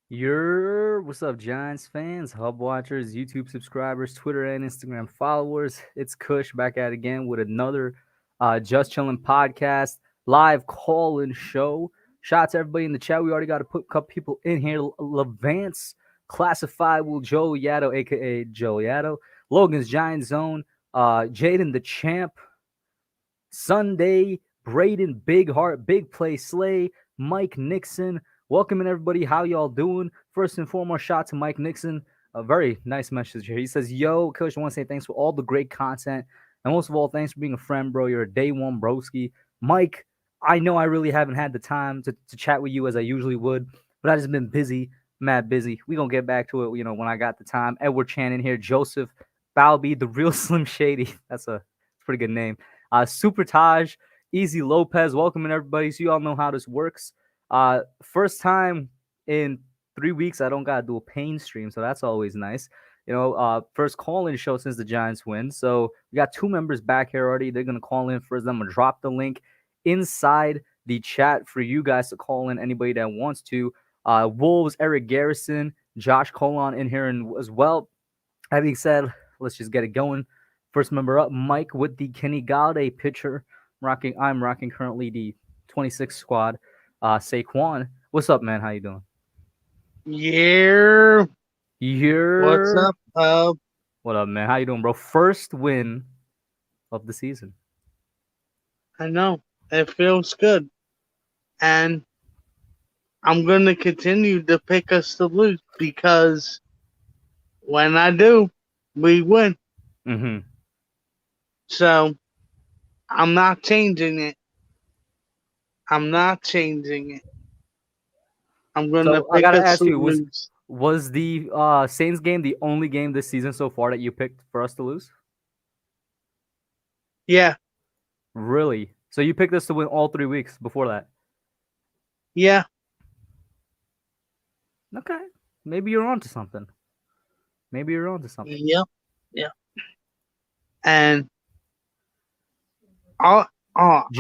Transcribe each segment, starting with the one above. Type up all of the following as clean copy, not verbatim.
What's up, Giants fans, Hub watchers, YouTube subscribers, Twitter and Instagram followers? It's Kush back at it again with another Just Chillin podcast live call-in show. Shout out to everybody in the chat. We already got to put a couple people in here. Levance, Classifiable, Joe Yaddo, aka Joe Yaddo, Logan's Giant Zone, Jaden the Champ, Sunday, Braden, Big Heart, Big Play Slay, Mike Nixon. Welcoming everybody. How y'all doing? First and foremost, shout out to Mike Nixon. A very nice message here. He says, Yo, Coach, I want to say thanks for all the great content. And most of all, thanks for being a friend, bro. You're a day one broski. Mike, I know I really haven't had the time to chat with you as I usually would, but I've just been busy, mad busy. We're going to get back to it, when I got the time. Edward Channon here, Joseph Balby, the real Slim Shady. That's a pretty good name. Super Taj, Easy Lopez, welcoming everybody. So you all know how this works. First time in 3 weeks I don't gotta do a pain stream, so that's always nice. First call-in show since the Giants win. So we got two members back here already. They're gonna call in first. I'm gonna drop the link inside the chat for you guys to call in. Anybody that wants to. Wolves, Eric Garrison, Josh Colon in here as well. That being said, let's just get it going. First member up, Mike with the Kenny Galladay pitcher. I'm rocking currently the 26 squad. Saquon, what's up, man? How you doing? Yeah. What's up, Pub? What up, man? How you doing, bro? First win of the season. I know. It feels good. And I'm going to continue to pick us to lose because when I do, we win. Mm-hmm. So I'm not changing it. I'm going to pick us to lose. Was the Saints game the only game this season so far that you picked for us to lose? Yeah. Really? So you picked us to win all 3 weeks before that? Yeah. Okay. Maybe you're onto something. Yep. And all I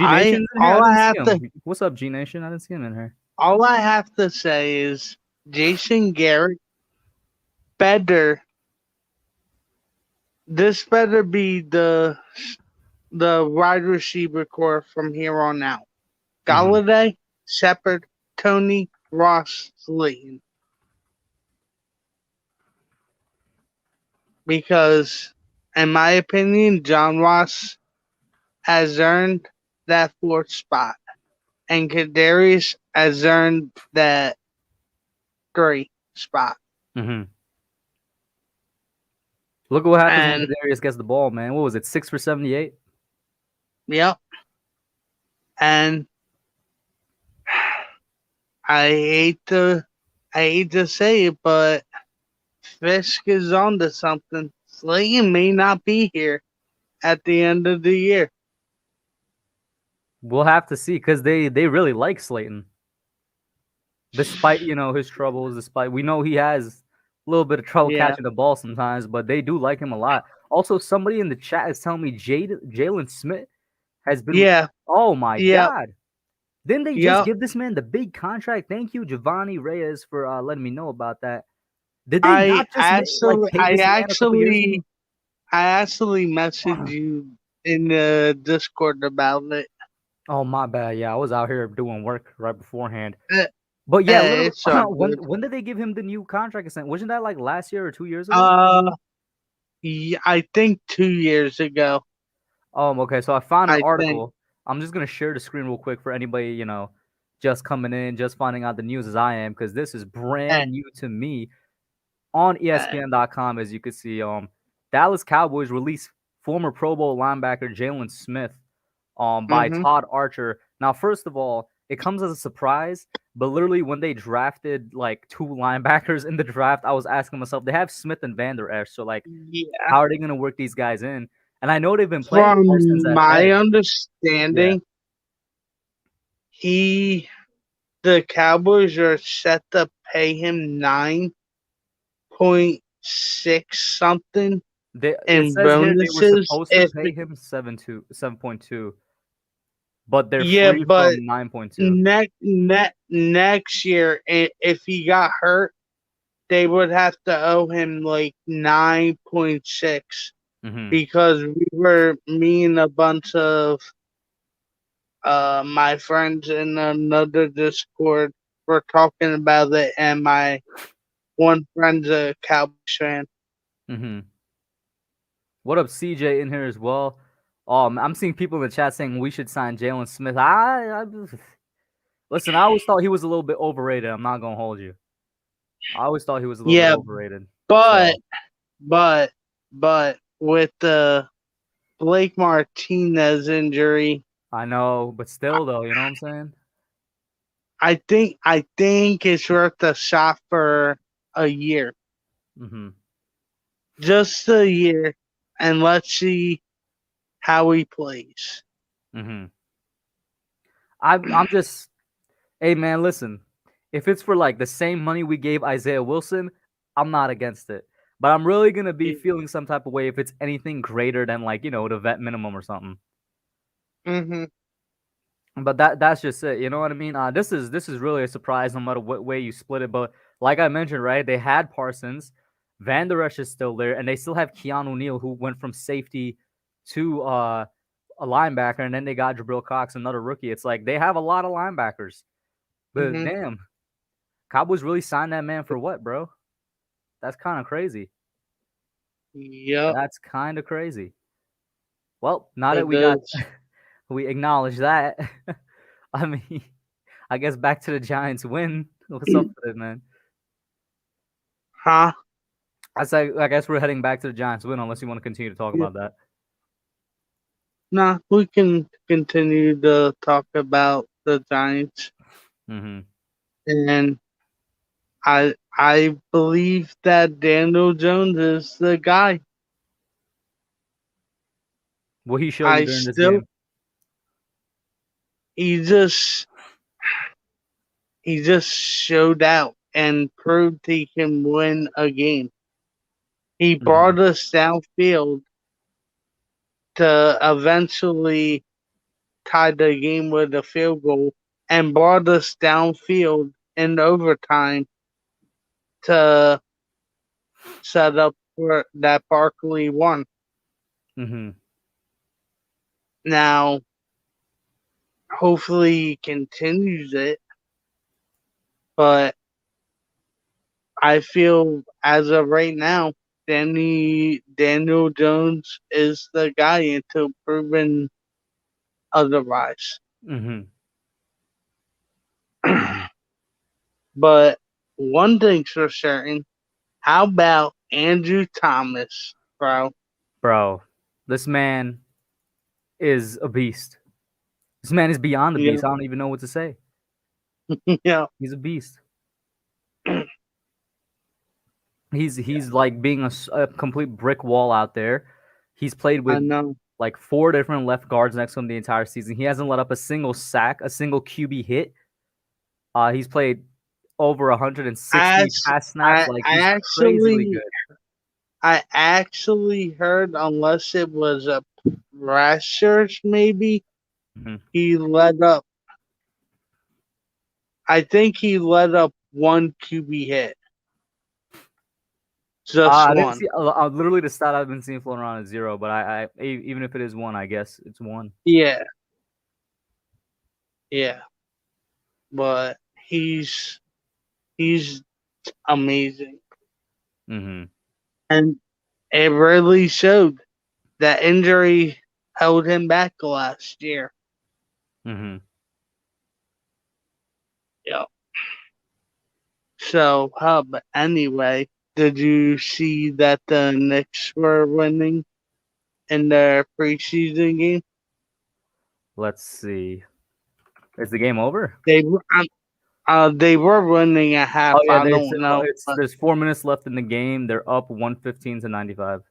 have to. What's up, G Nation? I didn't see him in here. All I have to say is Jason Garrett better. This better be the wide receiver core from here on out. Galladay, Shepard, Tony, Ross, Slayton. Because, in my opinion, John Ross has earned that fourth spot. And Kadarius has earned that 3 spot. Mm-hmm. Look at what happens when Kadarius gets the ball, man. What was it, 6 for 78? Yep. And I hate to say it, but Fisk is onto something. Slayton may not be here at the end of the year. We'll have to see because they really like Slayton. Despite, his troubles, we know he has a little bit of trouble catching the ball sometimes, but they do like him a lot. Also, somebody in the chat is telling me Jalen Smith has been. Yeah. Oh my God. Didn't they just give this man the big contract? Thank you, Giovanni Reyes, for letting me know about that. Did they not just I actually messaged you in the Discord about it. Oh, my bad. Yeah, I was out here doing work right beforehand. But yeah, when did they give him the new contract? Wasn't that like last year or 2 years ago? Yeah, I think 2 years ago. Okay. So I found an article. I'm just gonna share the screen real quick for anybody, just coming in, just finding out the news as I am, because this is brand new to me. On ESPN.com, as you can see, Dallas Cowboys released former Pro Bowl linebacker Jalen Smith by Todd Archer. Now, first of all, it comes as a surprise, but literally when they drafted like 2 linebackers in the draft, I was asking myself, they have Smith and Van Der Esch, so like, how are they going to work these guys in? And I know they've been playing. From my understanding, the Cowboys are set to pay him 9.6 something. In bonuses, they were supposed to pay him 7.2, but they're free from 9.2. Next year, if he got hurt they would have to owe him like 9.6 Mm-hmm. because me and a bunch of my friends in another Discord were talking about it, and my one friend's a Cowboys fan. Mm-hmm. What up, CJ in here as well? I'm seeing people in the chat saying we should sign Jalen Smith. Listen. I always thought he was a little bit overrated. I'm not gonna hold you. I always thought he was a little bit Yeah, overrated. but So but but with the Blake Martinez injury, I know, but still, though, you know what I'm saying? I think it's worth a shot for a year, Mm-hmm. just a year, and let's see how he plays. Mm-hmm. I'm just, hey man, listen. If it's for like the same money we gave Isaiah Wilson, I'm not against it. But I'm really gonna be feeling some type of way if it's anything greater than like the vet minimum or something. Mm-hmm. But that's just it. You know what I mean? This is really a surprise no matter what way you split it. But like I mentioned, right? They had Parsons, Van Der Esch is still there, and they still have Keanu Neal who went from safety to a linebacker, and then they got Jabril Cox, another rookie. It's like they have a lot of linebackers. But Mm-hmm. damn, Cowboys really signed that man for what, bro? That's kind of crazy. Yep, That's kind of crazy. Well, now that it we got is. we acknowledge that, I mean, I guess back to the Giants win. What's up with it, man? Huh? I guess we're heading back to the Giants win, unless you want to continue to talk Yeah. about that. Nah, we can continue to talk about the Giants, Mm-hmm. and I believe that Daniel Jones is the guy. What he show you I during this still game? he just he just showed out and proved he can win a game. He Mm-hmm. brought us downfield to eventually tie the game with a field goal and brought us downfield in overtime to set up for that Barkley won. Mm-hmm. Now, hopefully he continues it, but I feel as of right now, Daniel Jones is the guy until proven otherwise. Mm-hmm. Mm-hmm. But one thing's for certain, how about Andrew Thomas, bro? Bro, this man is a beast. This man is beyond a Yeah, beast. I don't even know what to say. yeah, He's a beast. He's like being a complete brick wall out there. He's played I with know. like four different left guards next to him the entire season. He hasn't let up a single sack, a single QB hit. He's played over 160 As pass snaps. I, Like I he's crazily actually, good. I actually heard, unless it was a press search, maybe Mhm. he let up. I think he let up one QB hit, just I didn't one. see literally the stat I've been seeing floating around is zero, but even if it is one, I guess it's one. Yeah, yeah, but he's amazing, Mm-hmm. and it really showed. That injury held him back last year. Mm-hmm. Yeah. So, but anyway, did you see that the Knicks were winning in their preseason game? Let's see. Is the game over? They were winning at half. Oh yeah, I don't know, but there's 4 minutes left in the game. They're up 115-95.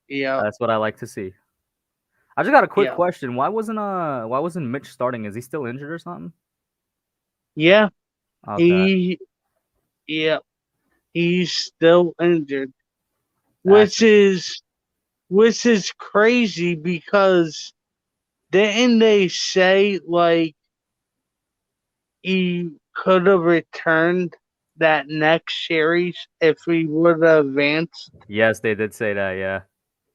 yeah, That's what I like to see. I just got a quick yeah, question. Why wasn't Mitch starting? Is he still injured or something? yeah. Okay, He, yeah, he's still injured, that's which is which is crazy because didn't they say like he could have returned? that next series if we would have advanced. Yes, they did say that. Yeah.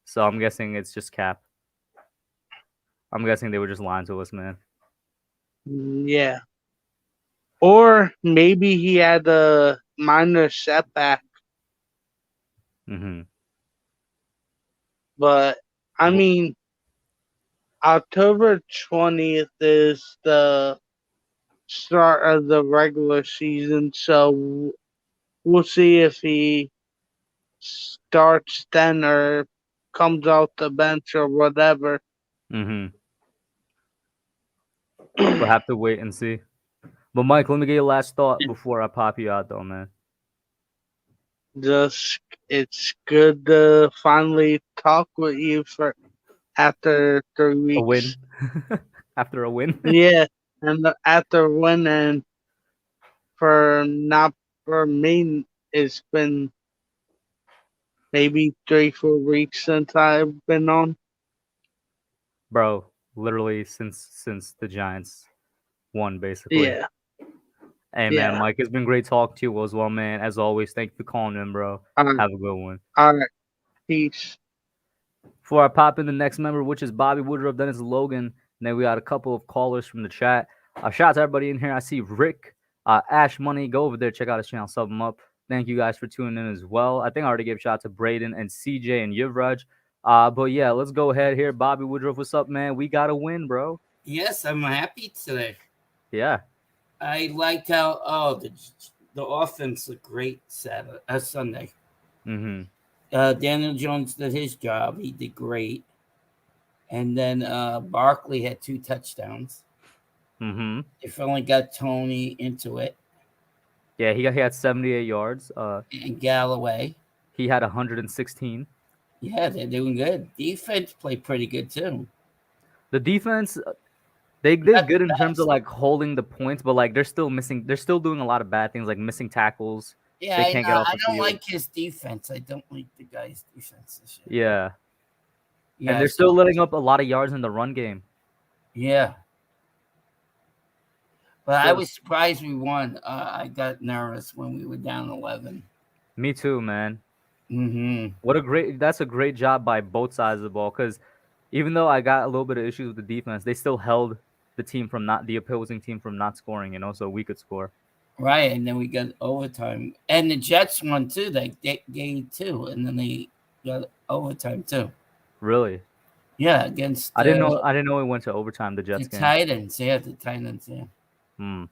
So I'm guessing it's just cap. I'm guessing they were just lying to us, man. Yeah. Or maybe he had a minor setback, Mm-hmm. but I mean, October 20th is the start of the regular season, so we'll see if he starts then or comes out the bench or whatever. Mm-hmm. We'll have to wait and see. But Mike, let me get your last thought before I pop you out, though, man. Just it's good to finally talk with you for after three A win weeks. after a win. Yeah, and after winning for not for me, it's been maybe 3 4 weeks since I've been on. Bro, literally since the Giants won, basically. Yeah, Hey, man, yeah. Mike, it's been great talking to you as well, man. As always, thank you for calling in, bro. All right, Have a good one. all right. Peace. Before I pop in the next member, which is Bobby Woodruff, then it's Logan, and then we got a couple of callers from the chat. Shout out to everybody in here. I see Rick, Ash Money. Go over there, check out his channel, sub him up. Thank you guys for tuning in as well. I think I already gave a shout out to Braden and CJ and Yuvraj. But yeah, let's go ahead here. Bobby Woodruff, what's up, man? We got to win, bro. Yes, I'm happy today. Yeah. I liked how the offense looked great Sunday. Mm-hmm. Daniel Jones did his job. He did great. And then Barkley had 2 touchdowns. Mm-hmm. They finally got Tony into it. Yeah, he had 78 yards. And Galloway. He had 116. Yeah, they're doing good. Defense played pretty good too. The defense, they did good in terms of like holding the points, but like they're still missing. They're still doing a lot of bad things, like missing tackles. Yeah, They I can't know. get off I the don't field. like his defense. I don't like the guy's defense this year. Yeah. Yeah, And they're still letting up a lot of yards in the run game. Yeah. But I So- was surprised we won. I got nervous when we were down 11. Me too, man. Mm-hmm. That's a great job by both sides of the ball. Because even though I got a little bit of issues with the defense, they still held the opposing team from not scoring. So we could score. Right, and then we got overtime. And the Jets won too. They gave 2, and then they got overtime too. Really? Yeah, against I didn't know it went to overtime. The Jets the game. Titans. Yeah, the Titans. Yeah. Hmm.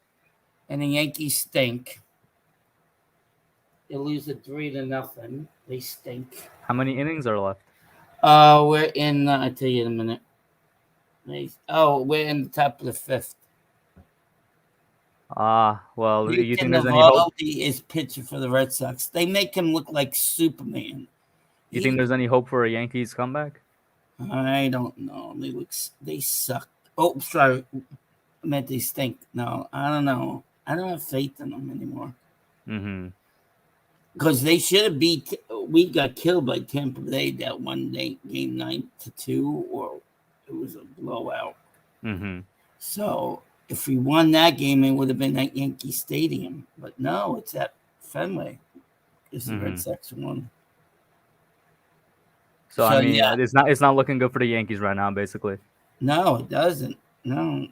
And the Yankees stink. They lose at 3-0. They stink. How many innings are left? We're in. I'll tell you in a minute. We're in the top of the 5th. Well, you think there's any Evaldi hope? is pitching for the Red Sox. They make him look like Superman. You think there's any hope for a Yankees comeback? I don't know. They suck. Oh, sorry. I meant they stink. No, I don't know. I don't have faith in them anymore. Mm-hmm. Because they should have beat. We got killed by Tampa Bay that one day, game 9-2, or it was a blowout. Mm-hmm. So if we won that game, it would have been at Yankee Stadium. But no, it's at Fenway. Because the Red Sox won. So I mean, yeah. It's not looking good for the Yankees right now, basically. No, it doesn't. No.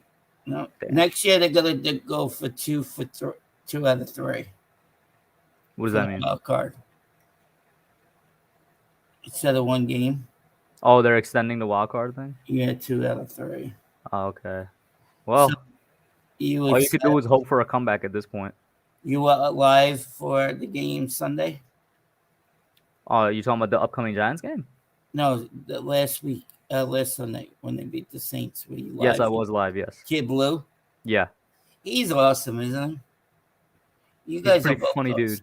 Damn. Next year they're gonna go for 2 out of 3. What does that mean? Wild card instead of 1 game. Oh, they're extending the wild card thing. Yeah, 2 out of 3. Oh, okay. Well, all you could do is hope for a comeback at this point. You were live for the game Sunday? Oh, you talking about the upcoming Giants game? No, the last Sunday when they beat the Saints. Were you live? Yes, I was live. Yes. Kid Blue. Yeah. He's awesome, isn't he? You He's guys a are pretty funny dude.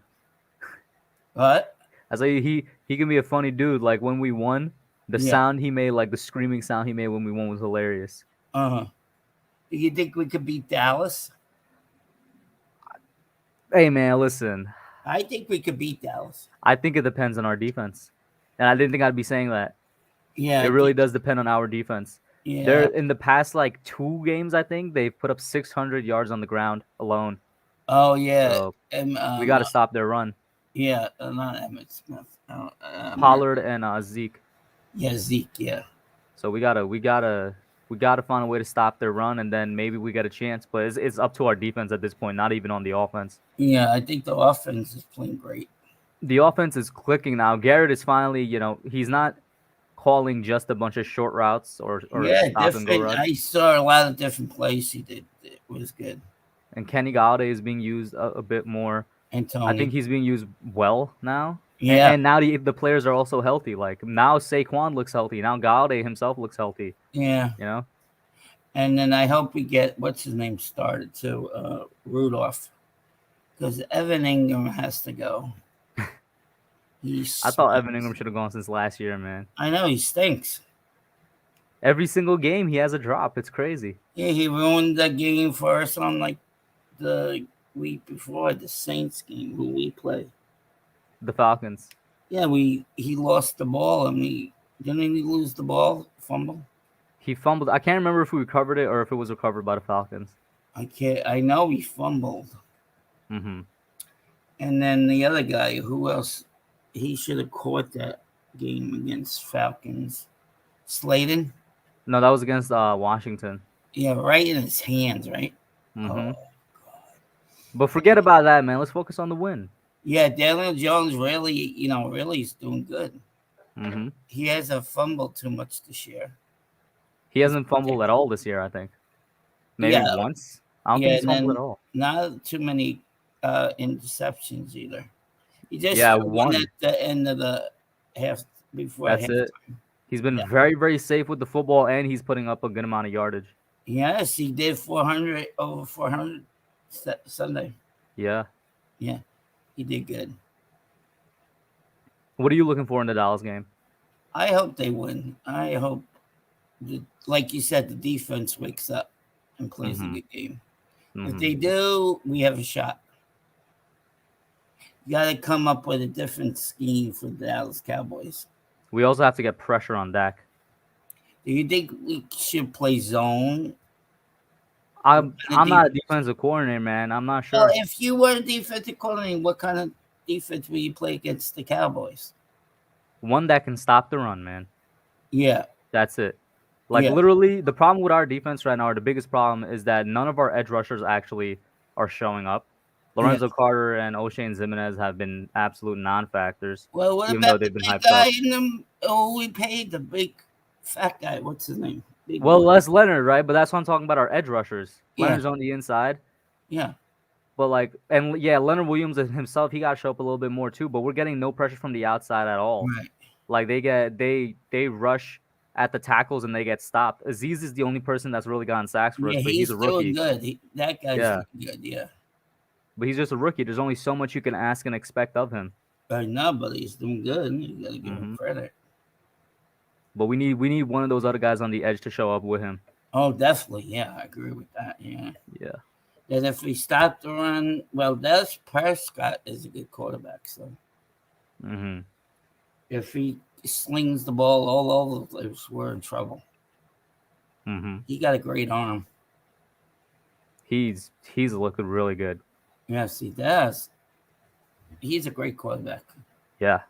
What? I say he can be a funny dude. Like when we won, the sound he made, like the screaming sound he made when we won, was hilarious. Do you think we could beat Dallas? Hey man, listen. I think we could beat Dallas. I think it depends on our defense, and I didn't think I'd be saying that. Yeah, it really does depend on our defense. Yeah. They're in the past like 2 games, I think they've put up 600 yards on the ground alone. Oh yeah, So and, we got to stop their run. yeah, not Emmett Smith. Pollard and Zeke. Yeah, Zeke. Yeah, So we gotta find a way to stop their run, and then maybe we get a chance. But it's up to our defense at this point, not even on the offense. yeah. I think the offense is playing great. The offense is clicking now. Garrett is finally, he's not calling just a bunch of short routes or Yeah, stop and go different. rush. I saw a lot of different plays he did. It was good. And Kenny Galladay is being used a bit more. And I think Tony. he's being used well now. And, Yeah, and now the players are also healthy. Like now Saquon looks healthy. Now Galladay himself looks healthy. yeah. You know, And then I hope we get what's his name started too, Rudolph, because Evan Ingram has to go. I thought Evan Ingram should have gone since last year, man. I know he stinks. Every single game he has a drop. It's crazy. Yeah, he ruined the game for us on like the week before the Saints game who we play. The Falcons. Yeah, he lost the ball and we didn't he lose the ball, fumble. He fumbled. I can't remember if we recovered it or if it was recovered by the Falcons. I know he fumbled. Mm-hmm. And then the other guy, who else? He should have caught that game against Falcons. Slayton. No, that was against Washington. Yeah, right in his hands, right? Mm-hmm. Oh. But forget about that, man. Let's focus on the win. Yeah, Daniel Jones really is doing good. Mm-hmm. He hasn't fumbled too much this year. He hasn't fumbled at all this year, I think. Maybe once. I don't think he's fumbled at all. Not too many interceptions either. He just one at the end of the half before. That's it. He's been very, very safe with the football, and he's putting up a good amount of yardage. Yes, he did 400 over 400 Sunday. Yeah, he did good. What are you looking for in the Dallas game? I hope they win. I hope, like you said, the defense wakes up and plays a good game. If they do, we have a shot. You got to come up with a different scheme for the Dallas Cowboys. We also have to get pressure on Dak. Do you think we should play zone? I'm not a defensive coordinator, man. I'm not sure. Well, if you were a defensive coordinator, what kind of defense will you play against the Cowboys? One that can stop the run, man. Yeah. That's it. Literally, the problem with our defense right now, or the biggest problem, is that none of our edge rushers actually are showing up. Lorenzo Carter and O'Shane Zimenez have been absolute non-factors. Well, what about the big guy in them? Oh, we paid the big fat guy. What's his name? Les Leonard, right? But that's what I'm talking about. Our edge rushers. Yeah. Leonard's on the inside. Yeah. But Leonard Williams himself, he got to show up a little bit more too. But we're getting no pressure from the outside at all. Right. Like they rush at the tackles and they get stopped. Aziz is the only person that's really gotten sacks for us, but he's a rookie. Good. That guy's good. Yeah. But he's just a rookie. There's only so much you can ask and expect of him. Right now, but he's doing good. You gotta give him credit. But we need one of those other guys on the edge to show up with him. Oh, definitely. Yeah, I agree with that. Yeah. Yeah. And if we stop the run, well, Dallas Prescott is a good quarterback. So if he slings the ball all over the place, we're in trouble. He got a great arm. He's looking really good. Yes, he does. He's a great quarterback. Yeah.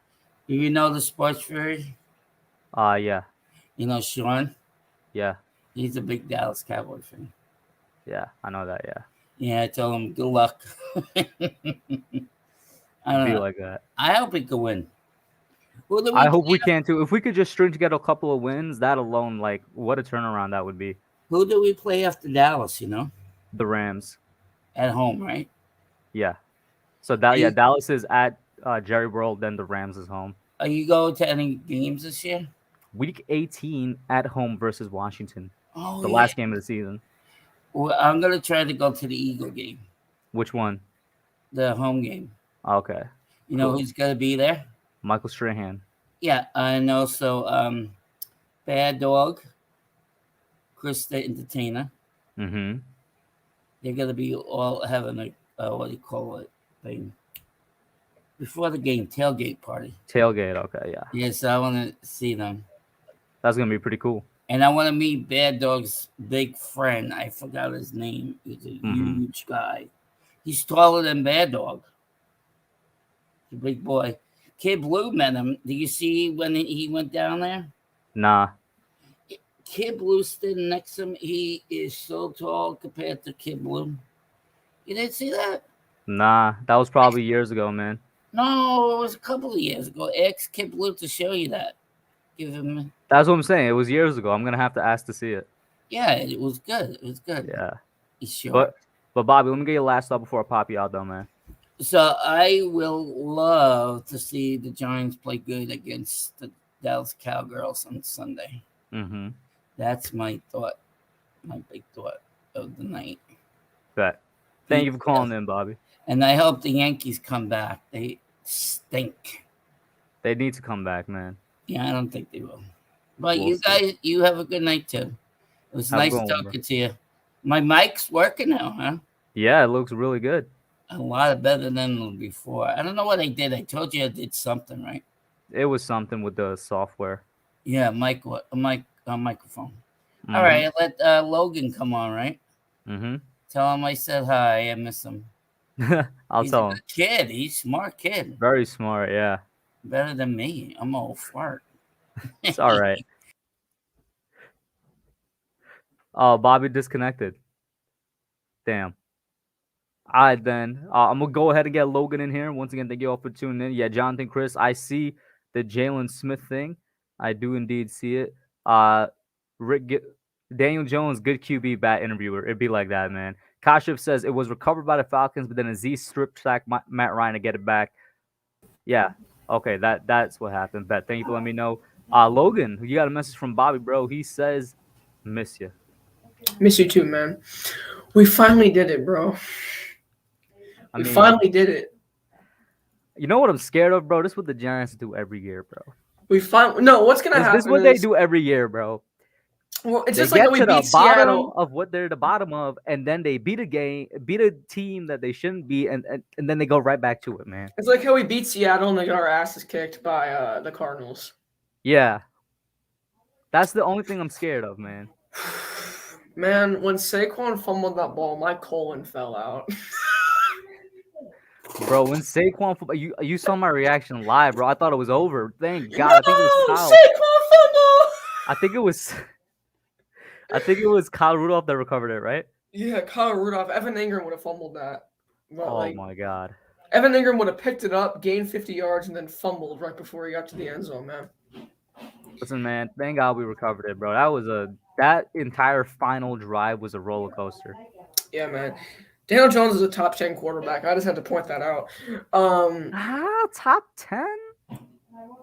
Do you know the Sports Fury? Yeah. You know Sean? Yeah. He's a big Dallas Cowboy fan. Yeah, I know that, yeah. Yeah, I told him good luck. I don't know. Like that. I hope he can win. I hope we can too. If we could just string together a couple of wins, that alone, like, what a turnaround that would be. Who do we play after Dallas, you know? The Rams. At home, right? Yeah. So Dallas is at Jerry World, then the Rams is home. Are you going to any games this year? Week 18 at home versus Washington. Oh, the last game of the season. Well, I'm going to try to go to the Eagle game. Which one? The home game. Okay. You know who's going to be there? Michael Strahan. Yeah, and also Bad Dog, Chris the Entertainer. Mm-hmm. They're going to be all having a, what do you call it, thing. Before the game, tailgate party. Tailgate, okay, yeah. Yeah, so I want to see them. That's going to be pretty cool. And I want to meet Bad Dog's big friend. I forgot his name. He's a huge guy. He's taller than Bad Dog. The big boy. Kid Blue met him. Do you see when he went down there? Nah. Kid Blue sitting next to him. He is so tall compared to Kid Blue. You didn't see that? Nah. That was probably years ago, man. No, it was a couple of years ago. Ask Kid Blue to show you that. Give him. That's what I'm saying. It was years ago. I'm gonna have to ask to see it. Yeah, it was good. It was good. Yeah. He's short. But Bobby, let me get your last thought before I pop you out, though, man. So I will love to see the Giants play good against the Dallas Cowgirls on Sunday. Mm-hmm. That's my thought, my big thought of the night. Bet. Thank you for calling in, Bobby. And I hope the Yankees come back. They stink. They need to come back, man. Yeah, I don't think they will. But you guys, you have a good night too. It was nice talking to you. My mic's working now, huh? Yeah, it looks really good. A lot better than before. I don't know what I did. I told you I did something, right? It was something with the software. Yeah, microphone. Mm-hmm. All right, let Logan come on, right? Mm-hmm. Tell him I said hi. I miss him. I'll tell him. Kid, he's a smart kid. Very smart, yeah. Better than me. I'm all fart. It's all right. Oh, Bobby disconnected. Damn. All right, then. I'm going to go ahead and get Logan in here. Once again, thank you all for tuning in. Yeah, Jonathan, Chris, I see the Jalen Smith thing. I do indeed see it. Daniel Jones, good QB bat interviewer. It'd be like that, man. Kashif says it was recovered by the Falcons, but then a Z strip sack Matt Ryan to get it back. Yeah. Okay, that's what happened. Bet. Thank you for letting me know. Logan, you got a message from Bobby, bro. He says, miss you. Miss you too, man. We finally did it, bro. We finally did it. You know what I'm scared of, bro? This is what the Giants do every year, bro. What's gonna happen? This is what they do every year, bro. Well, it's they just like we beat the Seattle bottom of what they're the bottom of, and then they beat a team that they shouldn't be, and then they go right back to it, man. It's like how we beat Seattle and they got our asses kicked by the Cardinals. Yeah. That's the only thing I'm scared of, man. Man, when Saquon fumbled that ball, my colon fell out. Bro, when Saquon fumbled, you saw my reaction live, bro. I thought it was over. Thank God. No, I think it was Kyle. Saquon fumble. I think it was Kyle Rudolph that recovered it, right? Yeah, Kyle Rudolph. Evan Ingram would have fumbled that. But, my God. Evan Ingram would have picked it up, gained 50 yards, and then fumbled right before he got to the end zone, man. Listen, man, thank God we recovered it, bro. That entire final drive was a roller coaster. Yeah, man. Daniel Jones is a top 10 quarterback. I just had to point that out. Top 10?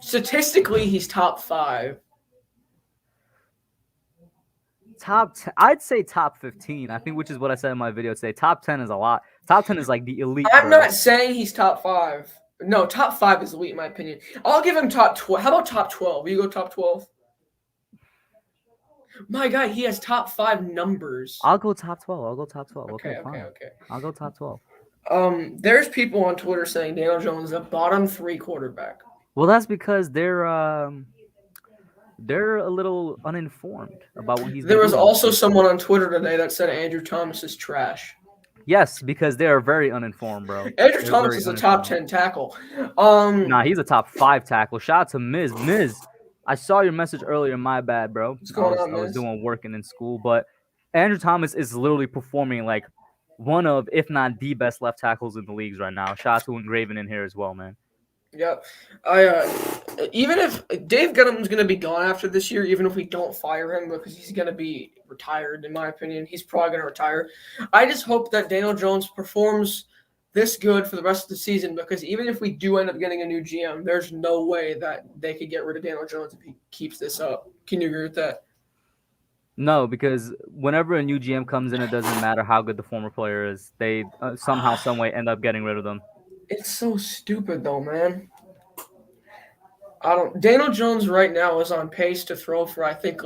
Statistically, he's top 5. Top 10, I'd say top 15. I think, which is what I said in my video today. Top 10 is a lot. Top 10 is like the elite. I'm not saying he's top 5. No, top 5 is elite in my opinion. I'll give him top 12. How about top 12? Will you go top 12? My God, he has top 5 numbers. I'll go top 12. Okay. I'll go top 12. There's people on Twitter saying Daniel Jones is a bottom 3 quarterback. Well, that's because they're a little uninformed about what he's. There was also someone on Twitter today that said Andrew Thomas is trash. Yes, because they are very uninformed, bro. Andrew Thomas is a top 10 tackle. Nah, he's a top 5 tackle. Shout out to Miz. I saw your message earlier. My bad, bro. What's going on, I was doing working in school, but Andrew Thomas is literally performing like one of, if not the best left tackles in the leagues right now. Shout out to Engraven in here as well, man. Yep. Even if Dave Gunham's going to be gone after this year, even if we don't fire him because he's going to be retired, in my opinion, he's probably going to retire. I just hope that Daniel Jones performs this good for the rest of the season because even if we do end up getting a new GM, there's no way that they could get rid of Daniel Jones if he keeps this up. Can you agree with that? No, because whenever a new GM comes in, it doesn't matter how good the former player is. They somehow, some way end up getting rid of them. It's so stupid, though, man. Daniel Jones right now is on pace to throw for, I think,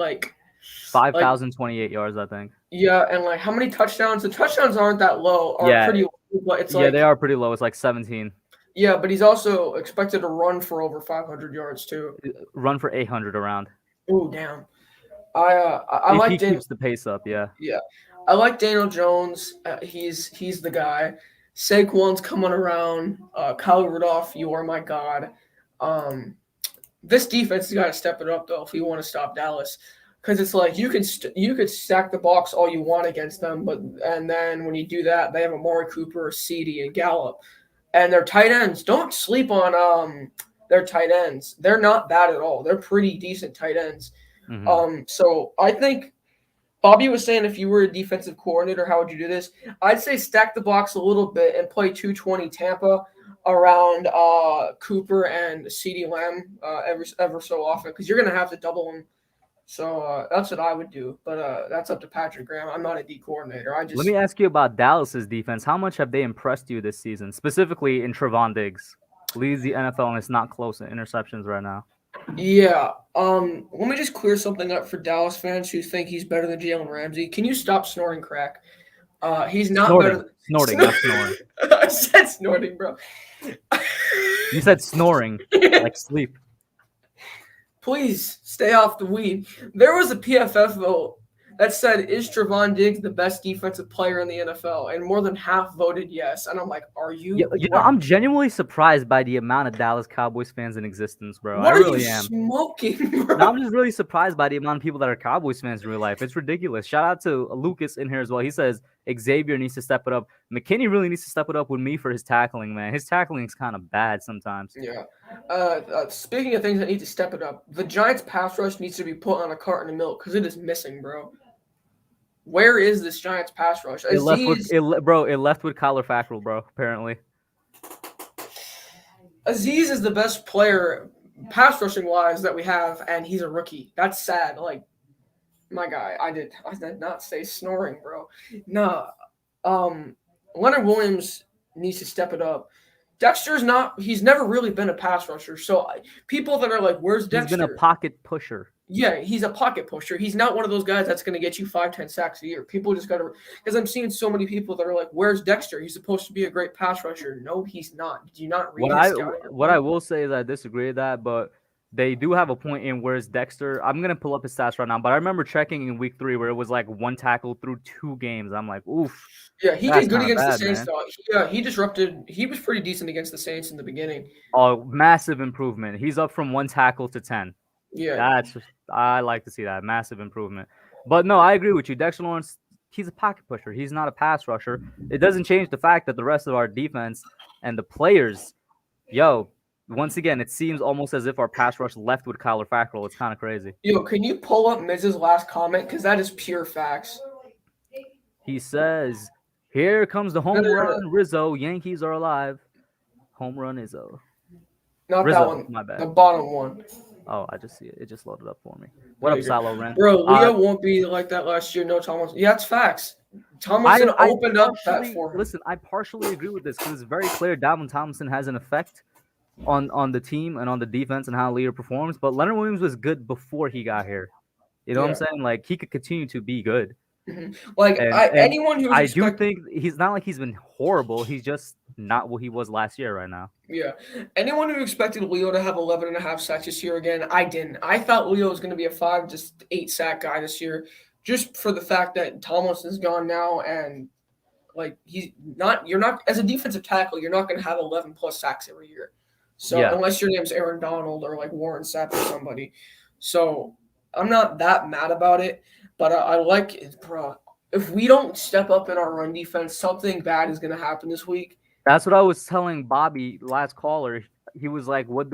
5,028 yards, I think. Yeah, and how many touchdowns? The touchdowns aren't that low. Pretty low, but it's they are pretty low. It's like 17. Yeah, but he's also expected to run for over 500 yards too. Run for 800 around. Oh, damn. I like he keeps the pace up. Yeah. Yeah, I like Daniel Jones. He's the guy. Saquon's coming around. Kyle Rudolph, you are my god. This defense has got to step it up though if we want to stop Dallas, because it's like you could stack the box all you want against them, and then when you do that, they have Amari Cooper, CeeDee, and Gallup, and their tight ends. Don't sleep on their tight ends. They're not bad at all. They're pretty decent tight ends. So I think Bobby was saying if you were a defensive coordinator, how would you do this? I'd say stack the box a little bit and play 220 Tampa around Cooper and CeeDee Lamb ever so often, because you're going to have to double them. So that's what I would do. But that's up to Patrick Graham. I'm not a D coordinator. Let me ask you about Dallas's defense. How much have they impressed you this season, specifically in Trevon Diggs? Leads the NFL and it's not close in interceptions right now. Yeah. Let me just clear something up for Dallas fans who think he's better than Jalen Ramsey. Can you stop snoring crack? He's not snorting, not snoring. I said snorting, bro. You said snoring, like sleep. Please stay off the weed. There was a PFF vote that said, is Trevon Diggs the best defensive player in the NFL? And more than half voted yes. And I'm like, are you? I'm genuinely surprised by the amount of Dallas Cowboys fans in existence, bro. What I really are you am. Smoking, bro? No, I'm just really surprised by the amount of people that are Cowboys fans in real life. It's ridiculous. Shout out to Lucas in here as well. He says Xavier needs to step it up. McKinney really needs to step it up with me for his tackling, man. His tackling is kind of bad sometimes. Yeah. Speaking of things that need to step it up, the Giants' pass rush needs to be put on a carton of milk because it is missing, bro. Where is this Giants pass rush? It left with Kyler Fackrell, bro, apparently. Aziz is the best player pass rushing wise that we have, and he's a rookie. That's sad. Like, my guy, I did not say snoring, bro. Nah. Leonard Williams needs to step it up. He's never really been a pass rusher. So people that are like, where's Dexter? He's been a pocket pusher. Yeah, he's a pocket pusher. He's not one of those guys that's going to get you 5-10 sacks a year. People just got to – because I'm seeing so many people that are like, where's Dexter? He's supposed to be a great pass rusher. No, he's not. Did you not read what I will say is I disagree with that, but they do have a point in where's Dexter. I'm going to pull up his stats right now, but I remember checking in week 3 where it was like 1 tackle through 2 games. I'm like, oof. Yeah, he did good against the Saints, though. He disrupted – he was pretty decent against the Saints in the beginning. Oh, massive improvement. He's up from 1 tackle to 10. Yeah. I like to see that. Massive improvement. But no, I agree with you. Dexter Lawrence, he's a pocket pusher. He's not a pass rusher. It doesn't change the fact that the rest of our defense and the players, once again, it seems almost as if our pass rush left with Kyler Fackrell. It's kind of crazy. Can you pull up Miz's last comment? Because that is pure facts. He says, here comes the home run, Rizzo. Yankees are alive. Home run Izzo. Not Rizzo, that one. My bad. The bottom one. Oh, I just see it. It just loaded up for me. What up, Salo Rent? Bro, Leo won't be like that last year. No, Tomlinson. Yeah, it's facts. Tomlinson opened up that for him. Listen, I partially agree with this because it's very clear Dalvin Tomlinson has an effect on the team and on the defense and how Leo performs. But Leonard Williams was good before he got here. You know what I'm saying? Like, he could continue to be good. Mm-hmm. Like, anyone who I do think he's not like he's been horrible. He's just not what he was last year right now. Yeah. Anyone who expected Leo to have 11.5 sacks this year again, I didn't. I thought Leo was going to be a 5 to 8 sack guy this year, just for the fact that Tomlinson's gone now, and like you're not as a defensive tackle, you're not going to have 11 plus sacks every year. So unless your name's Aaron Donald or like Warren Sapp or somebody. So I'm not that mad about it. But I like it, bro. If we don't step up in our run defense, something bad is going to happen this week. That's what I was telling Bobby, last caller. He was like, what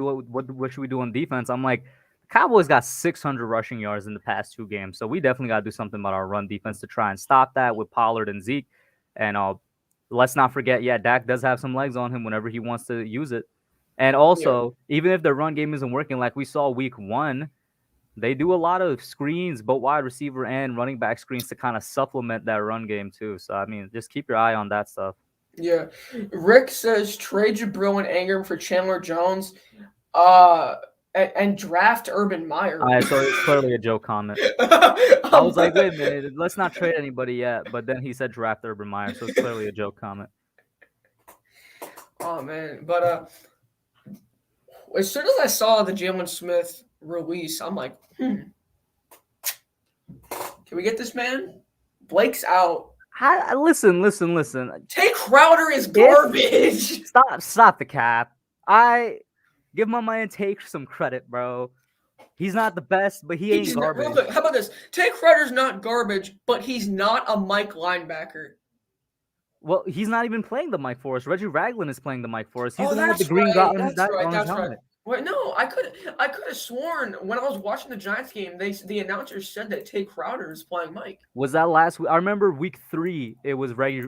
should we do on defense? I'm like, Cowboys got 600 rushing yards in the past 2 games. So we definitely got to do something about our run defense to try and stop that with Pollard and Zeke. And let's not forget, Dak does have some legs on him whenever he wants to use it. And also, even if the run game isn't working, like we saw week 1, they do a lot of screens, both wide receiver and running back screens to kind of supplement that run game too. So, I mean, just keep your eye on that stuff. Yeah. Rick says trade Jabril and Ingram for Chandler Jones and draft Urban Meyer. All right, so it's clearly a joke comment. I was like, wait a minute, let's not trade anybody yet. But then he said draft Urban Meyer, so it's clearly a joke comment. Oh, man. But as soon as I saw the Jalen Smith release, I'm like, can we get this man? Blake's out. Listen. Tay Crowder is garbage. Stop the cap. I give my man Take some credit, bro. He's not the best, but he ain't garbage. Real quick, how about this? Tay Crowder's not garbage, but he's not a Mike linebacker. Well, he's not even playing the mic for us. Reggie Ragland is playing the mic for us. He's the one with the That's green dot on his That's helmet. right. Wait, no, I could have sworn when I was watching the Giants game, the announcers said that Tay Crowder is playing Mike. Was that last week? I remember week 3. It was Reggie.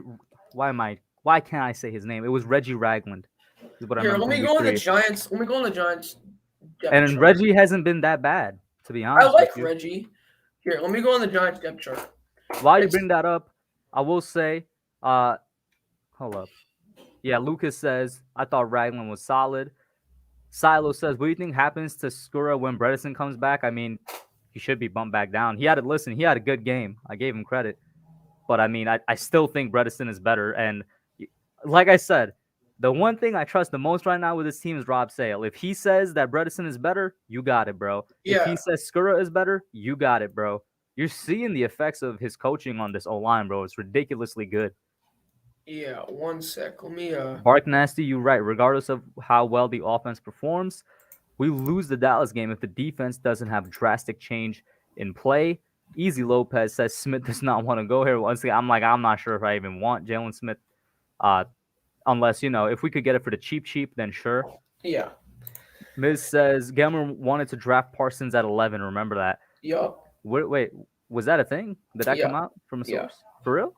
Why can't I say his name? It was Reggie Ragland. Here, let me go on the Giants. And Reggie hasn't been that bad, to be honest. I like Reggie. Here, let me go on the Giants depth chart. While you bring that up, I will say, hold up. Yeah, Lucas says, I thought Ragland was solid. Silo says, what do you think happens to Skura when Bredesen comes back? I mean, he should be bumped back down. He had a good game. I gave him credit. But, I mean, I still think Bredesen is better. And like I said, the one thing I trust the most right now with this team is Rob Sale. If he says that Bredesen is better, you got it, bro. Yeah. If he says Skura is better, you got it, bro. You're seeing the effects of his coaching on this O-line, bro. It's ridiculously good. Yeah, one sec. Let me Bark Nasty, you're right. Regardless of how well the offense performs, we lose the Dallas game if the defense doesn't have drastic change in play. Easy Lopez says Smith does not want to go here. Once again, I'm not sure if I even want Jalen Smith. Unless, if we could get it for the cheap, then sure. Yeah. Miz says Gelmer wanted to draft Parsons at 11. Remember that? Yup. Wait, was that a thing? Did that come out from a source? Yeah. For real?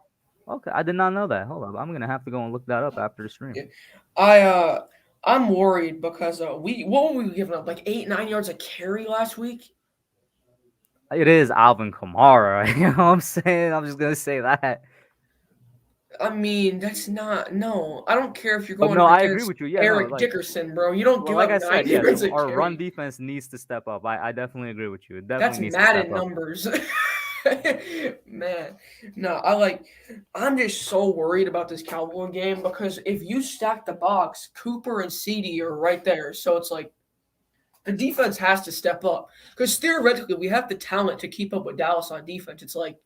Okay, I did not know that. Hold up, I'm gonna have to go and look that up after the stream. Yeah. I'm worried because what were we giving up? Like 8-9 yards a carry last week? It is Alvin Kamara. You know what I'm saying? I'm just gonna say that. I mean, that's not no. I don't care if you're going. No, I agree with you. Yeah, Eric Dickerson, bro. You don't give up 9 yards a carry. Our run defense needs to step up. I definitely agree with you. That's Madden numbers. Man, no, I'm just so worried about this Cowboy game because if you stack the box, Cooper and CD are right there. So it's like the defense has to step up because theoretically we have the talent to keep up with Dallas on defense. It's like,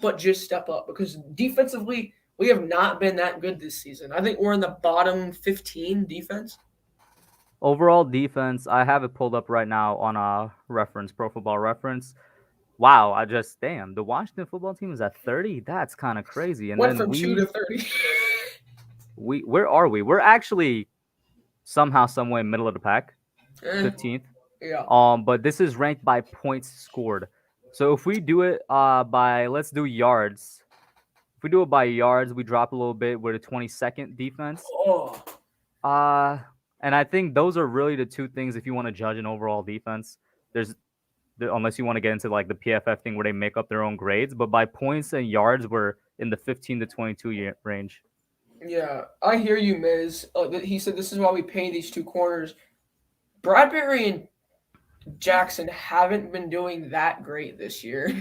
but just step up because defensively we have not been that good this season. I think we're in the bottom 15 defense. Overall defense, I have it pulled up right now on a reference, Pro Football Reference. Wow, the Washington football team is at 30. That's kind of crazy. And went from 2 to 30. Where are we? We're actually somehow, someway, middle of the pack, 15th. Yeah. But this is ranked by points scored. So if we do it let's do yards. If we do it by yards, we drop a little bit. We're the 22nd defense. Oh. And I think those are really the two things if you want to judge an overall defense. Unless you want to get into like the PFF thing where they make up their own grades, but by points and yards, we're in the 15 to 22 range. Yeah, I hear you, Miz. He said this is why we pay these two corners. Bradbury and Jackson haven't been doing that great this year.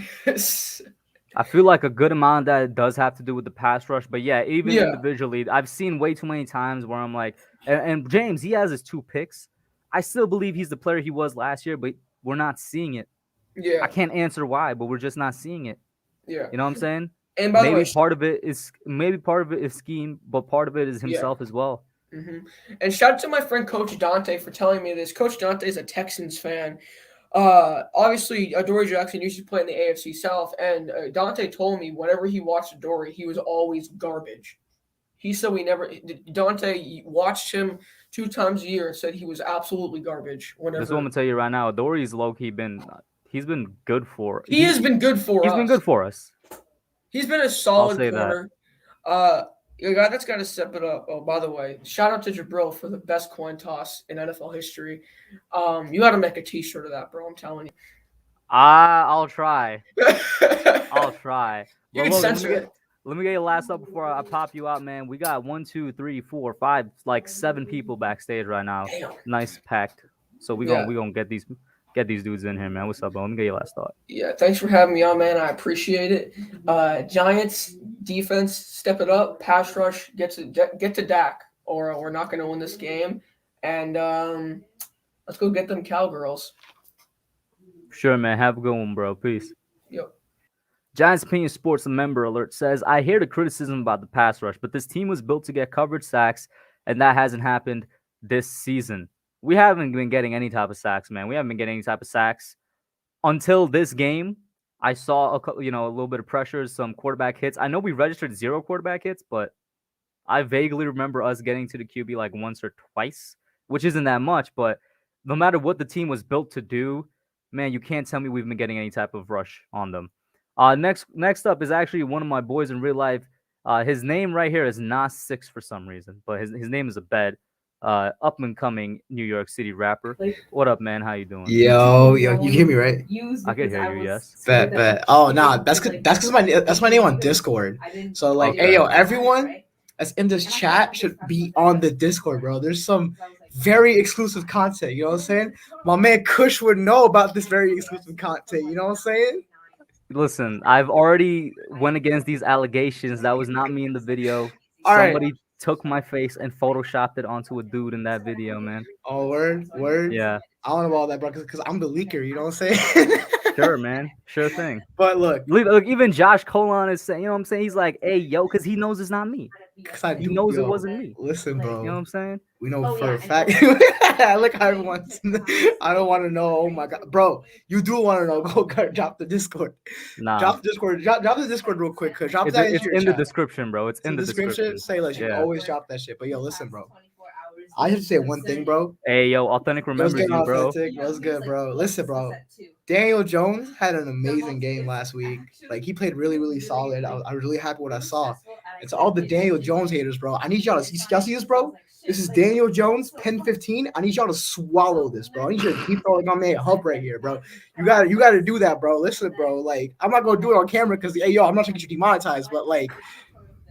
I feel like a good amount of that does have to do with the pass rush, but individually, I've seen way too many times where I'm like, and James, he has his 2 picks. I still believe he's the player he was last year, but we're not seeing it. Yeah. I can't answer why, but we're just not seeing it. Yeah. You know what I'm saying? And by the way, part of it is scheme, but part of it is himself as well. Mm-hmm. And shout out to my friend Coach Dante for telling me this. Coach Dante is a Texans fan. Obviously, Adoree Jackson used to play in the AFC South, and Dante told me whenever he watched Adoree, he was always garbage. He said Dante watched him 2 times a year and said he was absolutely garbage. Whenever. This is what I'm gonna tell you right now. Adoree's low-key he's been good for. He has been good for us. He's been good for us. He's been a solid corner. A guy that's got to step it up. Oh, by the way, shout out to Jabril for the best coin toss in NFL history. You got to make a T-shirt of that, bro. I'm telling you. I'll try. I'll try. You can censor it. Let me get your last up before I pop you out, man. We got 1, 2, 3, 4, 5, like 7 people backstage right now. Damn. Nice packed. So we gonna get these dudes in here, man. What's up, bro? Let me get your last thought. Yeah, thanks for having me on, man. I appreciate it. Giants defense, step it up. Pass rush, get to Dak, or we're not gonna win this game. And let's go get them Cowgirls. Sure, man. Have a good one, bro. Peace. Yep. Giants Opinion Sports member alert says, I hear the criticism about the pass rush, but this team was built to get coverage sacks, and that hasn't happened this season. We haven't been getting any type of sacks, man. We haven't been getting any type of sacks until this game. I saw a little bit of pressure, some quarterback hits. I know we registered 0 quarterback hits, but I vaguely remember us getting to the QB like once or twice, which isn't that much. But no matter what the team was built to do, man, you can't tell me we've been getting any type of rush on them. Next up is actually one of my boys in real life. His name right here is Nas6 for some reason, but his name is Abed. Up and coming New York City rapper. What up, man? How you doing? Yo, you hear me right? I can hear you. Yes. Bet. Oh, nah, that's because that's my name on Discord. So like, Okay. hey yo, everyone that's in this chat should be on the Discord, bro. There's some very exclusive content. You know what I'm saying? My man Kush would know about this very exclusive content. You know what I'm saying? Listen, I've already went against these allegations. That was not me in the video. All right. Somebody took my face and photoshopped it onto a dude in that video, man. Oh, word. Yeah. I don't know about that, bro, because I'm the leaker. You know what I'm saying? Sure, man. Sure thing. But look, even Josh Colon is saying, you know what I'm saying? He's like, hey, yo, because he knows it's not me. He knows it wasn't me. Listen, bro. You know what I'm saying? We know for a fact. Look how everyone's. I don't want to know. Oh my god, bro! You do want to know? Go drop the Discord. Nah. Drop the Discord. Drop the Discord real quick. Cause drop it's that it's into your in the chat. description, bro. It's in the description. Say like you Yeah. always drop that shit. But yo, listen, bro. I have to say one thing, bro. Hey, yo, Authentic remembers you, bro. What's good, bro? Listen, bro. Daniel Jones had an amazing game last week. Like he played really, really solid. I was really happy with what I saw. And to all the Daniel Jones haters, bro, I need y'all to see this, bro. This is Daniel Jones, Pen 15. I need y'all to swallow this, bro. I need you to keep throwing my man Hub right here, bro. You gotta do that, bro. Listen, bro. Like I'm not gonna do it on camera because hey, yo, I'm not trying to get you demonetized, but like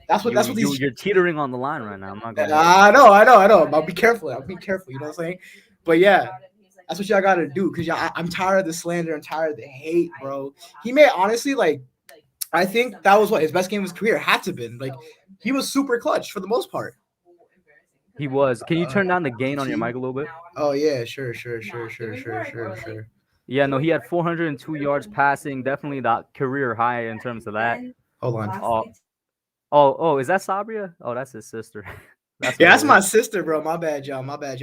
that's what these. You're teetering on the line right now. I'm not gonna. I know. I'll be careful. You know what I'm saying? But yeah. That's what y'all gotta do, cause I'm tired of the slander. I'm tired of the hate, bro. He may honestly like. I think that was what his best game of his career had to been. Like he was super clutch for the most part. He was. Can you turn down the gain on your mic a little bit? Oh yeah, sure. Yeah, no, he had 402 yards passing. Definitely that career high in terms of that. Hold on. Oh, is that Sabria? Oh, that's his sister. That's my sister, bro. My bad, y'all.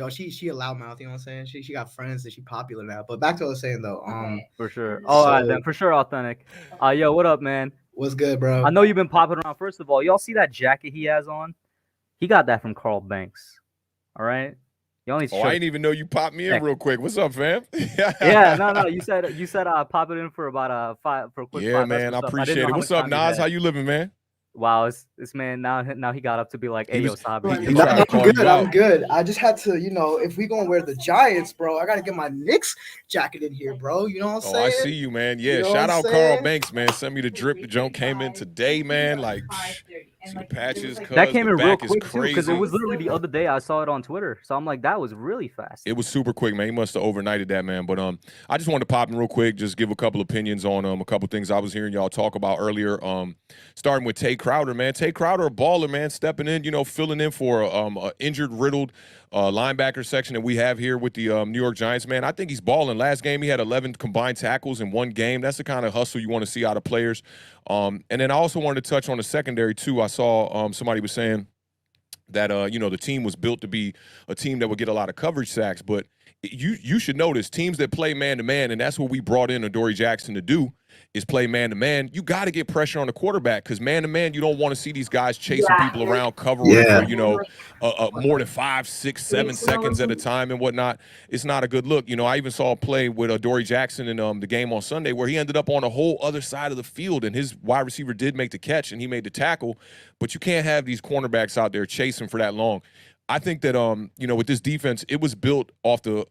She a loudmouth, you know what I'm saying? She got friends and she popular now. But back to what I was saying though. For sure. All right, then for sure, Authentic. Yo, what up, man? What's good, bro? I know you've been popping around. First of all, y'all see that jacket he has on? He got that from Carl Banks. All right. Y'all need to I didn't even know you popped me in real quick. What's up, fam? Yeah, no. You said pop it in for about for a quick. Yeah, man. I appreciate it. What's up, Nas? How you living, man? Wow, this man now he got up to be like, hey, yo, Sabri. I'm good. I just had to, if we gonna wear the Giants, bro, I gotta get my Knicks jacket in here, bro. You know what I'm saying? I see you, man. Yeah, shout out Carl Banks, man. Send me the drip. The junk came in today, man. Like, see the patches. That came in real quick too, because it was literally the other day I saw it on Twitter. So I'm like, that was really fast. It was super quick, man. He must have overnighted that, man. But I just wanted to pop in real quick, just give a couple opinions on a couple things I was hearing y'all talk about earlier. Starting with Tay Crowder, man. Tay Crowder, a baller, man, stepping in, filling in for a injured, riddled linebacker section that we have here with the New York Giants, man. I think he's balling. Last game, he had 11 combined tackles in one game. That's the kind of hustle you want to see out of players. And then I also wanted to touch on the secondary, too. I saw somebody was saying that, the team was built to be a team that would get a lot of coverage sacks. But you should notice teams that play man-to-man, and that's what we brought in Adoree Jackson to do, is play man-to-man. You got to get pressure on the quarterback because man-to-man, you don't want to see these guys chasing people around, covering for, more than 5, 6, 7 seconds at a time and whatnot. It's not a good look. I even saw a play with Adoree Jackson in the game on Sunday where he ended up on a whole other side of the field, and his wide receiver did make the catch, and he made the tackle. But you can't have these cornerbacks out there chasing for that long. I think that, with this defense, it was built off the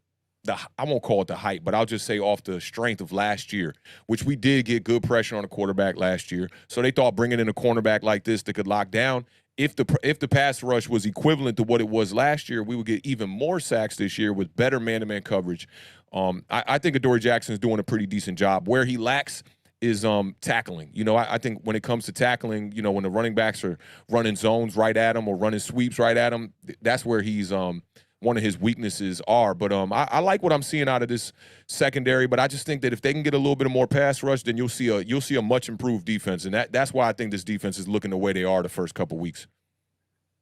I won't call it the hype, but I'll just say off the strength of last year, which we did get good pressure on the quarterback last year. So they thought bringing in a cornerback like this that could lock down. If the pass rush was equivalent to what it was last year, we would get even more sacks this year with better man-to-man coverage. I think Adoree Jackson is doing a pretty decent job. Where he lacks is tackling. I think when it comes to tackling, when the running backs are running zones right at him or running sweeps right at him, that's where he's one of his weaknesses are. But I like what I'm seeing out of this secondary. But I just think that if they can get a little bit of more pass rush, then you'll see a much improved defense, and that's why I think this defense is looking the way they are the first couple weeks.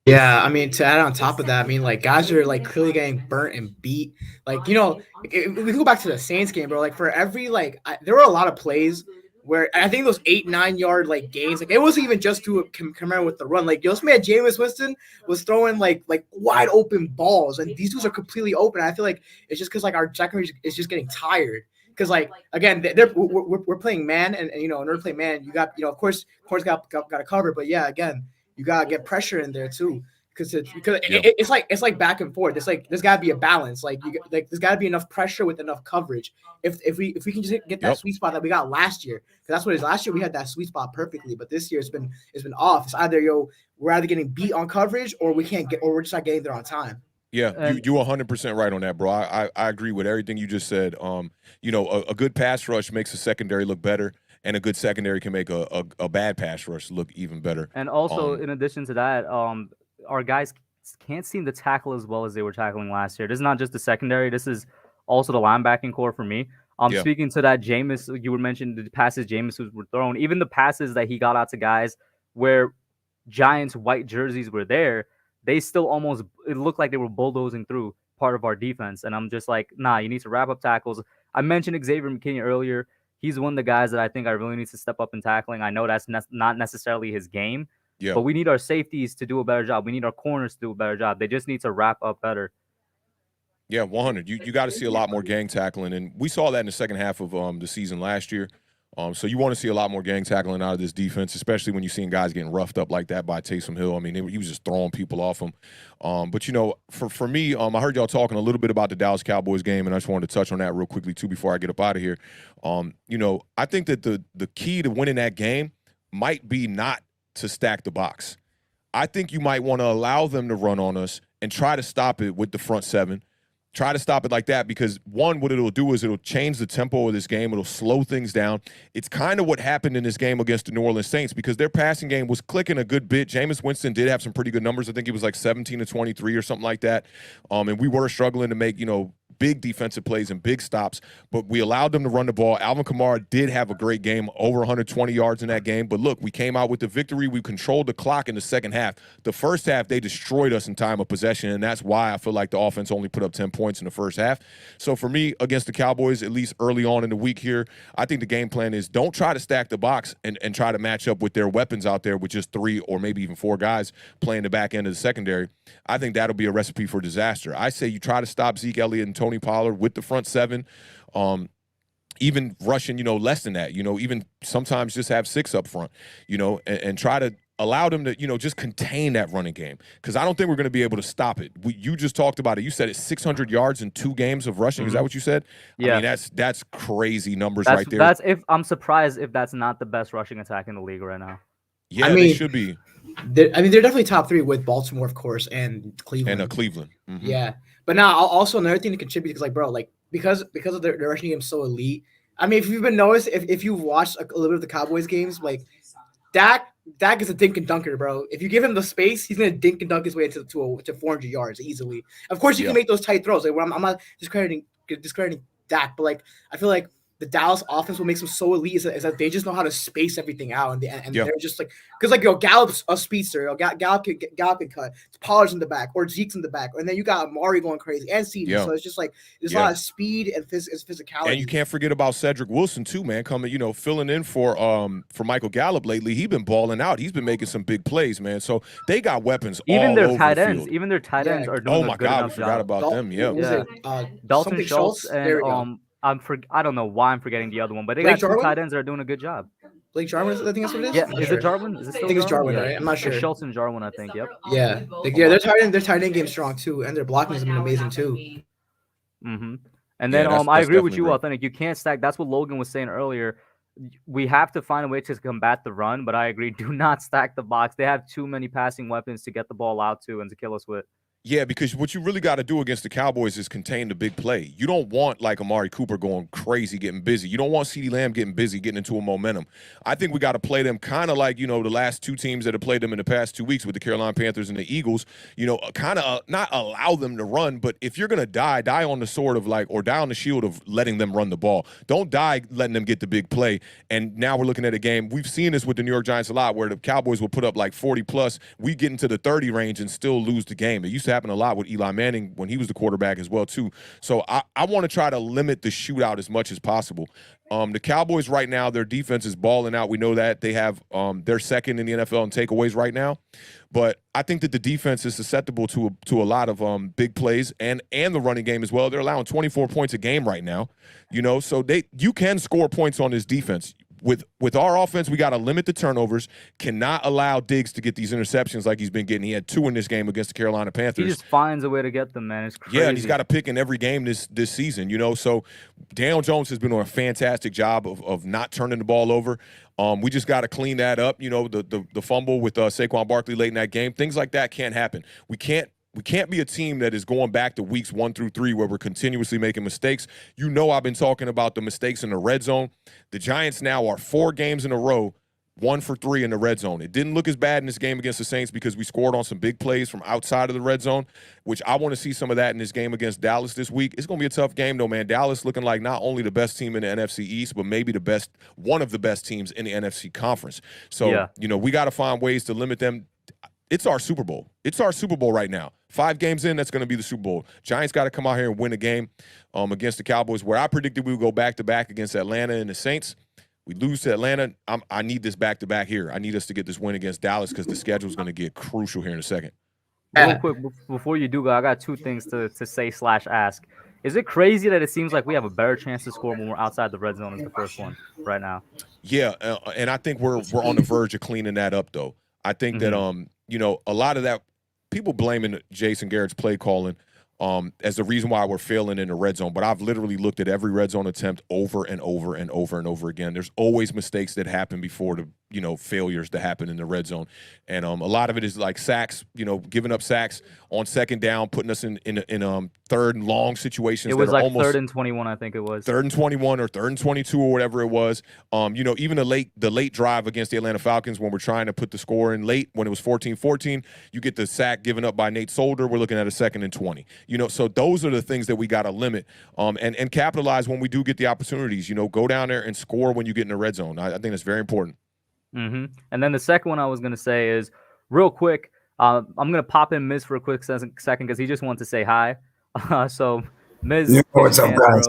Yeah, I mean, to add on top of that, I mean, like, guys are, like, clearly getting burnt and beat. Like, you know, if we go back to the Saints game, bro, like, for every, like, there were a lot of plays where I think those 8-9 yard, like, gains, like, it wasn't even just to compare with the run. Like, this man, Jameis Winston, was throwing, like wide open balls, and these dudes are completely open. I feel like it's just because, like, our secondary is just getting tired. Because, like, again, we're playing man, and you know, in order to play man, you got, you know, of course got to cover, but yeah, again, you gotta get pressure in there too, because it's like back and forth. It's like there's gotta be a balance. Like there's gotta be enough pressure with enough coverage. If we can just get that sweet spot that we got last year, because that's what it is. Last year we had that sweet spot perfectly, but this year it's been off. It's either we're either getting beat on coverage, or we're just not getting there on time. Yeah, you 100% right on that, bro. I agree with everything you just said. You know, a good pass rush makes the secondary look better, and a good secondary can make a bad pass rush look even better. And also, in addition to that, our guys can't seem to tackle as well as they were tackling last year. This is not just the secondary. This is also the linebacking core for me. Speaking to that, Jameis, you would mention the passes Jameis were throwing, even the passes that he got out to guys where Giants white jerseys were there, they still almost, it looked like they were bulldozing through part of our defense. And I'm just like, nah, you need to wrap up tackles. I mentioned Xavier McKinney earlier. He's one of the guys that I think I really need to step up in tackling. I know that's not necessarily his game, but we need our safeties to do a better job. We need our corners to do a better job. They just need to wrap up better. Yeah, 100. You got to see a lot more gang tackling, and we saw that in the second half of the season last year. So you want to see a lot more gang tackling out of this defense, especially when you're seeing guys getting roughed up like that by Taysom Hill. I mean, he was just throwing people off him. But, you know, for me, I heard y'all talking a little bit about the Dallas Cowboys game, and I just wanted to touch on that real quickly, too, before I get up out of here. You know, I think that the key to winning that game might be not to stack the box. I think you might want to allow them to run on us and try to stop it with the front seven. Try to stop it like that because, one, what it'll do is it'll change the tempo of this game. It'll slow things down. It's kind of what happened in this game against the New Orleans Saints because their passing game was clicking a good bit. Jameis Winston did have some pretty good numbers. I think he was like 17 to 23 or something like that. And we were struggling to make, you know, big defensive plays and big stops, but we allowed them to run the ball. Alvin Kamara did have a great game, over 120 yards in that game. But look, we came out with the victory. We controlled the clock in the second half. The first half, they destroyed us in time of possession, and that's why I feel like the offense only put up 10 points in the first half. So for me, against the Cowboys, at least early on in the week here, I think the game plan is don't try to stack the box and try to match up with their weapons out there with just 3 or maybe even 4 guys playing the back end of the secondary. I think that'll be a recipe for disaster. I say you try to stop Zeke Elliott and Tony Pollard with the front seven, even rushing, you know, less than that, you know, even sometimes just have 6 up front, you know, and try to allow them to, you know, just contain that running game because I don't think we're going to be able to stop it. You just talked about it. You said it's 600 yards in 2 games of rushing. Is that what you said? Yeah. I mean, that's crazy numbers That's, right there. That's if I'm surprised if that's not the best rushing attack in the league right now. Yeah, I mean, they should be. They're definitely top 3 with Baltimore, of course, and Cleveland. And Cleveland. Mm-hmm. Yeah. But now also another thing to contribute is like, bro, like because of their rushing game so elite. I mean, if you've been noticed, if you've watched a little bit of the Cowboys games, like Dak is a dink and dunker, bro. If you give him the space, he's gonna dink and dunk his way to 400 yards easily. Of course, you can make those tight throws. Like, I'm not discrediting Dak, but like I feel like the Dallas offense, what makes them so elite is that they just know how to space everything out, and they're just like, because like Gallup's a speedster, Gallup can cut. Pollard's in the back or Zeke's in the back, and then you got Amari going crazy and CD. So it's just like there's a lot of speed and physicality. And you can't forget about Cedric Wilson too, man, coming, you know, filling in for Michael Gallup lately. He's been balling out. He's been making some big plays, man. So they got weapons. Even all their over tight the ends, field. even their tight ends are doing a good enough job. I forgot about them. Yeah. Dalton Schultz and I don't know why I'm forgetting the other one, but they got 2 tight ends that are doing a good job. Blake Jarwin, I think that's what it is. Yeah, is it Jarwin? Is it still I think it's Jarwin, Jarwin? right? I'm not sure. Schultz and Jarwin, I think. Yep. Yeah, their tight end game's strong too, and their blocking has been amazing too. Mm-hmm. And then I agree with you, Authentic. You can't stack. That's what Logan was saying earlier. We have to find a way to combat the run, but I agree. Do not stack the box. They have too many passing weapons to get the ball out to and to kill us with. Yeah, because what you really got to do against the Cowboys is contain the big play. You don't want like Amari Cooper going crazy, getting busy. You don't want CeeDee Lamb getting busy, getting into a momentum. I think we got to play them kind of like, the last two teams that have played them in the past 2 weeks with the Carolina Panthers and the Eagles, kind of not allow them to run, but if you're going to die on the sword of or die on the shield of letting them run the ball. Don't die letting them get the big play. And now we're looking at a game. We've seen this with the New York Giants a lot where the Cowboys will put up like 40 plus. We get into the 30 range and still lose the game. It used to happen a lot with Eli Manning when he was the quarterback as well too. So I want to try to limit the shootout as much as possible. The Cowboys right now, their defense is balling out. We know that they have they're second in the NFL in takeaways right now. But I think that the defense is susceptible to a lot of big plays and the running game as well. They're allowing 24 points a game right now. So you can score points on this defense. With our offense, we got to limit the turnovers, cannot allow Diggs to get these interceptions like he's been getting. He had 2 in this game against the Carolina Panthers. He just finds a way to get them, man. It's crazy. Yeah, and he's got a pick in every game this season, So Daniel Jones has been doing a fantastic job of not turning the ball over. We just got to clean that up. The fumble with Saquon Barkley late in that game. Things like that can't happen. We can't be a team that is going back to weeks 1 through 3 where we're continuously making mistakes. I've been talking about the mistakes in the red zone. The Giants now are 4 games in a row, 1 for 3 in the red zone. It didn't look as bad in this game against the Saints because we scored on some big plays from outside of the red zone, which I want to see some of that in this game against Dallas this week. It's going to be a tough game, though, man. Dallas looking like not only the best team in the NFC East, but maybe one of the best teams in the NFC Conference. So, we got to find ways to limit them. It's our Super Bowl. It's our Super Bowl right now. 5 games in, that's going to be the Super Bowl. Giants got to come out here and win a game against the Cowboys, where I predicted we would go back-to-back against Atlanta and the Saints. We lose to Atlanta. I need this back-to-back here. I need us to get this win against Dallas because the schedule is going to get crucial here in a second. Real quick, before you do go, I got 2 things to say/ask. Is it crazy that it seems like we have a better chance to score when we're outside the red zone as the first one right now? Yeah, and I think we're on the verge of cleaning that up, though. I think that a lot of that, people blaming Jason Garrett's play calling as the reason why we're failing in the red zone. But I've literally looked at every red zone attempt over and over and over and over again. There's always mistakes that happen before the failures that happen in the red zone. And a lot of it is like sacks, giving up sacks on second down, putting us in third and long situations. It was like almost 3rd and 21, I think it was. 3rd and 21 or 3rd and 22 or whatever it was. Even the late drive against the Atlanta Falcons when we're trying to put the score in late when it was 14-14, you get the sack given up by Nate Solder. We're looking at a 2nd and 20. So those are the things that we got to limit and capitalize when we do get the opportunities. Go down there and score when you get in the red zone. I think that's very important. And then the second one I was going to say is real quick. I'm going to pop in Miz for a quick second because he just wants to say hi. So, Miz. What's up, guys?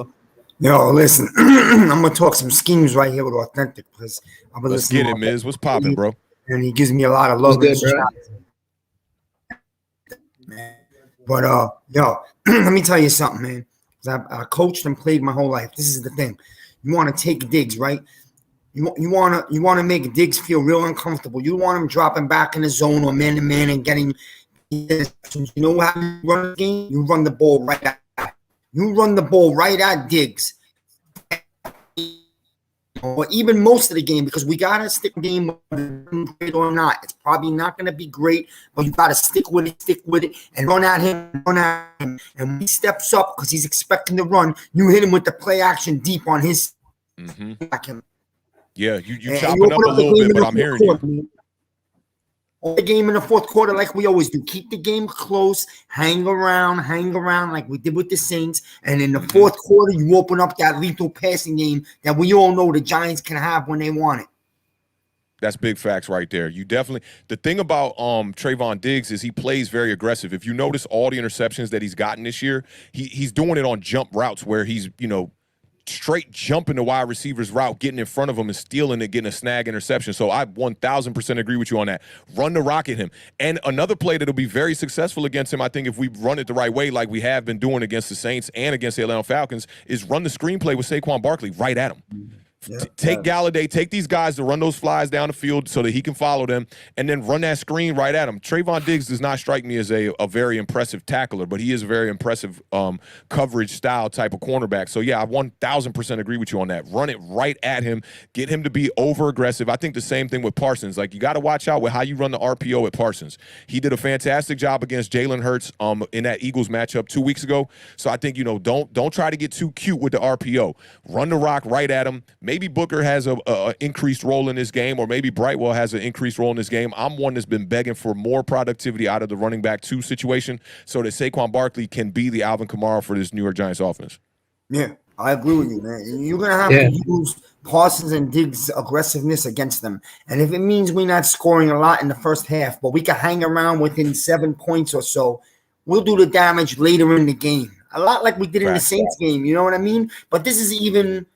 Yo, listen, I'm going to talk some schemes right here with Authentic because I'm Let's get it, Miz. What's popping, bro? And he gives me a lot of love. Good, but, yo, let me tell you something, man. I coached and played my whole life. This is the thing. You want to take Diggs, right? You want to make Diggs feel real uncomfortable. You want him dropping back in the zone or man to man and getting. You know how you run the game? You run the ball right at. You run the ball right at Diggs. Or even most of the game, because we gotta stick with the game, great or not. It's probably not gonna be great, but you gotta stick with it, and run at him. And when he steps up because he's expecting to run, you hit him with the play action deep on his. Yeah, you chopping up a little bit, but I'm hearing you. The game in the 4th quarter, like we always do. Keep the game close, hang around like we did with the Saints. And in the 4th quarter, you open up that lethal passing game that we all know the Giants can have when they want it. That's big facts right there. You definitely – the thing about Trayvon Diggs is he plays very aggressive. If you notice all the interceptions that he's gotten this year, he's doing it on jump routes where he's, straight jumping the wide receiver's route, getting in front of him and stealing it, getting a snag interception. So I 1,000% agree with you on that. Run the rock at him. And another play that'll be very successful against him, I think, if we run it the right way like we have been doing against the Saints and against the Atlanta Falcons, is run the screenplay with Saquon Barkley right at him. Take Galladay, take these guys to run those flies down the field so that he can follow them, and then run that screen right at him. Trayvon Diggs does not strike me as a very impressive tackler, but he is a very impressive coverage style type of cornerback. So, yeah, I 1,000% agree with you on that. Run it right at him. Get him to be over-aggressive. I think the same thing with Parsons. Like, you got to watch out with how you run the RPO at Parsons. He did a fantastic job against Jalen Hurts in that Eagles matchup 2 weeks ago. So I think, don't try to get too cute with the RPO. Run the rock right at him. Maybe Booker has a increased role in this game, or maybe Brightwell has an increased role in this game. I'm one that's been begging for more productivity out of the running back 2 situation so that Saquon Barkley can be the Alvin Kamara for this New York Giants offense. Yeah, I agree with you, man. You're going to have to use Parsons and Diggs' aggressiveness against them. And if it means we're not scoring a lot in the first half, but we can hang around within 7 points or so, we'll do the damage later in the game. A lot like we did in the Saints game, you know what I mean? But this is even –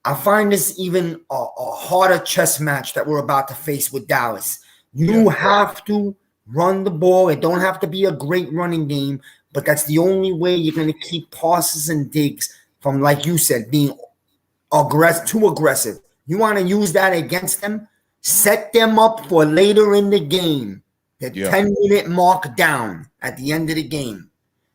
I find this even a harder chess match that we're about to face with Dallas. You have to run the ball. It don't have to be a great running game, but that's the only way you're going to keep Parsons and Diggs from, like you said, being too aggressive. You want to use that against them? Set them up for later in the game, the 10-minute mark down at the end of the game.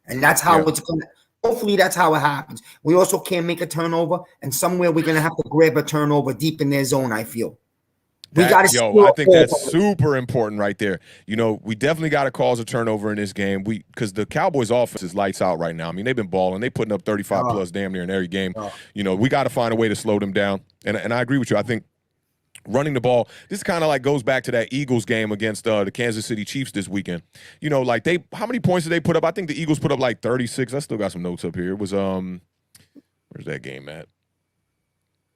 And that's how it's going to – hopefully that's how it happens. We also can't make a turnover, and somewhere we're going to have to grab a turnover deep in their zone, I feel. I think that's super important right there. We definitely got to cause a turnover in this game. Because the Cowboys' offense is lights out right now. I mean, they've been balling. They putting up 35-plus damn near in every game. We got to find a way to slow them down. And I agree with you. I think running the ball, this kind of like goes back to that Eagles game against the Kansas City Chiefs this weekend. How many points did they put up? I think the Eagles put up like 36. I still got some notes up here. It was where's that game at?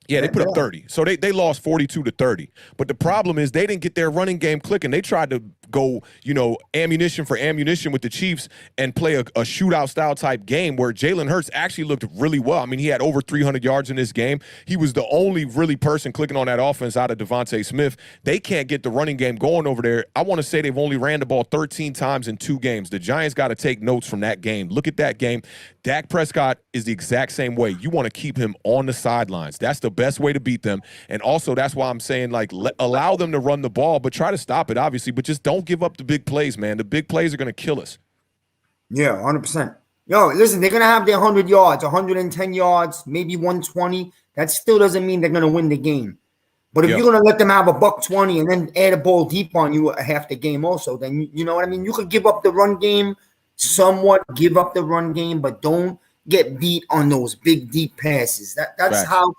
Yeah, they put up 30. So they lost 42-30. But the problem is they didn't get their running game clicking. They tried to go, ammunition for ammunition with the Chiefs and play a shootout style type game where Jalen Hurts actually looked really well. I mean, he had over 300 yards in this game. He was the only really person clicking on that offense out of Devontae Smith. They can't get the running game going over there. I want to say they've only ran the ball 13 times in 2 games. The Giants got to take notes from that game. Look at that game. Dak Prescott is the exact same way. You want to keep him on the sidelines. That's the best way to beat them. And also, that's why I'm saying, allow them to run the ball, but try to stop it, obviously. But just don't give up the big plays, man. The big plays are going to kill us. Yeah, 100%. Yo, listen, they're going to have their 100 yards, 110 yards, maybe 120. That still doesn't mean they're going to win the game. But if you're going to let them have a $120 and then add a ball deep on you half the game also, then you know what I mean? You could give up the run game, somewhat give up the run game, but don't get beat on those big, deep passes. That's how,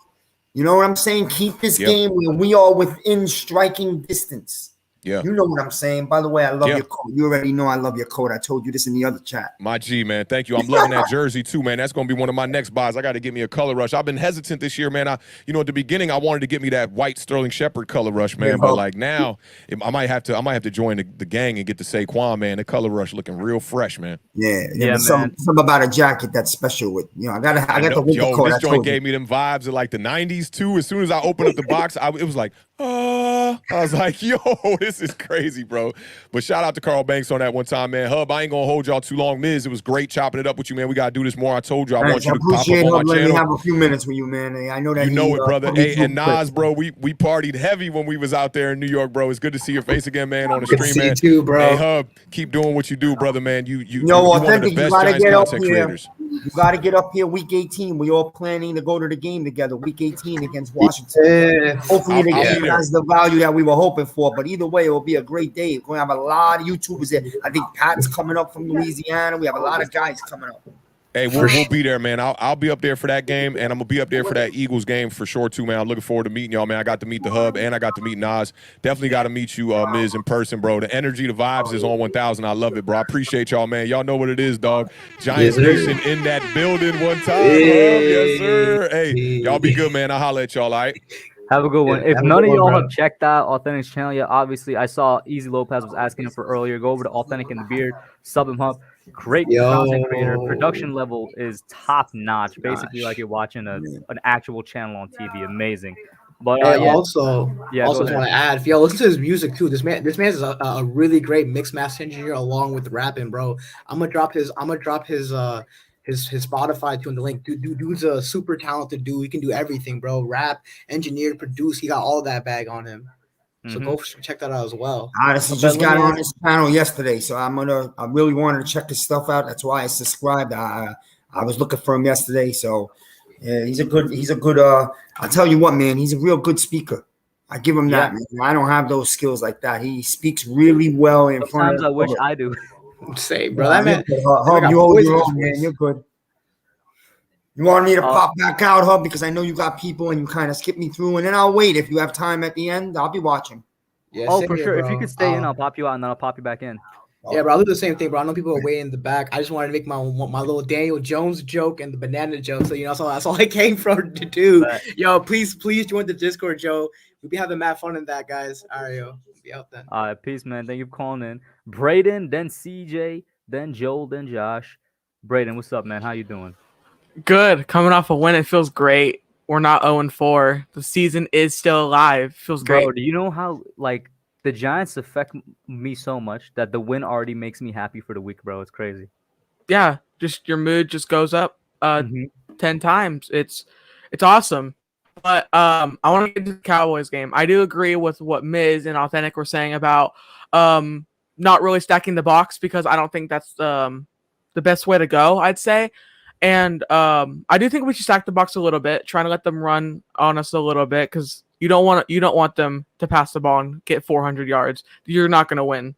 you know what I'm saying? Keep this game where we are within striking distance. Yeah. You know what I'm saying. By the way, I love your coat. You already know I love your coat. I told you this in the other chat. My G, man. Thank you. I'm loving that jersey too, man. That's going to be one of my next buys. I got to get me a color rush. I've been hesitant this year, man. At the beginning, I wanted to get me that white Sterling Shepard color rush, man. But now, I might have to join the gang and get the Saquon, man. The color rush looking real fresh, man. Yeah. Something about a jacket that's special with I got the winter coat. This joint gave me them vibes of like the '90s too. As soon as I opened up the box, it was like, I was like, yo, this is crazy, bro. But shout out to Carl Banks on that one time, man. Hub, I ain't gonna hold y'all too long. Miz, it was great chopping it up with you, man. We gotta do this more. I told you I want you to pop up on my channel. Let me have a few minutes with you, man. I know that you know it, brother. Hey, and Nas, bro, we partied heavy when we was out there in New York, bro. It's good to see your face again, man, on the stream, man. See you too, bro. Hey, Hub, keep doing what you do, brother, man. You're Authentic, one of the best Giants content creators. You got to get up here week 18. We all planning to go to the game together, week 18 against Washington. Hopefully, they give us the value that we were hoping for. But either way, it will be a great day. We're going to have a lot of YouTubers there. I think Pat's coming up from Louisiana. We have a lot of guys coming up. Hey, we'll be there, man. I'll be up there for that game, and I'm gonna be up there for that Eagles game for sure too, man. I'm looking forward to meeting y'all, man. I got to meet the Hub, and I got to meet Nas. Definitely got to meet you, Miz, in person, bro. The energy, the vibes is on 1,000. I love it, bro. I appreciate y'all, man. Y'all know what it is, dog. Giants Nation in that building one time. Yes, sir. Hey, y'all be good, man. I'll holler at y'all, all right? Have a good one. If none of y'all have checked out Authentic's channel yet, obviously I saw Easy Lopez was asking him for earlier. Go over to Authentic in the Beard, sub him up. Great content creator. Production level is top notch. Basically, like you're watching an actual channel on TV. Amazing. But also want to add, if y'all listen to his music too, this man is a really great mix master engineer along with rapping, bro. I'm gonna drop his his Spotify too in the link. Dude's a super talented dude. He can do everything, bro. Rap, engineer, produce. He got all that bag on him. So go check that out as well. I honestly just got on his channel yesterday, so I really wanted to check his stuff out. That's why I subscribed. I was looking for him yesterday, so yeah, he's a good. I'll tell you what, man, he's a real good speaker. I give him that, man. I don't have those skills like that. He speaks really well in front of. Sometimes I wish I do. Say, bro, that man. Hub, you hold your own, man. You're good. You want me to pop back out, Hub, because I know you got people and you kind of skip me through, and then I'll wait. If you have time at the end, I'll be watching. Yeah, for sure. If you could stay in, I'll pop you out, and then I'll pop you back in. Yeah, bro, I'll do the same thing, bro. I know people are way in the back. I just wanted to make my little Daniel Jones joke and the banana joke. So, that's all I came from to do. Yo, please join the Discord, Joe. We'll be having mad fun in that, guys. All right, yo. We'll be out then. All right, peace, man. Thank you for calling in. Braden, then CJ, then Joel, then Josh. Braden, what's up, man? How you doing? Good. Coming off a win, it feels great. We're not 0-4. The season is still alive. Feels great. Bro, do you know how, the Giants affect me so much that the win already makes me happy for the week, bro? It's crazy. Yeah, just your mood just goes up 10 times. It's awesome. But I want to get to the Cowboys game. I do agree with what Miz and Authentic were saying about not really stacking the box, because I don't think that's the best way to go, I'd say. And I do think we should stack the box a little bit, trying to let them run on us a little bit, because you don't want them to pass the ball and get 400 yards. You're not going to win.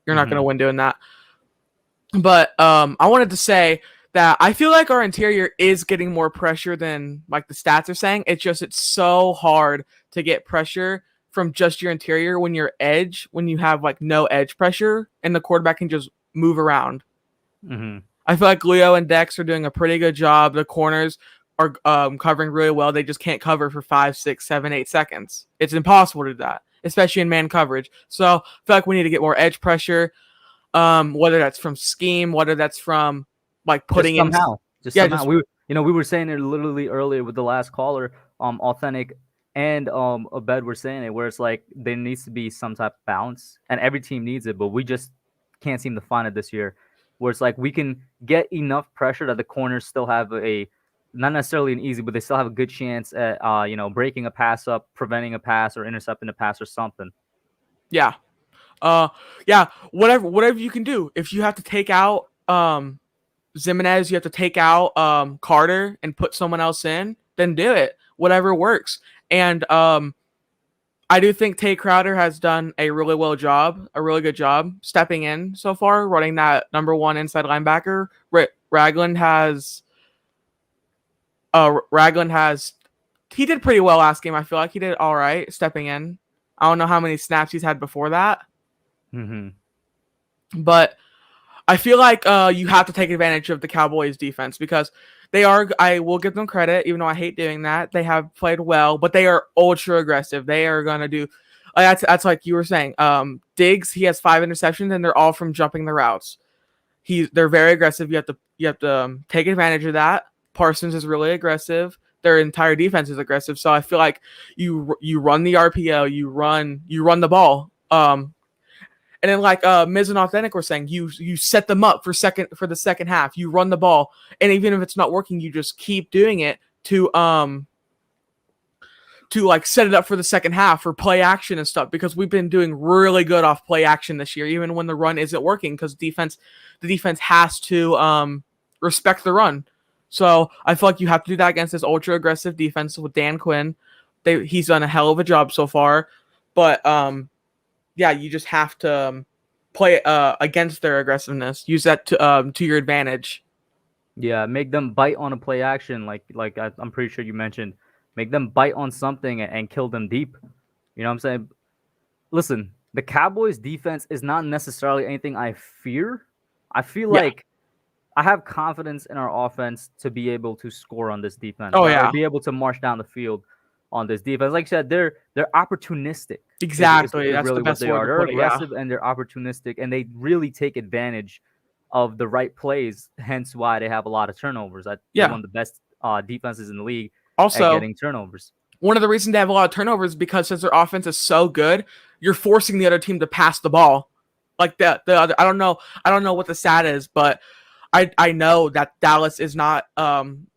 You're not going to win doing that. But I wanted to say that I feel like our interior is getting more pressure than the stats are saying. It's so hard to get pressure from just your interior when you have no edge pressure and the quarterback can just move around. I feel like Leo and Dex are doing a pretty good job. The corners are covering really well. They just can't cover for 5, 6, 7, 8 seconds. It's impossible to do that, especially in man coverage. So I feel like we need to get more edge pressure, whether that's from scheme, whether that's from putting just somehow. in. Somehow. We were saying it literally earlier with the last caller, Authentic and Abed were saying it, where it's there needs to be some type of balance, and every team needs it, but we just can't seem to find it this year. Where it's we can get enough pressure that the corners still have not necessarily an easy, but they still have a good chance at breaking a pass up, preventing a pass, or intercepting a pass or something. Yeah. Whatever you can do. If you have to take out Zimenez, you have to take out Carter and put someone else in, then do it. Whatever works. And I do think Tay Crowder has done a really good job stepping in so far, running that number 1 inside linebacker. Ragland has he did pretty well last game. I feel like he did all right stepping in. I don't know how many snaps he's had before that. But I feel like you have to take advantage of the Cowboys defense, because I will give them credit, even though I hate doing that. They have played well, but they are ultra aggressive. They are going to do that's like you were saying. Diggs, he has 5 interceptions, and they're all from jumping the routes. They're very aggressive. You have to take advantage of that. Parsons is really aggressive. Their entire defense is aggressive. So I feel like you run the RPO, you run the ball. And then Miz and Authentic were saying, you set them up for the second half. You run the ball, and even if it's not working, you just keep doing it to set it up for the second half for play action and stuff, because we've been doing really good off play action this year, even when the run isn't working, because the defense has to respect the run. So I feel like you have to do that against this ultra aggressive defense with Dan Quinn. He's done a hell of a job so far, but you just have to play against their aggressiveness. Use that to your advantage. Yeah, make them bite on a play action, like I'm pretty sure you mentioned. Make them bite on something and kill them deep. You know what I'm saying? Listen, the Cowboys defense is not necessarily anything I fear. I feel like I have confidence in our offense to be able to score on this defense. Or be able to march down the field on this defense. Like I said, they're opportunistic. Exactly. That's really the best what they word are. to They're put it, aggressive and they're opportunistic, and they really take advantage of the right plays. Hence why they have a lot of turnovers. They're one of the best defenses in the league also at getting turnovers. One of the reasons they have a lot of turnovers is because since their offense is so good, you're forcing the other team to pass the ball. Like I don't know what the stat is, but I know that Dallas is not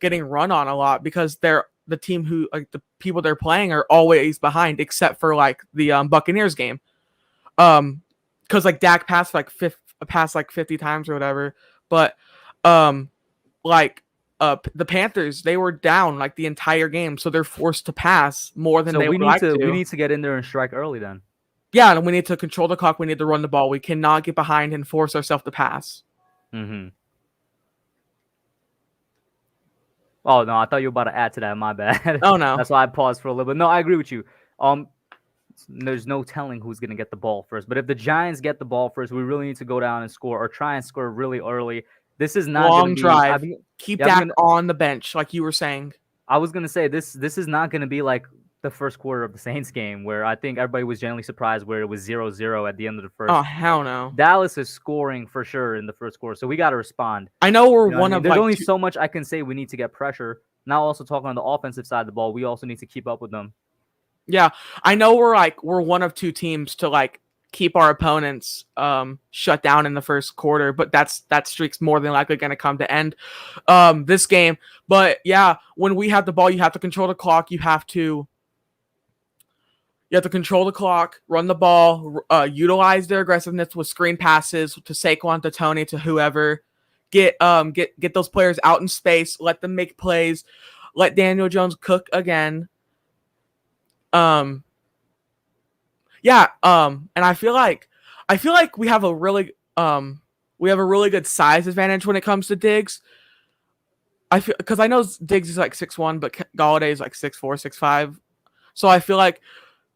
getting run on a lot because they're the team who like the people they're playing are always behind except for like the Buccaneers game. Because like Dak passed like 50 times or whatever, but like the Panthers, they were down like the entire game, so they're forced to pass more than So they we would need like to to. we need to get in there and strike early then. Yeah, and we need to control the clock. We need to run the ball. We cannot get behind and force ourselves to pass. Mm-hmm. Oh no, I thought you were about to add to that. My bad. Oh no. That's why I paused for a little bit. No, I agree with you. There's no telling who's gonna get the ball first. But if the Giants get the ball first, we really need to go down and score or try and score really early. This is not Long gonna be, drive. Keep Dak on the bench, like you were saying. I was gonna say this is not gonna be like the first quarter of the Saints game where I think everybody was generally surprised where it was 0-0 at the end of the first. Oh hell no. Dallas is scoring for sure in the first quarter, so we got to respond. I know we're one of there's like only so much I can say. We need to get pressure. Now also talking on the offensive side of the ball, we also need to keep up with them. Yeah, I know we're one of two teams to like keep our opponents shut down in the first quarter, but that streak's more than likely going to come to end this game. But yeah, when we have the ball, you have to control the clock. You have to control the clock, run the ball, utilize their aggressiveness with screen passes to Saquon, to Tony, to whoever. Get those players out in space. Let them make plays. Let Daniel Jones cook again. And I feel like we have a really good size advantage when it comes to Diggs. Because I know Diggs is like 6'1", but Galladay is like 6'4", 6'5". So I feel like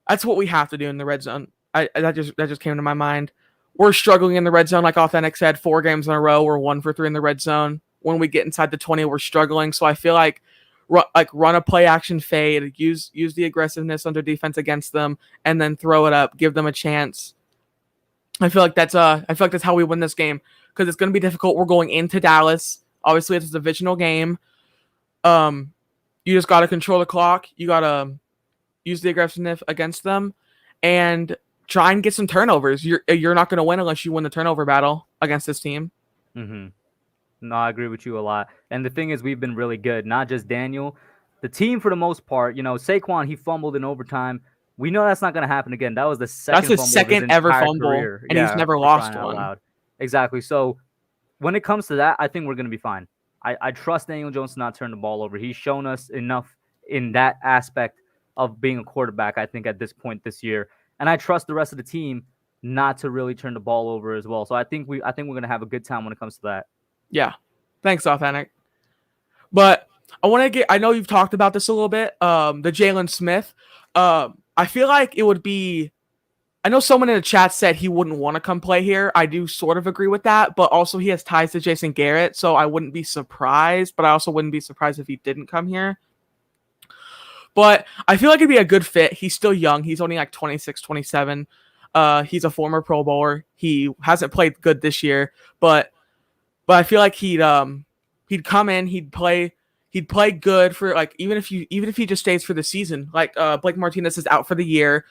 that's what we have to do in the red zone. That just came to my mind. We're struggling in the red zone, like Authentic said, 4 games in a row. We're 1 for 3 in the red zone. When we get inside the 20, we're struggling. So I feel like run a play action fade, use the aggressiveness under defense against them, and then throw it up, give them a chance. I feel like that's how we win this game because it's going to be difficult. We're going into Dallas. Obviously, it's a divisional game. You just got to control the clock. You got to use the aggressiveness against them, and try and get some turnovers. You're not going to win unless you win the turnover battle against this team. Mm-hmm. No, I agree with you a lot. And the thing is, we've been really good. Not just Daniel. The team, for the most part, Saquon, he fumbled in overtime. We know that's not going to happen again. That was the second That's his second ever fumble, career. and he's never lost one. Loud. Exactly. So when it comes to that, I think we're going to be fine. I trust Daniel Jones to not turn the ball over. He's shown us enough in that aspect of being a quarterback, I think, at this point this year. And I trust the rest of the team not to really turn the ball over as well. So I think we're going to have a good time when it comes to that. Yeah. Thanks, Authentic. But I know you've talked about this a little bit. The Jalen Smith. I feel like it would be, I know someone in the chat said he wouldn't want to come play here. I do sort of agree with that, but also he has ties to Jason Garrett, so I wouldn't be surprised, but I also wouldn't be surprised if he didn't come here. But I feel like it'd be a good fit. He's still young. He's only like 26, 27. He's a former Pro Bowler. He hasn't played good this year, but I feel like he'd come in, he'd play good for like even if he just stays for the season. Like Blake Martinez is out for the year.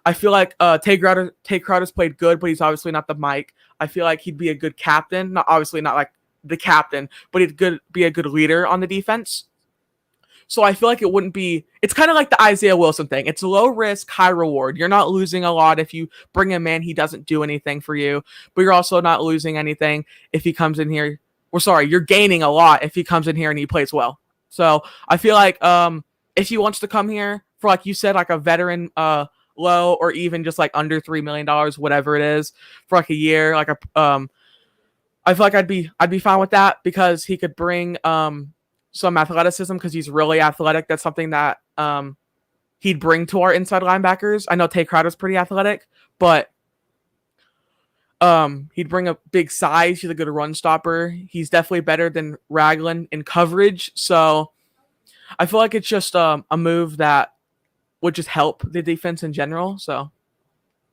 I feel like Tay Crowder's played good, but he's obviously not the Mike. I feel like he'd be a good captain. Not like the captain, but he'd be a good leader on the defense. So I feel like it's kind of like the Isaiah Wilson thing. It's low risk, high reward. You're not losing a lot if you bring him in. He doesn't do anything for you, but you're also not losing anything if he comes in here. You're gaining a lot if he comes in here and he plays well. So I feel like if he wants to come here for, like you said, like a veteran low or even just like under $3 million, whatever it is, for like a year, like I feel like I'd be fine with that because he could bring some athleticism because he's really athletic. That's something that he'd bring to our inside linebackers. I know Tay Crowder's pretty athletic, but he'd bring a big size. He's a good run stopper. He's definitely better than Ragland in coverage. So I feel like it's just a move that would just help the defense in general. So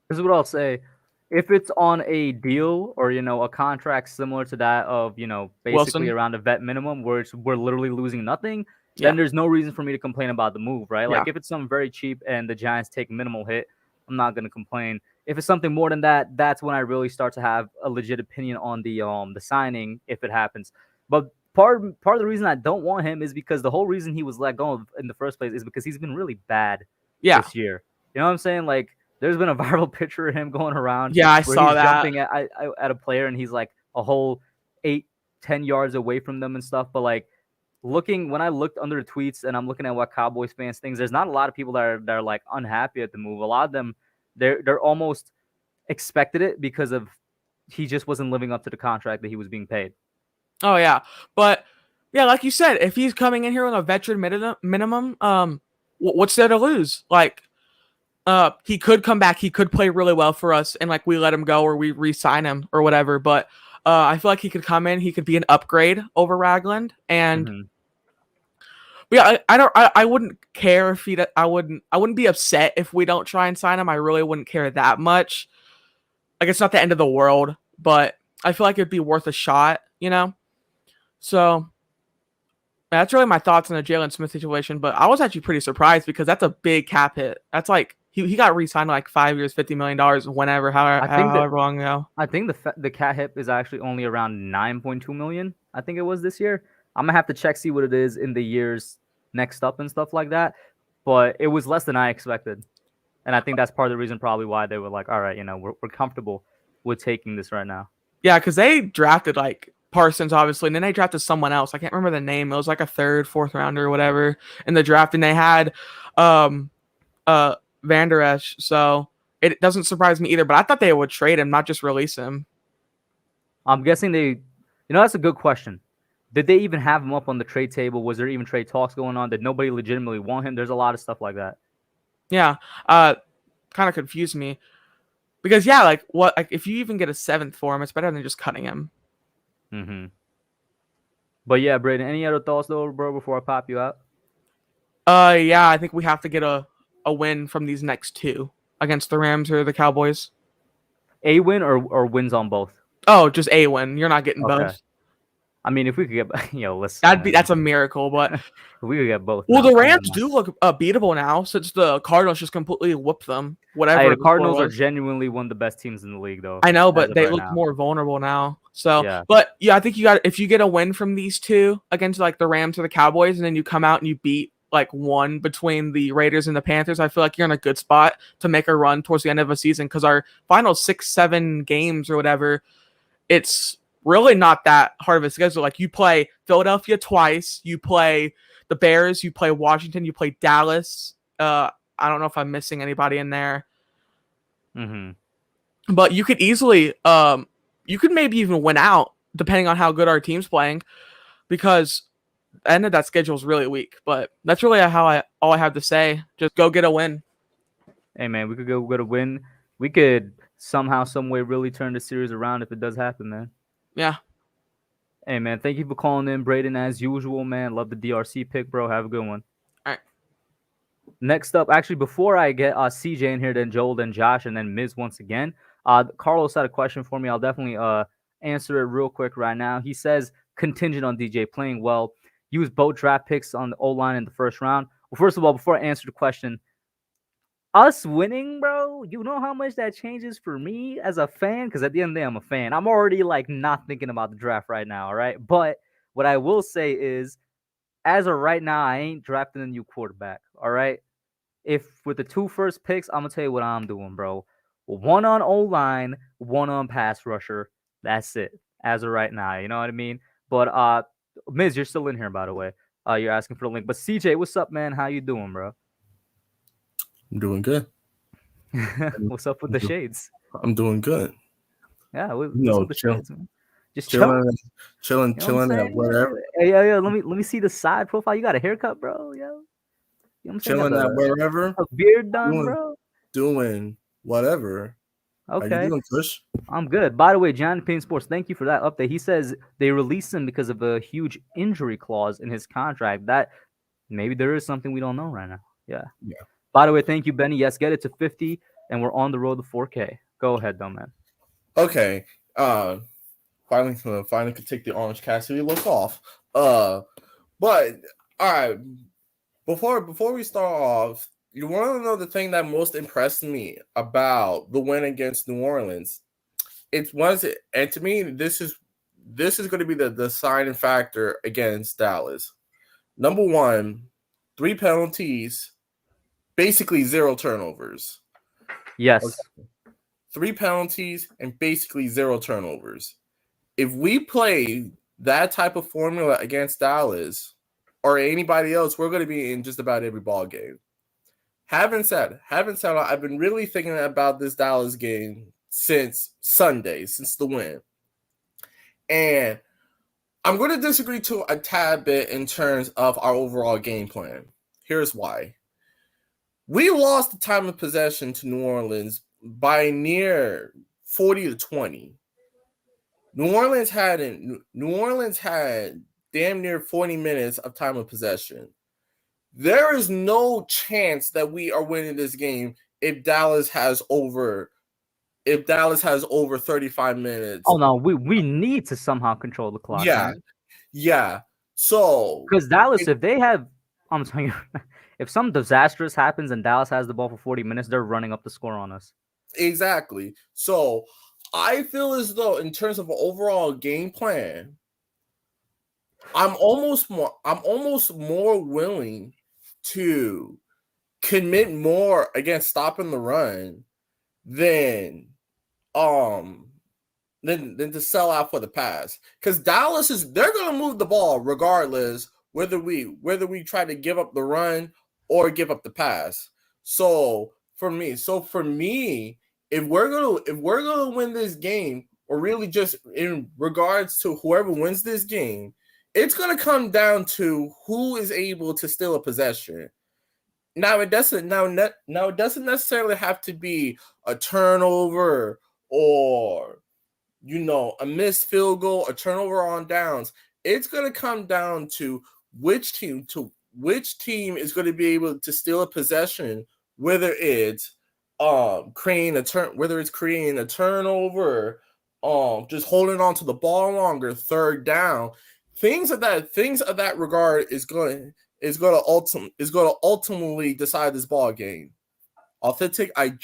this is what I'll say. If it's on a deal or, a contract similar to that of, basically Wilson, around a vet minimum where we're literally losing nothing, then there's no reason for me to complain about the move, right? Like if it's something very cheap and the Giants take minimal hit, I'm not going to complain. If it's something more than that, that's when I really start to have a legit opinion on the signing if it happens. But part of the reason I don't want him is because the whole reason he was let go in the first place is because he's been really bad this year. You know what I'm saying? Like, there's been a viral picture of him going around Yeah, I where saw he's that. jumping at a player and he's like a whole 8-10 yards away from them and stuff. But like, when I looked under the tweets and I'm looking at what Cowboys fans think, there's not a lot of people that are like unhappy at the move. A lot of them, they're almost expected it because of he just wasn't living up to the contract that he was being paid. Oh yeah, but yeah, like you said, if he's coming in here on a veteran minimum, what's there to lose? Like, he could come back, he could play really well for us, and like we let him go or we re-sign him or whatever. But I feel like he could come in, he could be an upgrade over Ragland, and but yeah, I wouldn't care if I wouldn't be upset if we don't try and sign him. I really wouldn't care that much. Like, it's not the end of the world, but I feel like it'd be worth a shot, you know? So that's really my thoughts on the Jalen Smith situation. But I was actually pretty surprised because that's a big cap hit. That's like he got re-signed like 5 years, $50 million, whenever, however long ago. I think the cap hit is actually only around $9.2 million. I think it was this year. I'm gonna have to see what it is in the years next up and stuff like that. But it was less than I expected. And I think that's part of the reason probably why they were like, all right, you know, we're comfortable with taking this right now. Yeah, because they drafted like Parsons, obviously, and then they drafted someone else. I can't remember the name. It was like a 3rd, 4th rounder or whatever in the draft, and they had Van Der Esch. So it doesn't surprise me either. But I thought they would trade him, not just release him. I'm guessing that's a good question. Did they even have him up on the trade table? Was there even trade talks going on? Did nobody legitimately want him? There's a lot of stuff like that. Yeah, kind of confused me because like if you even get a 7th for him, it's better than just cutting him. But yeah, Braden, any other thoughts though, bro, before I pop you out? Yeah, I think we have to get a win from these next 2 against the Rams or the Cowboys. A win or wins on both? Oh, just a win. You're not getting both. I mean, if we could get, listen. That's a miracle, but if we could get both. Well, the Rams do look beatable now since the Cardinals just completely whooped them. Whatever. Hey, the Cardinals are genuinely one of the best teams in the league, though. I know, but they look more vulnerable now. So, but yeah, I think if you get a win from these 2 against like the Rams or the Cowboys, and then you come out and you beat like 1 between the Raiders and the Panthers, I feel like you're in a good spot to make a run towards the end of a season because our final 6-7 games or whatever, it's really not that hard of a schedule. Like, you play Philadelphia twice, you play the Bears, you play Washington, you play Dallas. I don't know if I'm missing anybody in there. But you could easily, you could maybe even win out depending on how good our team's playing, because the end of that schedule is really weak. But that's really all I have to say. Just go get a win. Hey man, we could go get a win. We could somehow, some way, really turn the series around if it does happen, man. Yeah. Hey, man, thank you for calling in, Braden, as usual, man. Love the DRC pick, bro. Have a good one. All right. Next up, actually, before I get CJ in here, then Joel, then Josh, and then Miz once again, Carlos had a question for me. I'll definitely answer it real quick right now. He says, contingent on DJ playing well, use both draft picks on the O-line in the first round. Well, first of all, before I answer the question, us winning, bro, you know how much that changes for me as a fan? Because at the end of the day, I'm a fan. I'm already like not thinking about the draft right now, all right? But what I will say is, as of right now, I ain't drafting a new quarterback, all right? If with the 2 first picks, I'm going to tell you what I'm doing, bro. 1 on O-line, 1 on pass rusher. That's it, as of right now. You know what I mean? But, Miz, you're still in here, by the way. You're asking for the link. But CJ, what's up, man? How you doing, bro? I'm doing good. What's up with the shades? I'm doing good. Yeah, what's with the shades, man? Just chilling at wherever. Hey, yo, let me see the side profile. You got a haircut, bro, yo. You know what I'm saying? Chilling at wherever. A beard done, bro. Doing whatever. Okay. How you doing, Kush? I'm good. By the way, Johnny Payne Sports, thank you for that update. He says they released him because of a huge injury clause in his contract. That maybe there is something we don't know right now. Yeah. By the way, thank you, Benny. Yes, get it to 50, and we're on the road to 4K. Go ahead, though, man. Okay. Finally could take the Orange Cassidy look off. But all right. Before we start off, You want to know the thing that most impressed me about the win against New Orleans? And to me, this is going to be the deciding factor against Dallas. Number one, 3 penalties, basically 0 turnovers. Yes. Okay. 3 penalties and basically 0 turnovers. If we play that type of formula against Dallas or anybody else, we're going to be in just about every ball game. Having said, I've been really thinking about this Dallas game since Sunday, since the win. And I'm going to disagree to a tad bit in terms of our overall game plan. Here's why. We lost the time of possession to New Orleans by near 40-20. New Orleans had damn near 40 minutes of time of possession. There is no chance that we are winning this game if Dallas has over 35 minutes. Oh no, we need to somehow control the clock. Yeah. So because Dallas, if they have, I'm telling you, if some disastrous happens and Dallas has the ball for 40 minutes, they're running up the score on us. Exactly. So I feel as though, in terms of an overall game plan, I'm almost more willing to commit more against stopping the run than to sell out for the pass. Because Dallas they're gonna move the ball regardless whether we try to give up the run or give up the pass. So for me, if we're gonna win this game, or really just in regards to whoever wins this game, it's gonna come down to who is able to steal a possession. Now it doesn't necessarily have to be a turnover or a missed field goal, a turnover on downs. It's gonna come down to which team is going to be able to steal a possession, whether it's creating a turnover, just holding on to the ball longer, third down, things of that regard is going to ultimately decide this ball game. Authentic, I'm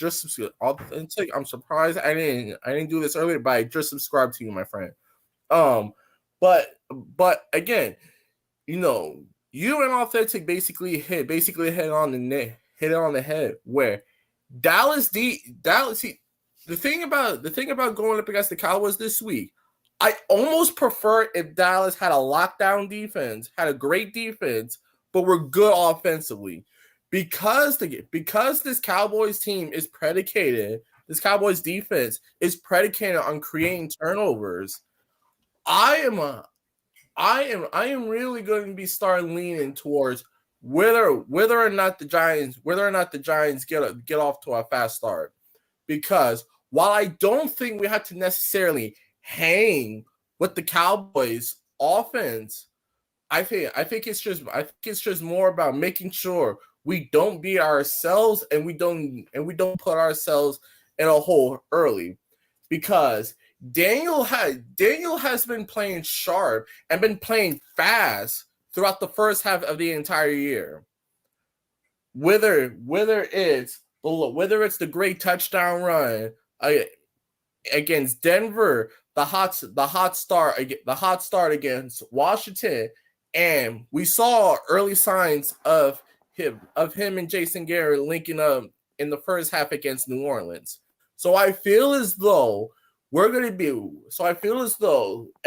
surprised I didn't do this earlier, but I just subscribed to you, my friend. But again, you and Authentic basically hit on the head where Dallas. See, the thing about going up against the Cowboys this week, I almost prefer if Dallas had a lockdown defense, had a great defense, but were good offensively, because this Cowboys team is predicated. This Cowboys defense is predicated on creating turnovers. I am really going to be starting leaning towards whether or not the Giants get off to a fast start, because while I don't think we have to necessarily hang with the Cowboys offense, I think it's just more about making sure we don't beat ourselves and we don't put ourselves in a hole early, because Daniel has been playing sharp and been playing fast throughout the first half of the entire year. Whether it's the great touchdown run against Denver, the hot start against Washington, and we saw early signs of him and Jason Garrett linking up in the first half against New Orleans. So I feel as though at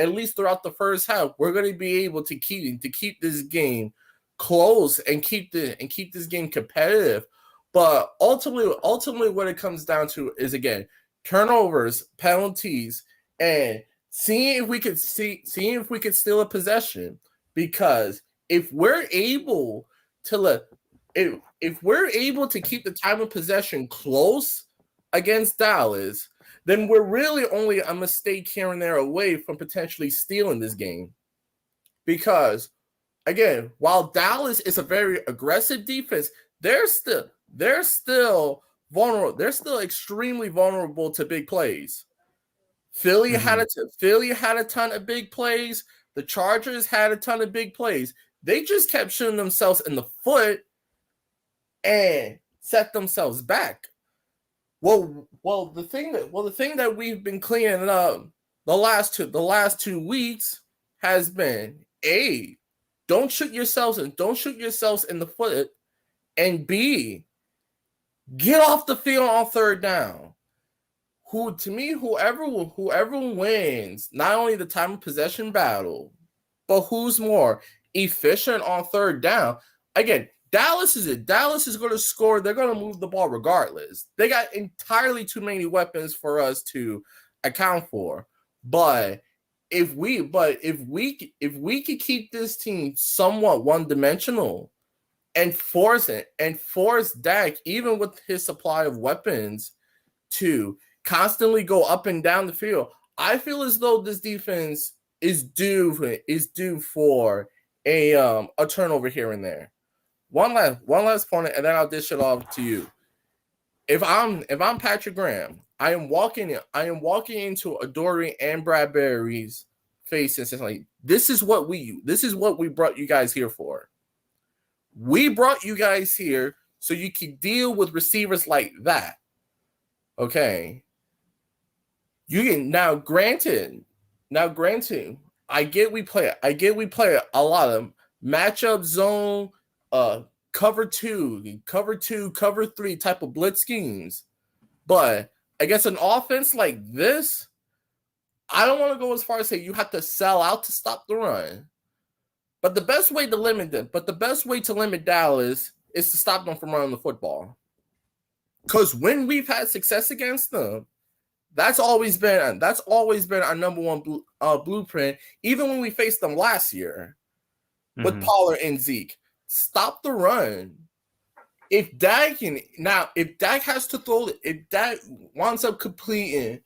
least throughout the first half, we're going to be able to keep this game close and keep this game competitive. But ultimately, what it comes down to is, again, turnovers, penalties, and seeing if we could steal a possession. Because if we're able to keep the time of possession close against Dallas, then we're really only a mistake here and there away from potentially stealing this game. Because, again, while Dallas is a very aggressive defense, they're still vulnerable. They're still extremely vulnerable to big plays. Philly had a ton of big plays. The Chargers had a ton of big plays. They just kept shooting themselves in the foot, and set themselves back. Well, the thing that we've been cleaning up the last 2 weeks has been A, don't shoot yourselves in the foot, and B, get off the field on third down. Whoever wins not only the time of possession battle, but who's more efficient on third down. Again, Dallas is going to score. They're going to move the ball regardless. They got entirely too many weapons for us to account for. But if we could keep this team somewhat one-dimensional and force Dak, even with his supply of weapons, to constantly go up and down the field, I feel as though this defense is due for a turnover here and there. One last point, and then I'll dish it off to you. If I'm Patrick Graham, I am walking into Adoree and Bradbury's faces and like, this is what we brought you guys here for. We brought you guys here so you can deal with receivers like that. Okay. Now granted, I get we play a lot of matchup zone, cover 2, cover 3 type of blitz schemes. But against an offense like this, I don't want to go as far as say you have to sell out to stop the run. But the best way to limit Dallas is to stop them from running the football. Because when we've had success against them, that's always been our number one blueprint. Even when we faced them last year with Pollard and Zeke, stop the run. If Dak has to throw, if Dak winds up completing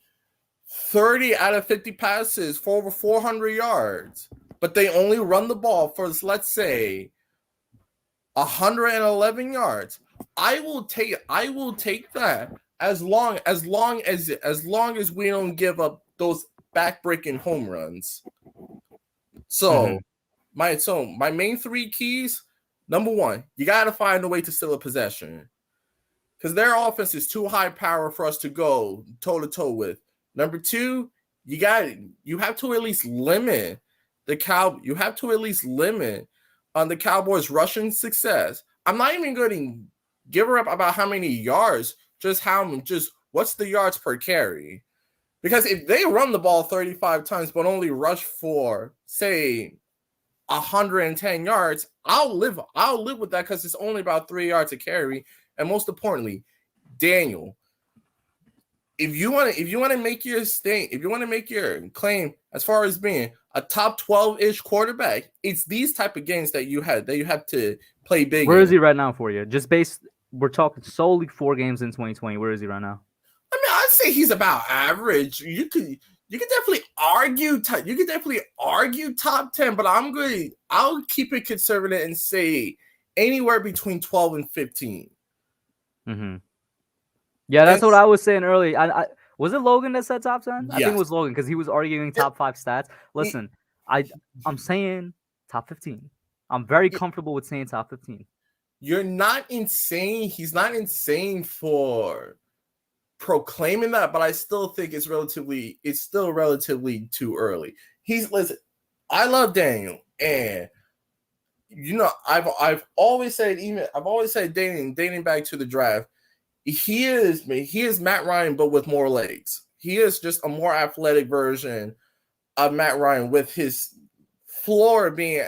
30 out of 50 passes for over 400 yards, but they only run the ball for, let's say, 111 yards, I will take that as long as we don't give up those back-breaking home runs. So my main 3 keys, number 1, you got to find a way to steal a possession because their offense is too high power for us to go toe-to-toe with. Number 2, you have to at least limit the Cowboys' rushing success. I'm not even going to give her up about how many yards, just what's the yards per carry. Because if they run the ball 35 times but only rush for, say, 110 yards, I'll live with that because it's only about 3 yards a carry. And most importantly, Daniel, if you want to make your claim as far as being a top 12-ish quarterback, it's these type of games that you have to play big. Where is he right now for you? We're talking solely 4 games in 2020. Where is he right now? I mean, I'd say he's about average. You could definitely argue top 10, but I'll keep it conservative and say anywhere between 12 and 15. Mm-hmm. Yeah, that's what I was saying earlier. I was it Logan that said top 10? Yes. I think it was Logan because he was arguing top 5 stats. Listen, I'm saying top 15. I'm very comfortable with saying top 15. You're not insane. He's not insane for proclaiming that, but I still think it's still relatively too early. Listen, I love Daniel, and I've always said dating back to the draft, he is Matt Ryan, but with more legs. He is just a more athletic version of Matt Ryan with his floor being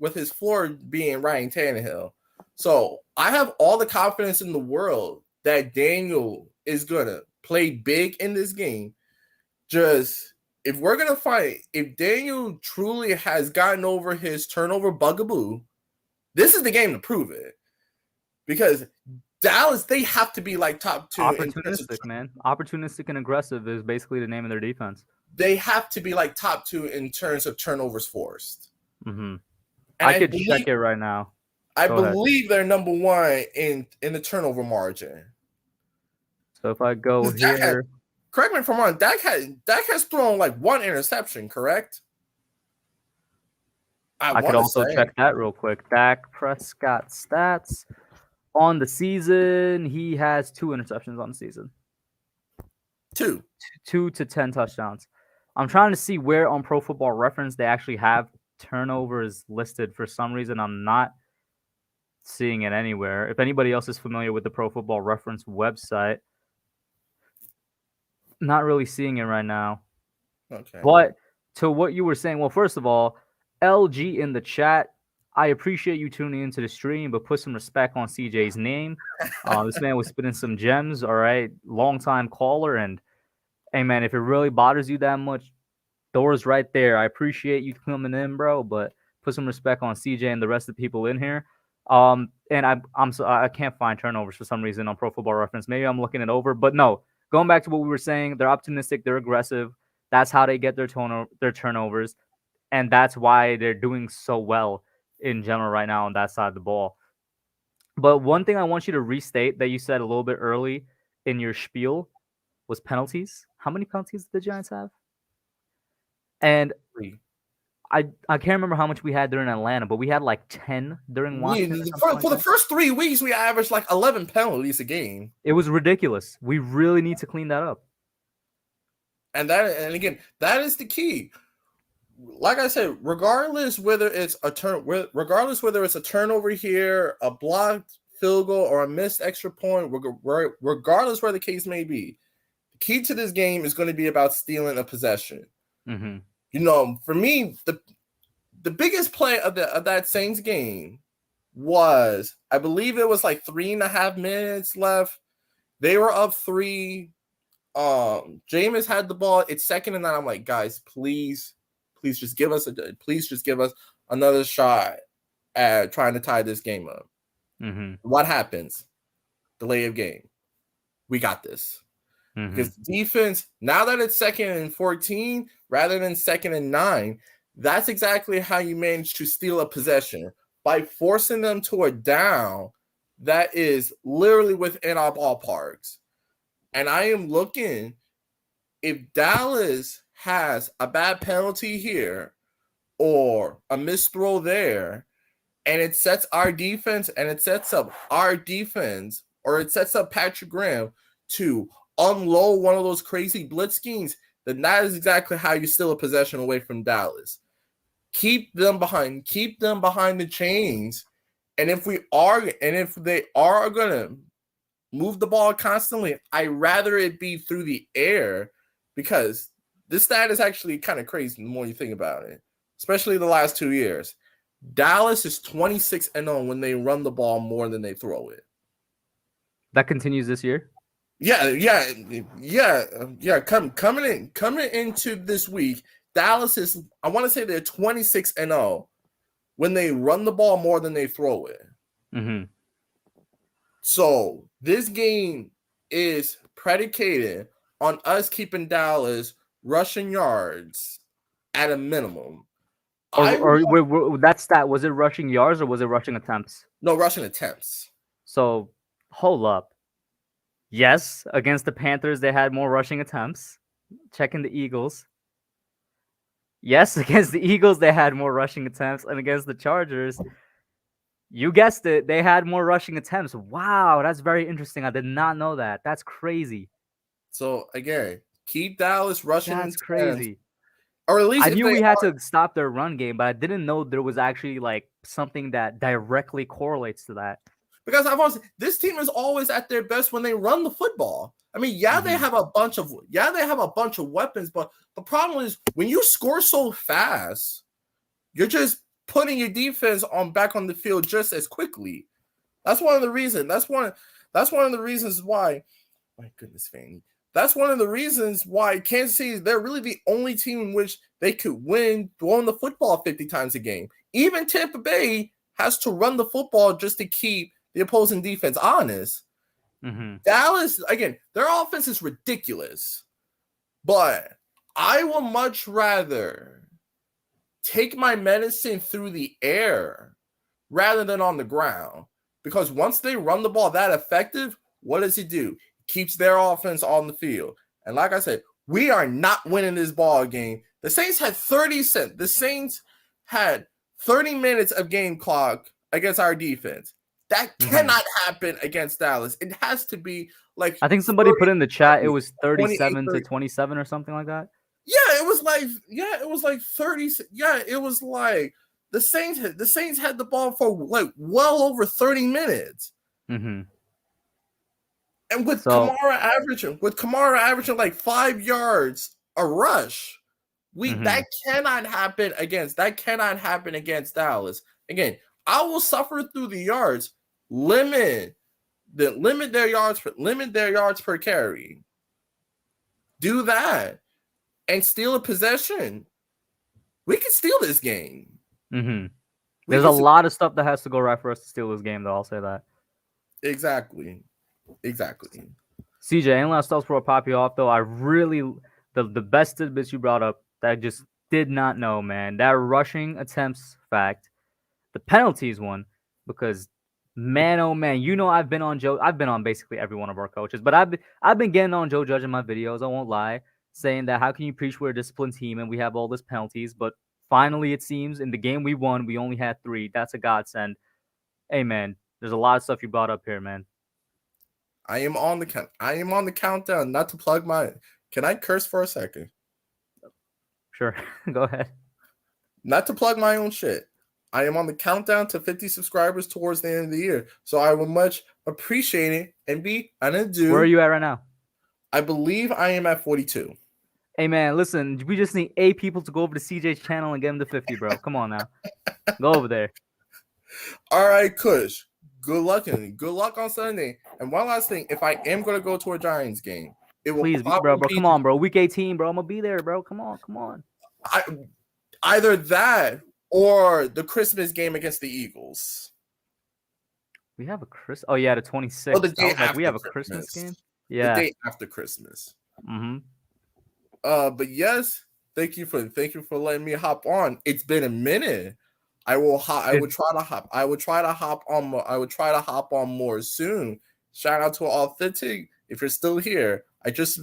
Ryan Tannehill. So I have all the confidence in the world that Daniel is gonna play big in this game. Just if Daniel truly has gotten over his turnover bugaboo, this is the game to prove it. Because Dallas, they have to be like top 2. Opportunistic, man. Opportunistic and aggressive is basically the name of their defense. They have to be like top 2 in terms of turnovers forced. Mm-hmm. I could check it right now. I believe they're number 1 in the turnover margin. So if I go here, correct me if I'm wrong. Dak has thrown like 1 interception, correct? I could also check that real quick. Dak Prescott stats. On the season, he has 2 interceptions on the season. 2 to 10 touchdowns. I'm trying to see where on Pro Football Reference they actually have turnovers listed. For some reason, I'm not seeing it anywhere. If anybody else is familiar with the Pro Football Reference website, not really seeing it right now. Okay. But to what you were saying, well, first of all, LG in the chat, I appreciate you tuning into the stream, but put some respect on CJ's name. This man was spitting some gems, all right? Long-time caller, and hey, man, if it really bothers you that much, door's right there. I appreciate you coming in, bro, but put some respect on CJ and the rest of the people in here. And I can't find turnovers for some reason on Pro Football Reference. Maybe I'm looking it over, but no. Going back to what we were saying, they're optimistic, they're aggressive. That's how they get their turnovers, and that's why they're doing so well in general right now on that side of the ball. But one thing I want you to restate that you said a little bit early in your spiel was penalties. How many penalties did the Giants have? And I can't remember how much we had during Atlanta, but we had like 10 during Washington. For the first 3 weeks, we averaged like 11 penalties a game. It was ridiculous. We really need to clean that up. And again, that is the key. Like I said, regardless whether it's a turnover here, a blocked field goal, or a missed extra point, regardless where the case may be, the key to this game is going to be about stealing a possession. Mm-hmm. You know, for me, the biggest play of that Saints game was, I believe it was like 3.5 minutes left. They were up 3. Jameis had the ball. It's 2nd and 9. I'm like, guys, please just give us another shot at trying to tie this game up. Mm-hmm. What happens? Delay of game. We got this. Mm-hmm. Because defense, now that it's 2nd and 14 rather than 2nd and 9, that's exactly how you manage to steal a possession, by forcing them to a down that is literally within our ballparks. And I am looking, if Dallas has a bad penalty here or a missed throw there, and it sets our defense or it sets up Patrick Graham to unload one of those crazy blitz schemes, then that is exactly how you steal a possession away from Dallas. Keep them behind the chains. And if they are gonna move the ball constantly, I'd rather it be through the air, because this stat is actually kind of crazy the more you think about it, especially the last 2 years. Dallas is 26-0 when they run the ball more than they throw it. That continues this year? Yeah. Coming into this week, Dallas is, I want to say they're 26-0 when they run the ball more than they throw it. Mm-hmm. So this game is predicated on us keeping Dallas rushing yards at a minimum. Wait, that stat, was it rushing yards or was it rushing attempts? No, rushing attempts. So hold up. Yes, against the Panthers, they had more rushing attempts. Checking the Eagles. Yes, against the Eagles, they had more rushing attempts. And against the Chargers, you guessed it, they had more rushing attempts. Wow, that's very interesting. I did not know that. That's crazy. So, again, keep Dallas rushing. That's crazy. Or at least I knew we had to stop their run game, but I didn't know there was actually like something that directly correlates to that. Because this team is always at their best when they run the football. I mean, they have a bunch of weapons, but the problem is when you score so fast, you're just putting your defense back on the field just as quickly. That's one of the reasons. That's one of the reasons why. My goodness, Fanny. That's one of the reasons why Kansas City, they're really the only team in which they could win throwing the football 50 times a game. Even Tampa Bay has to run the football just to keep the opposing defense honest. Mm-hmm. Dallas, again, their offense is ridiculous, but I would much rather take my medicine through the air rather than on the ground, because once they run the ball that effective, what does it do? It keeps their offense on the field. And like I said, we are not winning this ball game. The Saints had 30 minutes of game clock against our defense. That cannot happen against Dallas. It has to be like I think somebody put in the chat it was 37 to 27 or something like that. Yeah, it was like 30. Yeah, it was like the Saints had the ball for like well over 30 minutes. Mm-hmm. And with Kamara averaging like 5 yards a rush, that cannot happen against Dallas. Again, I will suffer through the yards. Limit their yards per carry. Do that and steal a possession. We can steal this game. Mm-hmm. There's a lot of stuff that has to go right for us to steal this game, though. I'll say that. Exactly. CJ, any last thoughts before I pop you off, though? I really the best tidbits you brought up that I just did not know, man. That rushing attempts fact, the penalties one, because man, oh man, you know I've been on basically every one of our coaches, but I've been getting on Joe Judge in my videos. I won't lie, saying that how can you preach we're a disciplined team and we have all this penalties, but finally it seems in the game we won, we only had 3. That's a godsend. Hey man, there's a lot of stuff you brought up here, man. I am on the countdown. Not to plug my. Can I curse for a second? Sure, go ahead. Not to plug my own shit. I am on the countdown to 50 subscribers towards the end of the year, so I would much appreciate it and be do. Where are you at right now? I believe I am at 42. Hey man, listen, we just need 8 people to go over to CJ's channel and get him to 50, bro. Come on now, go over there. All right, Kush. Good luck on Sunday. And one last thing, if I am going to go to a Giants game, it will please, bro. Come on, bro. Week 18, bro. I'm gonna be there, bro. Come on. Either that or the Christmas game against the Eagles. We have a Christmas. Oh yeah, the 26th. Oh, the day after we have a Christmas. Christmas game. Yeah, the day after Christmas. Mm-hmm. But yes, thank you for letting me hop on. It's been a minute. I would try to hop on more soon. Shout out to Authentic. If you're still here, I just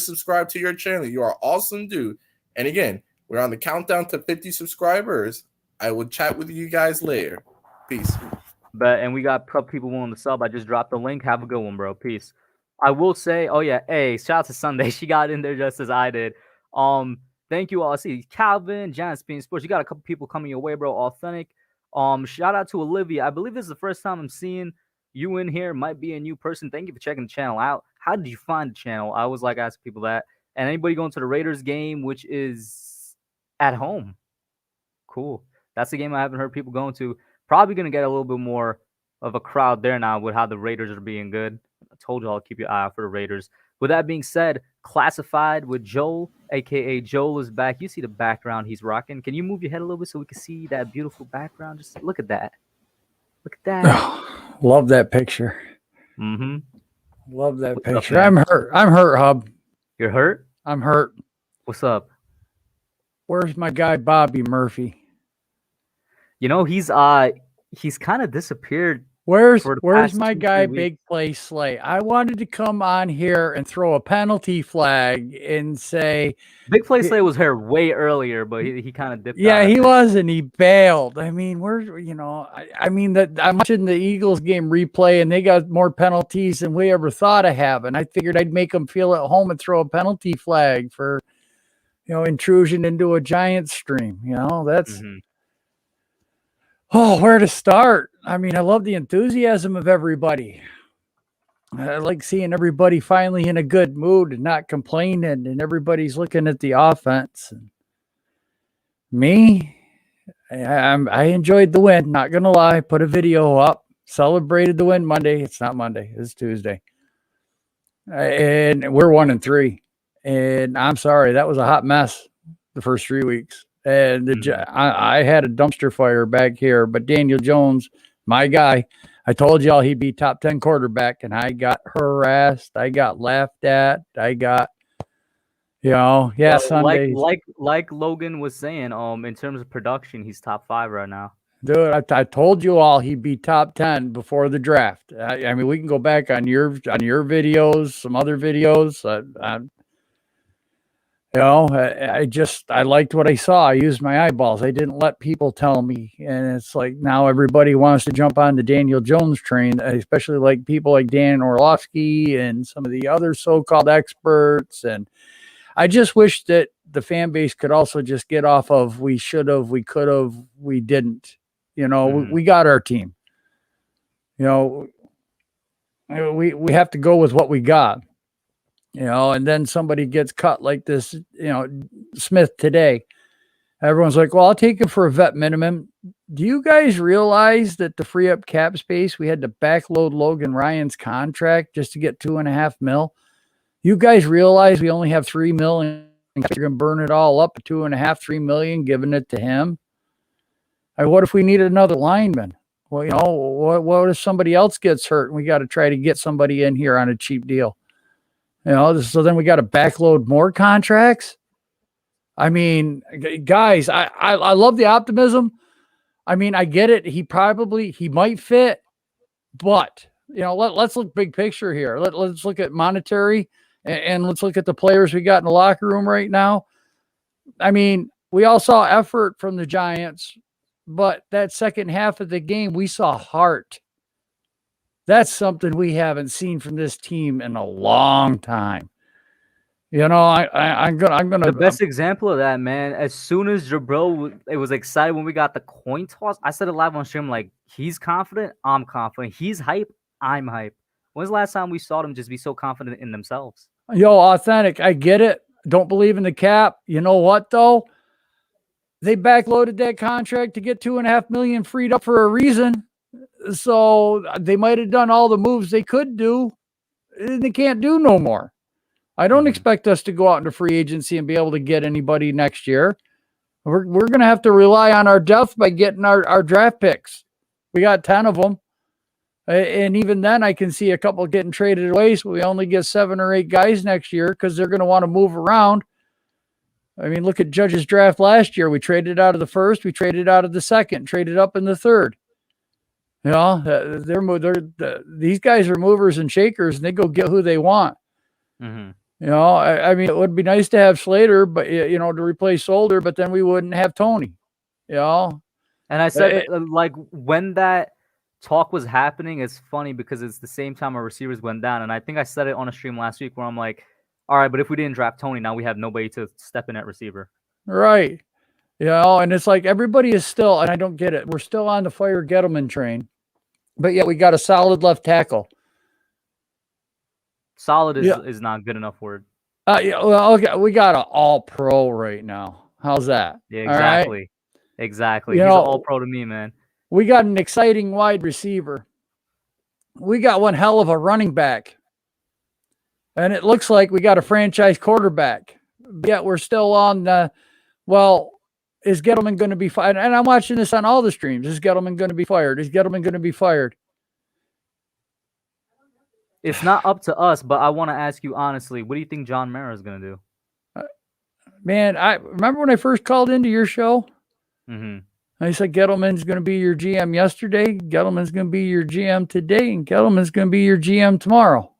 subscribed to your channel. You are awesome, dude. And again, we're on the countdown to 50 subscribers. I will chat with you guys later. Peace. And we got people willing to sub. I just dropped the link. Have a good one, bro. Peace. I will say, oh yeah, hey, shout out to Sunday. She got in there just as I did. Thank you all. I see Calvin, Giants Bean Sports. You got a couple people coming your way, bro. Authentic. Shout out to Olivia. I believe this is the first time I'm seeing you in here. Might be a new person. Thank you for checking the channel out. How did you find the channel? I always like asking people that. And anybody going to the Raiders game, which is at home. Cool. That's the game I haven't heard people going to. Probably going to get a little bit more of a crowd there now with how the Raiders are being good. I told you I'll keep your eye out for the Raiders. With that being said, Classified with Joel, a.k.a. Joel is back. You see the background he's rocking. Can you move your head a little bit so we can see that beautiful background? Just look at that. Look at that. Oh, love that picture. Mm-hmm. Love that picture. I'm hurt, Hub. You're hurt? I'm hurt. What's up? Where's my guy Bobby Murphy? You know, he's kind of disappeared. Where's my guy Big Play Slay? I wanted to come on here and throw a penalty flag and say Big Play Slay was here way earlier, but he kind of dipped. Yeah, he was, and he bailed. I mean, I'm watching the Eagles game replay, and they got more penalties than we ever thought of having. I figured I'd make them feel at home and throw a penalty flag for, intrusion into a Giants stream. That's. Mm-hmm. Oh, where to start? I mean, I love the enthusiasm of everybody. I like seeing everybody finally in a good mood and not complaining, and everybody's looking at the offense. And me, I enjoyed the win. Not gonna lie, put a video up, celebrated the win Monday. It's not Monday, it's Tuesday, and we're 1-3. And I'm sorry, that was a hot mess the first 3 weeks. And I had a dumpster fire back here, but Daniel Jones, my guy, I told y'all he'd be top 10 quarterback, and I got harassed. I got laughed at. I got, Sunday. Like Logan was saying, in terms of production, he's top 5 right now. Dude, I told you all he'd be top 10 before the draft. I mean, we can go back on your videos, some other videos. You know, I liked what I saw. I used my eyeballs. I didn't let people tell me. And it's like now everybody wants to jump on the Daniel Jones train, especially like people like Dan Orlovsky and some of the other so-called experts. And I just wish that the fan base could also just get off of we should have, we could have, we didn't. You know, we got our team. You know, we have to go with what we got. You know, and then somebody gets cut like this, you know, Smith today. Everyone's like, well, I'll take him for a vet minimum. Do you guys realize that to free up cap space, we had to backload Logan Ryan's contract just to get $2.5 million? You guys realize we only have $3 million and you're going to burn it all up at $2.5–3 million, giving it to him? What if we need another lineman? Well, you know, what if somebody else gets hurt and we got to try to get somebody in here on a cheap deal? You know, so then we got to backload more contracts. I mean, guys, I love the optimism. I mean, I get it. He might fit, but you know, let's look big picture here. Let's look at monetary and let's look at the players we got in the locker room right now. I mean, we all saw effort from the Giants, but that second half of the game, we saw heart. That's something we haven't seen from this team in a long time. You know, I'm gonna. The best example of that, man. As soon as Jabril, it was excited when we got the coin toss. I said it live on stream, like he's confident, I'm confident. He's hype, I'm hype. When's the last time we saw them just be so confident in themselves? Yo, authentic. I get it. Don't believe in the cap. You know what though? They backloaded that contract to get $2.5 million freed up for a reason. So they might have done all the moves they could do. And they can't do no more. I don't expect us to go out into free agency and be able to get anybody next year. We're going to have to rely on our depth by getting our draft picks. We got 10 of them. And even then, I can see a couple getting traded away. So we only get 7 or 8 guys next year because they're going to want to move around. I mean, look at Judge's draft last year. We traded out of the first. We traded out of the second. Traded up in the third. You know, these guys are movers and shakers, and they go get who they want. Mm-hmm. You know, I mean, it would be nice to have Slater, but you know, to replace Solder, but then we wouldn't have Tony. You know, and I said like when that talk was happening, it's funny because it's the same time our receivers went down, and I think I said it on a stream last week where I'm like, all right, but if we didn't draft Tony, now we have nobody to step in at receiver. Right. You know, and it's like everybody is still, and I don't get it. We're still on the fire Gettleman train. But yet we got a solid left tackle. Solid is not good enough word. Yeah, well, okay, we got an all-pro right now. How's that? Yeah, exactly. Right? Exactly. He's an all-pro to me, man. We got an exciting wide receiver. We got one hell of a running back. And it looks like we got a franchise quarterback. Yet we're still on the, well, is Gettleman going to be fired? And I'm watching this on all the streams. Is Gettleman going to be fired? Is Gettleman going to be fired? It's not up to us, but I want to ask you honestly, what do you think John Mara is going to do? Man, I remember when I first called into your show. Mm-hmm. I said Gettleman's going to be your GM yesterday. Gettleman's going to be your GM today, and Gettleman's going to be your GM tomorrow.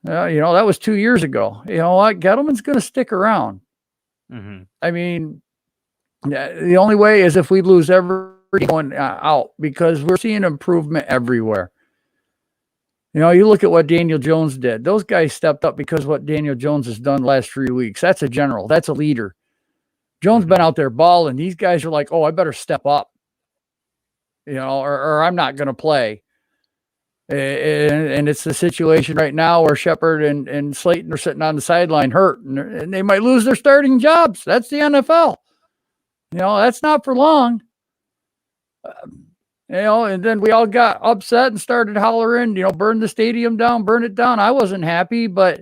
You know, that was 2 years ago. You know what? Gettleman's going to stick around. Mm-hmm. I mean, the only way is if we lose every going out, because we're seeing improvement everywhere. You know, you look at what Daniel Jones did. Those guys stepped up because what Daniel Jones has done the last 3 weeks. That's a general. That's a leader. Jones been out there balling. These guys are like, oh, I better step up. You know, or I'm not going to play. And it's the situation right now where Shepard and Slayton are sitting on the sideline hurt, and they might lose their starting jobs. That's the NFL. You know, that's not for long. You know, and then we all got upset and started hollering, you know, burn the stadium down, burn it down. I wasn't happy, but,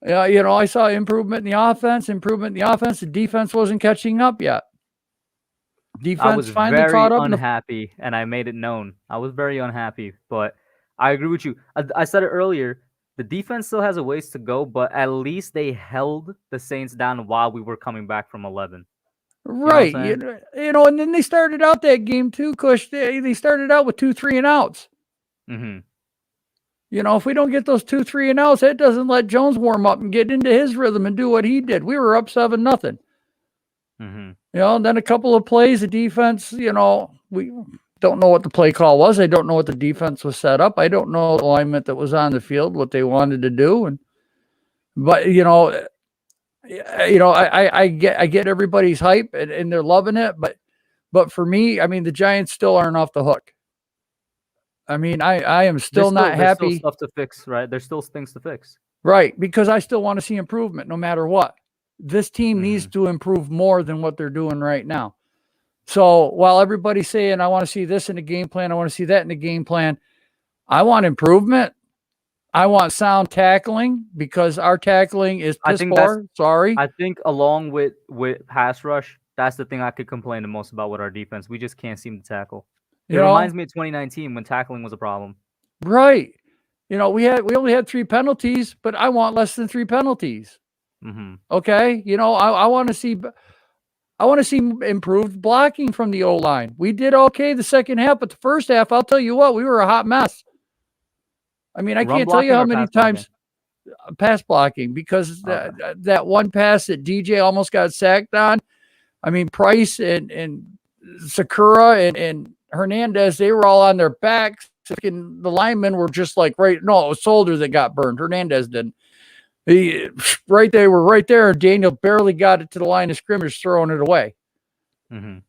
you know, I saw improvement in the offense. The defense wasn't catching up yet. I was finally caught up. Unhappy, and I made it known. I was very unhappy, but I agree with you. I said it earlier. The defense still has a ways to go, but at least they held the Saints down while we were coming back from 11. Right. You know, and then they started out that game too, Kush. They started out with 2 3-and-outs. Mm-hmm. if we don't get those 2, 3 and outs, that doesn't let Jones warm up and get into his rhythm and do what he did. We were up 7-0. And then a couple of plays, the defense, we don't know what the play call was. I don't know what the defense was set up. I don't know the alignment that was on the field, what they wanted to do. But I get everybody's hype and they're loving it. But for me, I mean, the Giants still aren't off the hook. I mean, I am still not happy. There's still stuff to fix, right? There's still things to fix. Right, because I still want to see improvement no matter what. This team needs to improve more than what they're doing right now. So while everybody's saying, I want to see this in the game plan, I want to see that in the game plan, I want improvement. I want sound tackling because our tackling is piss poor. Sorry. I think along with pass rush, that's the thing I could complain the most about with our defense. We just can't seem to tackle. It reminds me of 2019 when tackling was a problem. Right. We only had 3 penalties, but I want less than 3 penalties. Okay. I want to see improved blocking from the O-line. We did okay the second half, but the first half, I'll tell you what, we were a hot mess. I mean, I can't tell you how many times pass blocking because that one pass that DJ almost got sacked on. I mean, Price and Sakura and Hernandez, they were all on their backs. And the linemen were just like, it was Soldier that got burned. Hernandez didn't. They were right there. And Daniel barely got it to the line of scrimmage, throwing it away. And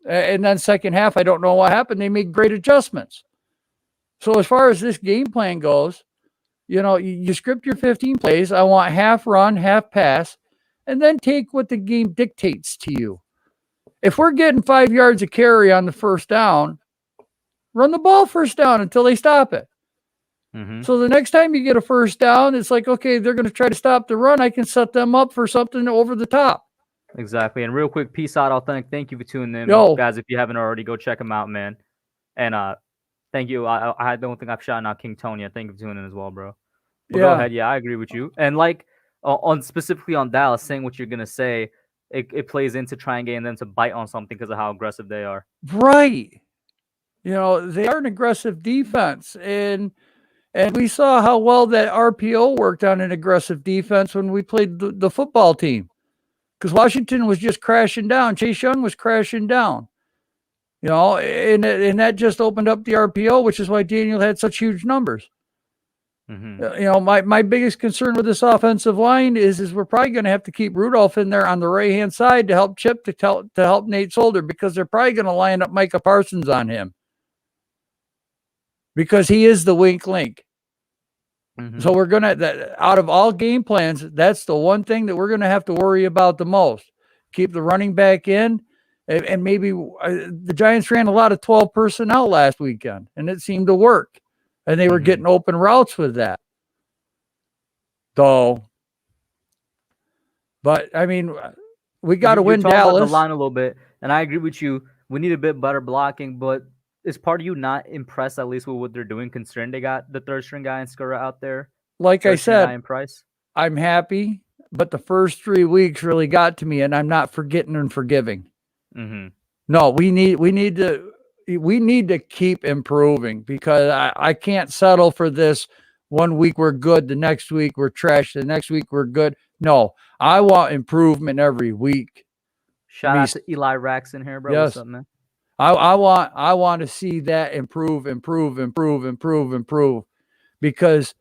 then second half, I don't know what happened. They made great adjustments. So as far as this game plan goes, you script your 15 plays. I want half run, half pass, and then take what the game dictates to you. If we're getting 5 yards of carry on the first down, run the ball first down until they stop it. So the next time you get a first down, it's like, okay, they're going to try to stop the run. I can set them up for something over the top. Exactly. And real quick, peace out, Authentic. Thank you for tuning in. Guys, if you haven't already, go check him out, man. And thank you. I don't think I've shouted out King Tony. Thank you for tuning in as well, bro. Go ahead. Yeah, I agree with you. And specifically on Dallas, saying what you're going to say, it plays into trying getting them to bite on something because of how aggressive they are. Right. They are an aggressive defense. And we saw how well that RPO worked on an aggressive defense when we played the football team. Because Washington was just crashing down. Chase Young was crashing down. And that just opened up the RPO, which is why Daniel had such huge numbers. My biggest concern with this offensive line is we're probably going to have to keep Rudolph in there on the right-hand side to help Chip to help Nate Solder because they're probably going to line up Micah Parsons on him because he is the weak link. So we're going to, out of all game plans, that's the one thing that we're going to have to worry about the most. Keep the running back in. And maybe the Giants ran a lot of 12 personnel last weekend, and it seemed to work. And they were getting open routes with that. But I mean, we got to win Dallas. About the line a little bit, and I agree with you. We need a bit better blocking, but is part of you not impressed at least with what they're doing, considering they got the third string guy and Skura out there? Like I said, I'm happy, but the first 3 weeks really got to me, and I'm not forgetting and forgiving. No, we need to keep improving because I can't settle for this. 1 week we're good, the next week we're trash, the next week we're good. No, I want improvement every week. Shout out to Eli Rax in here, bro. Yes. What's up, man? I want to see that improve because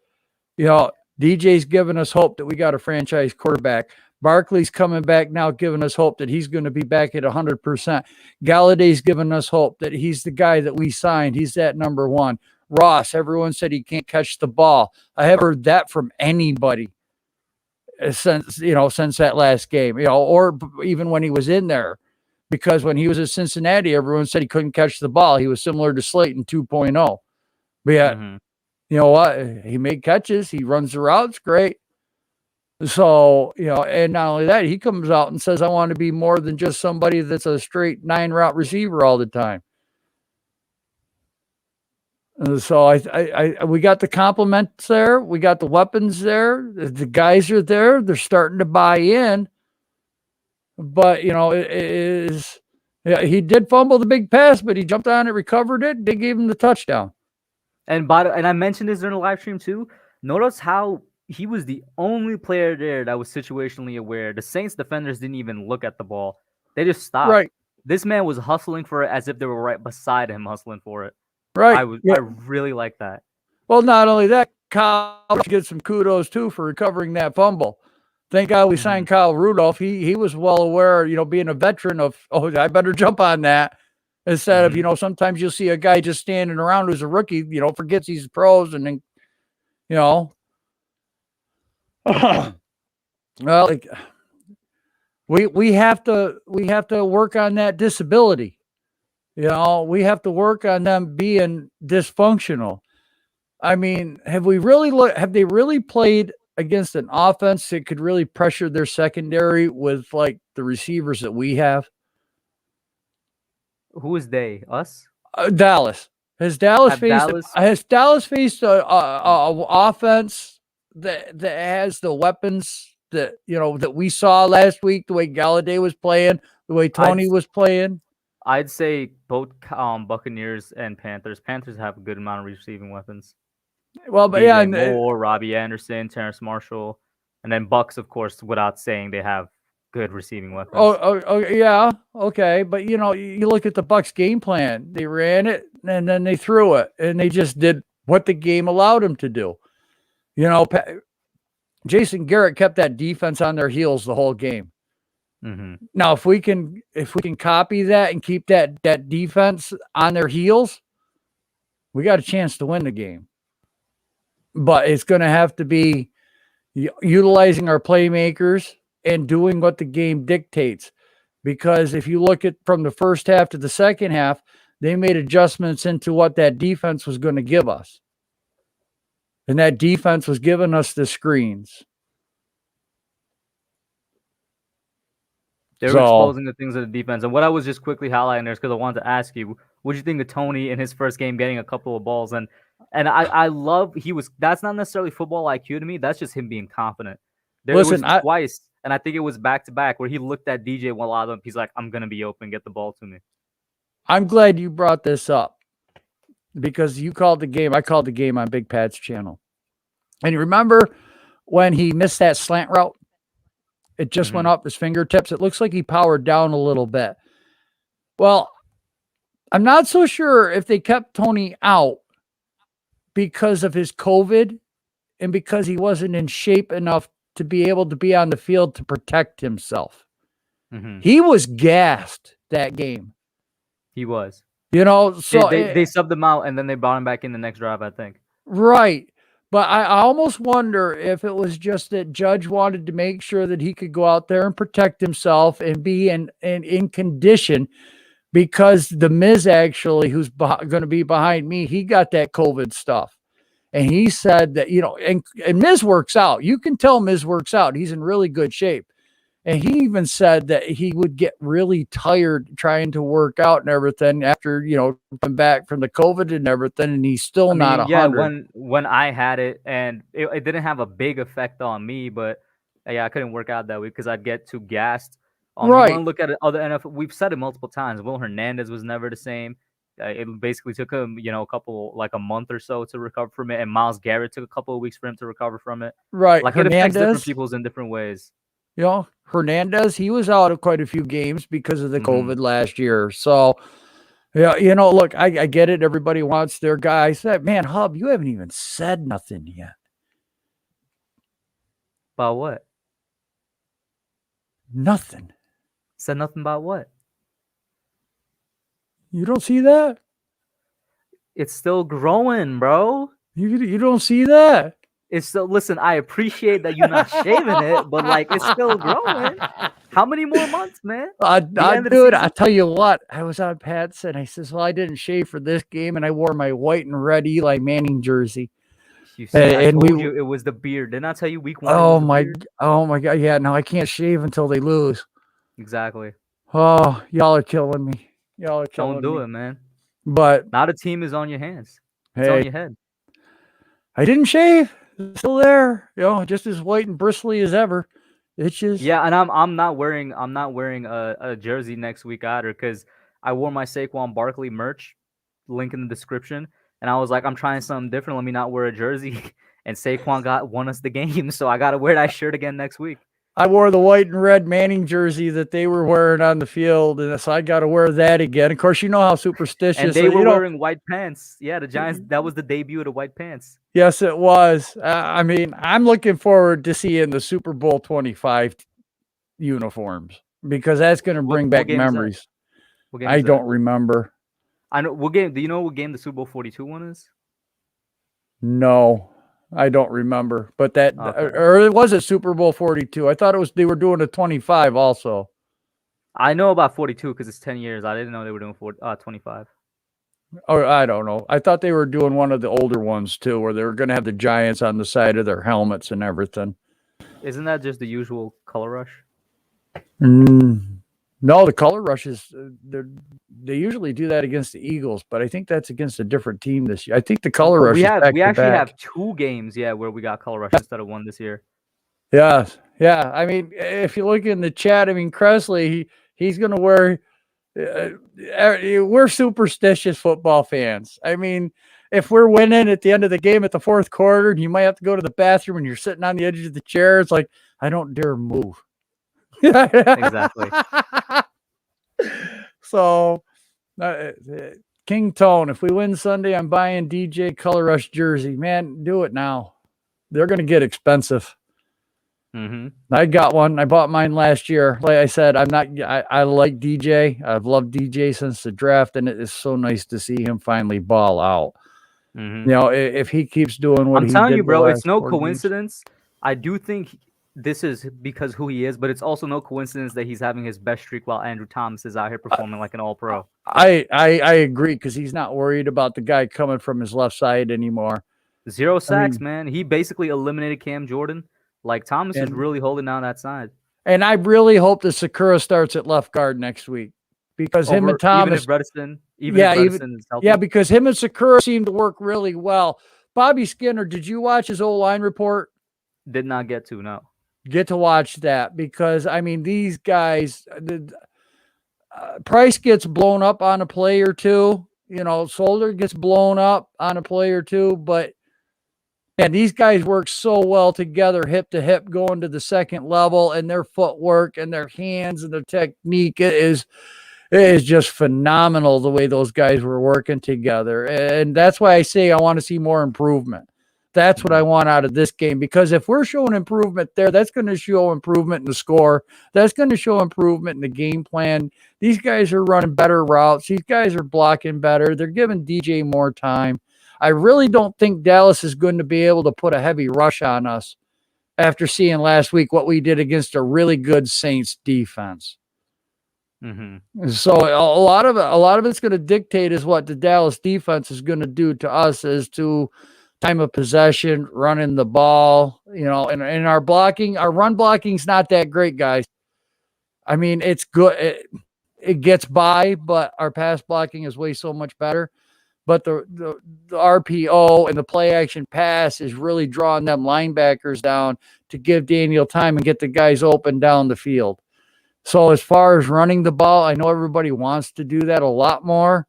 DJ's giving us hope that we got a franchise quarterback. Barkley's coming back now, giving us hope that he's going to be back at 100%. Galladay's giving us hope that he's the guy that we signed. He's that number one. Ross, everyone said he can't catch the ball. I haven't heard that from anybody since that last game, or even when he was in there. Because when he was at Cincinnati, everyone said he couldn't catch the ball. He was similar to Slayton 2.0. But yet, you know what? He made catches. He runs the routes great. So, and not only that, he comes out and says, I want to be more than just somebody that's a straight 9-route receiver all the time. So we got the compliments there. We got the weapons there. The guys are there. They're starting to buy in. But, he did fumble the big pass, but he jumped on it, recovered it. They gave him the touchdown. And I mentioned this during the live stream too. Notice how he was the only player there that was situationally aware. The Saints defenders didn't even look at the ball; they just stopped. Right. This man was hustling for it as if they were right beside him, hustling for it. Right. I really like that. Well, not only that, Kyle gets some kudos too for recovering that fumble. Thank God we signed Kyle Rudolph. He was well aware, being a veteran of, I better jump on that. Instead of, sometimes you'll see a guy just standing around who's a rookie, forgets he's pros, and then, well, we have to work on that disability. We have to work on them being dysfunctional. I mean, have they really played against an offense that could really pressure their secondary with like the receivers that we have? Who is they? Us? Dallas. Has Dallas faced a offense that has the weapons that that we saw last week? The way Galladay was playing, the way Tony was playing. I'd say both Buccaneers and Panthers. Panthers have a good amount of receiving weapons. Well, but DJ Moore, Robbie Anderson, Terrence Marshall, and then Bucks, of course, without saying they have good receiving weapons. Oh, yeah, okay, but you look at the Bucks game plan. They ran it and then they threw it, and they just did what the game allowed them to do. Jason Garrett kept that defense on their heels the whole game. Mm-hmm. Now, if we can copy that and keep that defense on their heels, we got a chance to win the game. But it's going to have to be utilizing our playmakers and doing what the game dictates. Because if you look at from the first half to the second half, they made adjustments into what that defense was going to give us. And that defense was giving us the screens. They were exposing the things of the defense. And what I was just quickly highlighting there is because I wanted to ask you, what do you think of Tony in his first game getting a couple of balls? And I love that's not necessarily football IQ to me. That's just him being confident. Listen, was twice, and I think it was back to back where he looked at DJ while out of him. He's like, I'm gonna be open, get the ball to me. I'm glad you brought this up because you called the game. I called the game on Big Pat's channel. And you remember when he missed that slant route? It just went up his fingertips. It looks like he powered down a little bit. Well, I'm not so sure if they kept Tony out because of his COVID and because he wasn't in shape enough to be able to be on the field to protect himself. Mm-hmm. He was gassed that game. He was. So they subbed him out and then they brought him back in the next drive, I think. Right. But I almost wonder if it was just that Judge wanted to make sure that he could go out there and protect himself and be in condition, because the Miz actually, who's going to be behind me, he got that COVID stuff. And he said that, and Miz works out. You can tell Miz works out. He's in really good shape. And he even said that he would get really tired trying to work out and everything after, come back from the COVID and everything. And he's still not 100. When I had it, and it didn't have a big effect on me, but I couldn't work out that week because I'd get too gassed. Right. You want to look at other NFL. We've said it multiple times. Will Hernandez was never the same. It basically took him, a month or so to recover from it. And Myles Garrett took a couple of weeks for him to recover from it. Right. Like, it affects different people in different ways. Hernandez, he was out of quite a few games because of the COVID last year. So, look, I get it. Everybody wants their guy. I said, man, Hub, you haven't even said nothing yet. About what? Nothing. Said nothing about what? You don't see that? It's still growing, bro. You don't see that? It's still, listen, I appreciate that you're not shaving it, but it's still growing. How many more months, man? Dude, I tell you what, I was on Pat's and I says, well, I didn't shave for this game and I wore my white and red Eli Manning jersey. You said, I told you it was the beard. Didn't I tell you week one? Oh my God. Yeah, no, I can't shave until they lose. Exactly. Oh, y'all are killing me. Y'all are killing me. Don't do it, man. But now the team is on your hands. It's on your head. I didn't shave. It's still there, just as white and bristly as ever. It's just and I'm not wearing a jersey next week either because I wore my Saquon Barkley merch, link in the description, and I was like, I'm trying something different. Let me not wear a jersey. And Saquon won us the game, so I got to wear that shirt again next week. I wore the white and red Manning jersey that they were wearing on the field, and so I got to wear that again. Of course, you know how superstitious. And they were wearing white pants. Yeah, the Giants. That was the debut of the white pants. Yes, it was. I mean, I'm looking forward to seeing the Super Bowl 25 uniforms because that's going to bring back memories. I don't remember. I know what game. Do you know what game the Super Bowl 42 one is? No, I don't remember. But that or it was a Super Bowl 42. I thought it was they were doing a 25 also. I know about 42 because it's 10 years. I didn't know they were doing 25. Or I don't know. I thought they were doing one of the older ones too, where they were going to have the Giants on the side of their helmets and everything. Isn't that just the usual color rush? No, the color rushes. They usually do that against the Eagles, but I think that's against a different team this year. I think the color rush. We actually have 2 games, where we got color rush instead of 1 this year. Yeah. I mean, if you look in the chat, I mean, Cresley, he's going to wear. We're superstitious football fans. I mean, if we're winning at the end of the game at the 4th quarter, and you might have to go to the bathroom and you're sitting on the edge of the chair, it's like, I don't dare move. Exactly. So, King Tone, if we win Sunday, I'm buying DJ Color Rush jersey. Man, do it now. They're going to get expensive. I got one. I bought mine last year. Like I said, I like DJ. I've loved DJ since the draft, and it is so nice to see him finally ball out. You know, if he keeps doing what I'm telling you, bro, it's no coincidence. I do think this is because who he is, but it's also no coincidence that he's having his best streak while Andrew Thomas is out here performing like an all-pro. I agree because he's not worried about the guy coming from his left side anymore. 0 sacks, man. He basically eliminated Cam Jordan. Like, Thomas is really holding down that side. And I really hope that Sakura starts at left guard next week because him and Thomas. Even if Bredesen is healthy. Yeah, because him and Sakura seem to work really well. Bobby Skinner, did you watch his O-line report? Did not get to, no. Get to watch that because, I mean, these guys, Price gets blown up on a play or two. You know, Solder gets blown up on a play or two, but and these guys work so well together, hip to hip, going to the second level, and their footwork and their hands and their technique is just phenomenal the way those guys were working together. And that's why I say I want to see more improvement. That's what I want out of this game, because if we're showing improvement there, that's going to show improvement in the score. That's going to show improvement in the game plan. These guys are running better routes. These guys are blocking better. They're giving DJ more time. I really don't think Dallas is going to be able to put a heavy rush on us after seeing last week what we did against a really good Saints defense. So a lot of it's going to dictate is what the Dallas defense is going to do to us as to time of possession, running the ball, you know, and our blocking, our run blocking is not that great, guys. I mean, it's good. It gets by, but our pass blocking is way so much better. But the RPO and the play action pass is really drawing them linebackers down to give Daniel time and get the guys open down the field. So as far as running the ball, I know everybody wants to do that a lot more.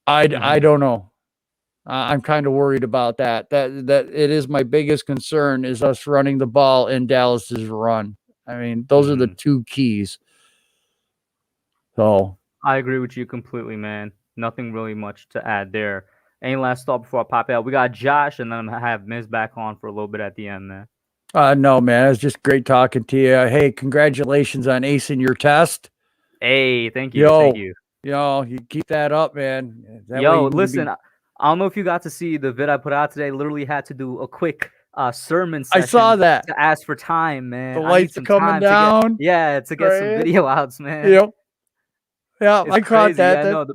I don't know. I'm kind of worried about that. That it is my biggest concern is us running the ball in Dallas's run. I mean, those are the 2 keys. So I agree with you completely, man. Nothing really much to add there. Any last thought before I pop out? We got Josh, and then I have Miz back on for a little bit at the end there. No, man, it's just great talking to you. Hey, congratulations on acing your test. Hey, thank you. Thank you. Yo, you keep that up, man. Listen, I don't know if you got to see the vid I put out today. Literally had to do a quick sermon session. I saw that. To ask for time, man. The lights are coming down. To get some video outs, man. Yep. Yeah, it's I caught crazy. that. Yeah, no,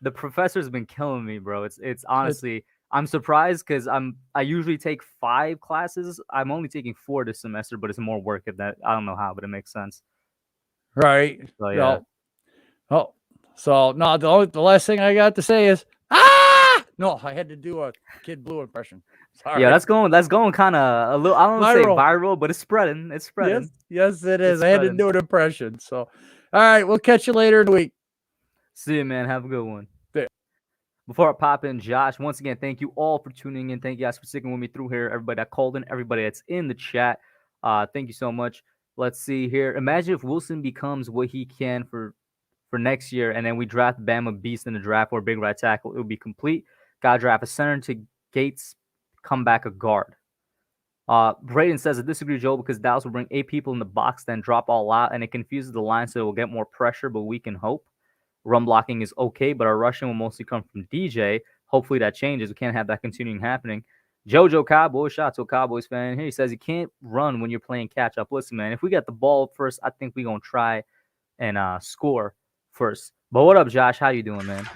the professor's been killing me, bro. It's honestly, I'm surprised because I usually take 5 classes. I'm only taking 4 this semester, but it's more work at that. I don't know how, but it makes sense. Right. So, yeah. No, the last thing I got to say is no, I had to do a Kid Blue impression. Sorry. Yeah, that's going kind of a little. I don't want to say viral, but it's spreading. It's spreading. Yes, it is. I had to do an impression. So, all right, we'll catch you later in the week. See you, man. Have a good one. Before I pop in, Josh, once again, thank you all for tuning in. Thank you guys for sticking with me through here. Everybody that called in, everybody that's in the chat. Thank you so much. Let's see here. Imagine if Wilson becomes what he can for next year, and then we draft Bama Beast in the draft or big right tackle. It would be complete. Got to draft a center to Gates, come back a guard. Braden says, I disagree, Joe, because Dallas will bring 8 people in the box, then drop all out, and it confuses the line, so it will get more pressure, but we can hope. Run blocking is okay, but our rushing will mostly come from DJ. Hopefully that changes. We can't have that continuing happening. Jojo Cowboy, shout out to a Cowboys fan here. He says you can't run when you're playing catch up. Listen, man, if we get the ball first, I think we're going to try and score first. But what up, Josh? How you doing, man?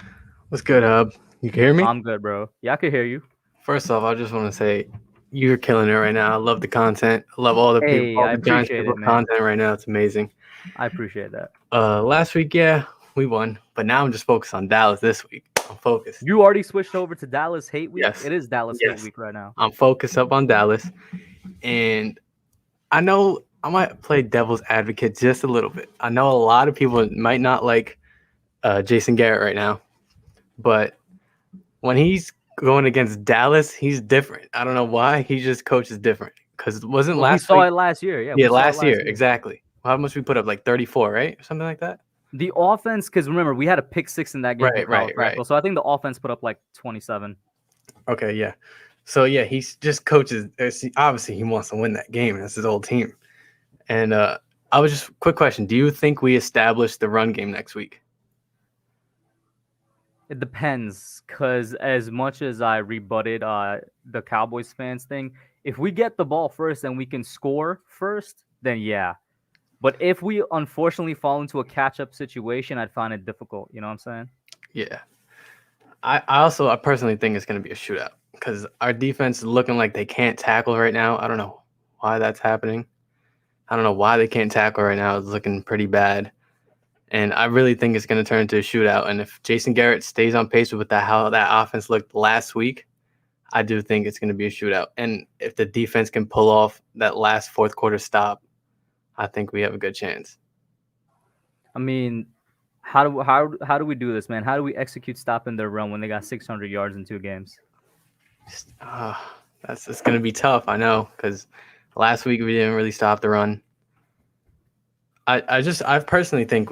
What's good, Hub? You can hear me? I'm good, bro. Yeah, I can hear you. First off, I just want to say you're killing it right now. I love the content. I love all the people, all the Giants people content right now. It's amazing. I appreciate that. Last week, yeah, we won, but now I'm just focused on Dallas this week. I'm focused. You already switched over to Dallas Hate Week? Yes. It is Dallas Hate Week right now. I'm focused up on Dallas, and I know I might play devil's advocate just a little bit. I know a lot of people might not like Jason Garrett right now, but when he's going against Dallas, he's different. I don't know why. He just coaches different because it wasn't last week. We saw it last year. Yeah, last year. Exactly. How much we put up? Like 34, right? Or something like that? The offense, because remember, we had a pick 6 in that game. Right. So I think the offense put up like 27. Okay, yeah. So, yeah, he's just coaches. Obviously, he wants to win that game. That's his old team. And I was just, quick question. Do you think we establish the run game next week? It depends, because as much as I rebutted the Cowboys fans thing, if we get the ball first and we can score first, then yeah. But if we unfortunately fall into a catch-up situation, I'd find it difficult. You know what I'm saying? Yeah. I personally think it's going to be a shootout because our defense is looking like they can't tackle right now. I don't know why that's happening. I don't know why they can't tackle right now. It's looking pretty bad. And I really think it's going to turn into a shootout. And if Jason Garrett stays on pace with how that offense looked last week, I do think it's going to be a shootout. And if the defense can pull off that last fourth quarter stop, I think we have a good chance. I mean, how do we do this, man? How do we execute stopping their run when they got 600 yards in 2 games? It's going to be tough, I know, because last week we didn't really stop the run. I personally think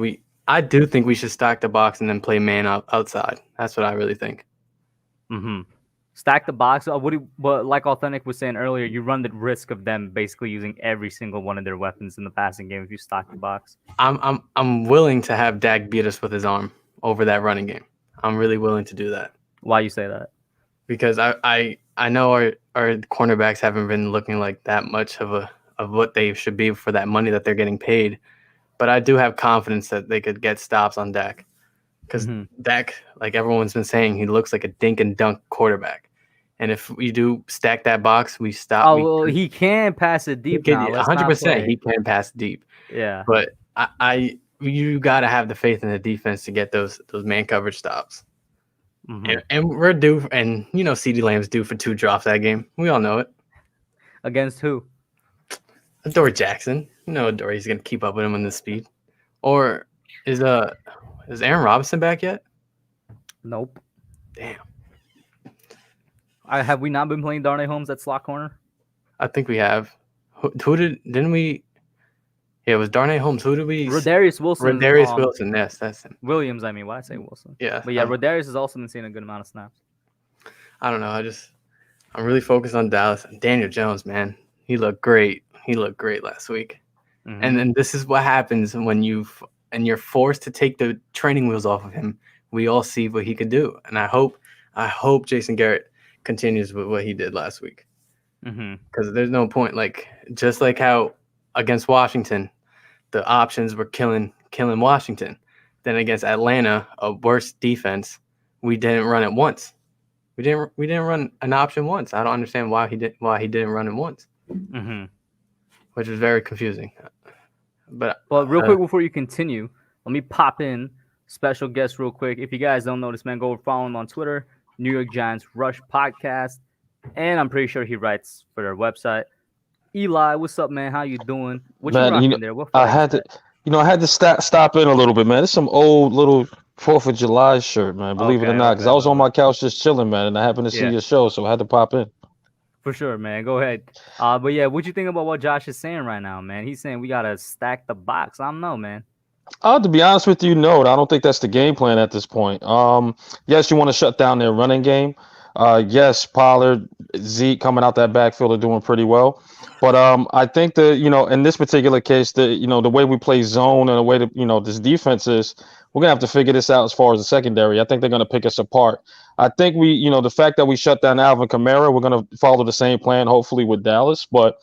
I do think we should stack the box and then play man outside. That's what I really think. Mm-hmm. Stack the box. But like Authentic was saying earlier, you run the risk of them basically using every single one of their weapons in the passing game if you stack the box. I'm willing to have Dak beat us with his arm over that running game. I'm really willing to do that. Why you say that? Because I know our cornerbacks haven't been looking like that much of what they should be for that money that they're getting paid. But I do have confidence that they could get stops on Dak. Because Dak, like everyone's been saying, he looks like a dink and dunk quarterback. And if we do stack that box, we stop. Oh, well, he can pass it deep now. 100% he can pass deep. Yeah. But you got to have the faith in the defense to get those man coverage stops. Mm-hmm. And we're due, and CeeDee Lamb's due for 2 drops that game. We all know it. Against who? Adoree Jackson. Adoree's going to keep up with him on the speed. Or is Aaron Robinson back yet? Nope. Damn. Have we not been playing Darnay Holmes at slot corner? I think we have. Didn't we? Yeah, it was Darnay Holmes. Who did we? Rodarius Wilson. Rodarius Wilson. Yes, that's him. Williams. I mean, why did I say Wilson? Yeah. But yeah, Rodarius has also been seeing a good amount of snaps. I don't know. I'm really focused on Dallas. Daniel Jones, man, he looked great. He looked great last week. Mm-hmm. And then this is what happens when you're forced to take the training wheels off of him. We all see what he could do, and I hope Jason Garrett continues with what he did last week. Because there's no point, just like how against Washington, the options were killing Washington. Then against Atlanta, a worse defense, we didn't run it once. We didn't run an option once. I don't understand why he didn't run it once. Mm-hmm. Which is very confusing. But real quick before you continue, let me pop in special guest real quick. If you guys don't know this man, go follow him on Twitter, New York Giants Rush Podcast, and I'm pretty sure he writes for their website. Eli, what's up, man? How you doing? What Man, you rocking there? I had to stop in a little bit, man. There's some old little 4th of July shirt, man. Believe it or not, because I was on my couch just chilling, man, and I happened to see your show, so I had to pop in. For sure, man. Go ahead. But yeah, what you think about what Josh is saying right now, man? He's saying we gotta stack the box. I don't know, man. To be honest with you, no, I don't think that's the game plan at this point. Yes, you want to shut down their running game. Yes, Pollard, Zeke coming out that backfield are doing pretty well. But I think that, in this particular case, the way we play zone and the way that, this defense is, we're gonna have to figure this out as far as the secondary. I think they're gonna pick us apart. I think the fact that we shut down Alvin Kamara, we're gonna follow the same plan, hopefully with Dallas. But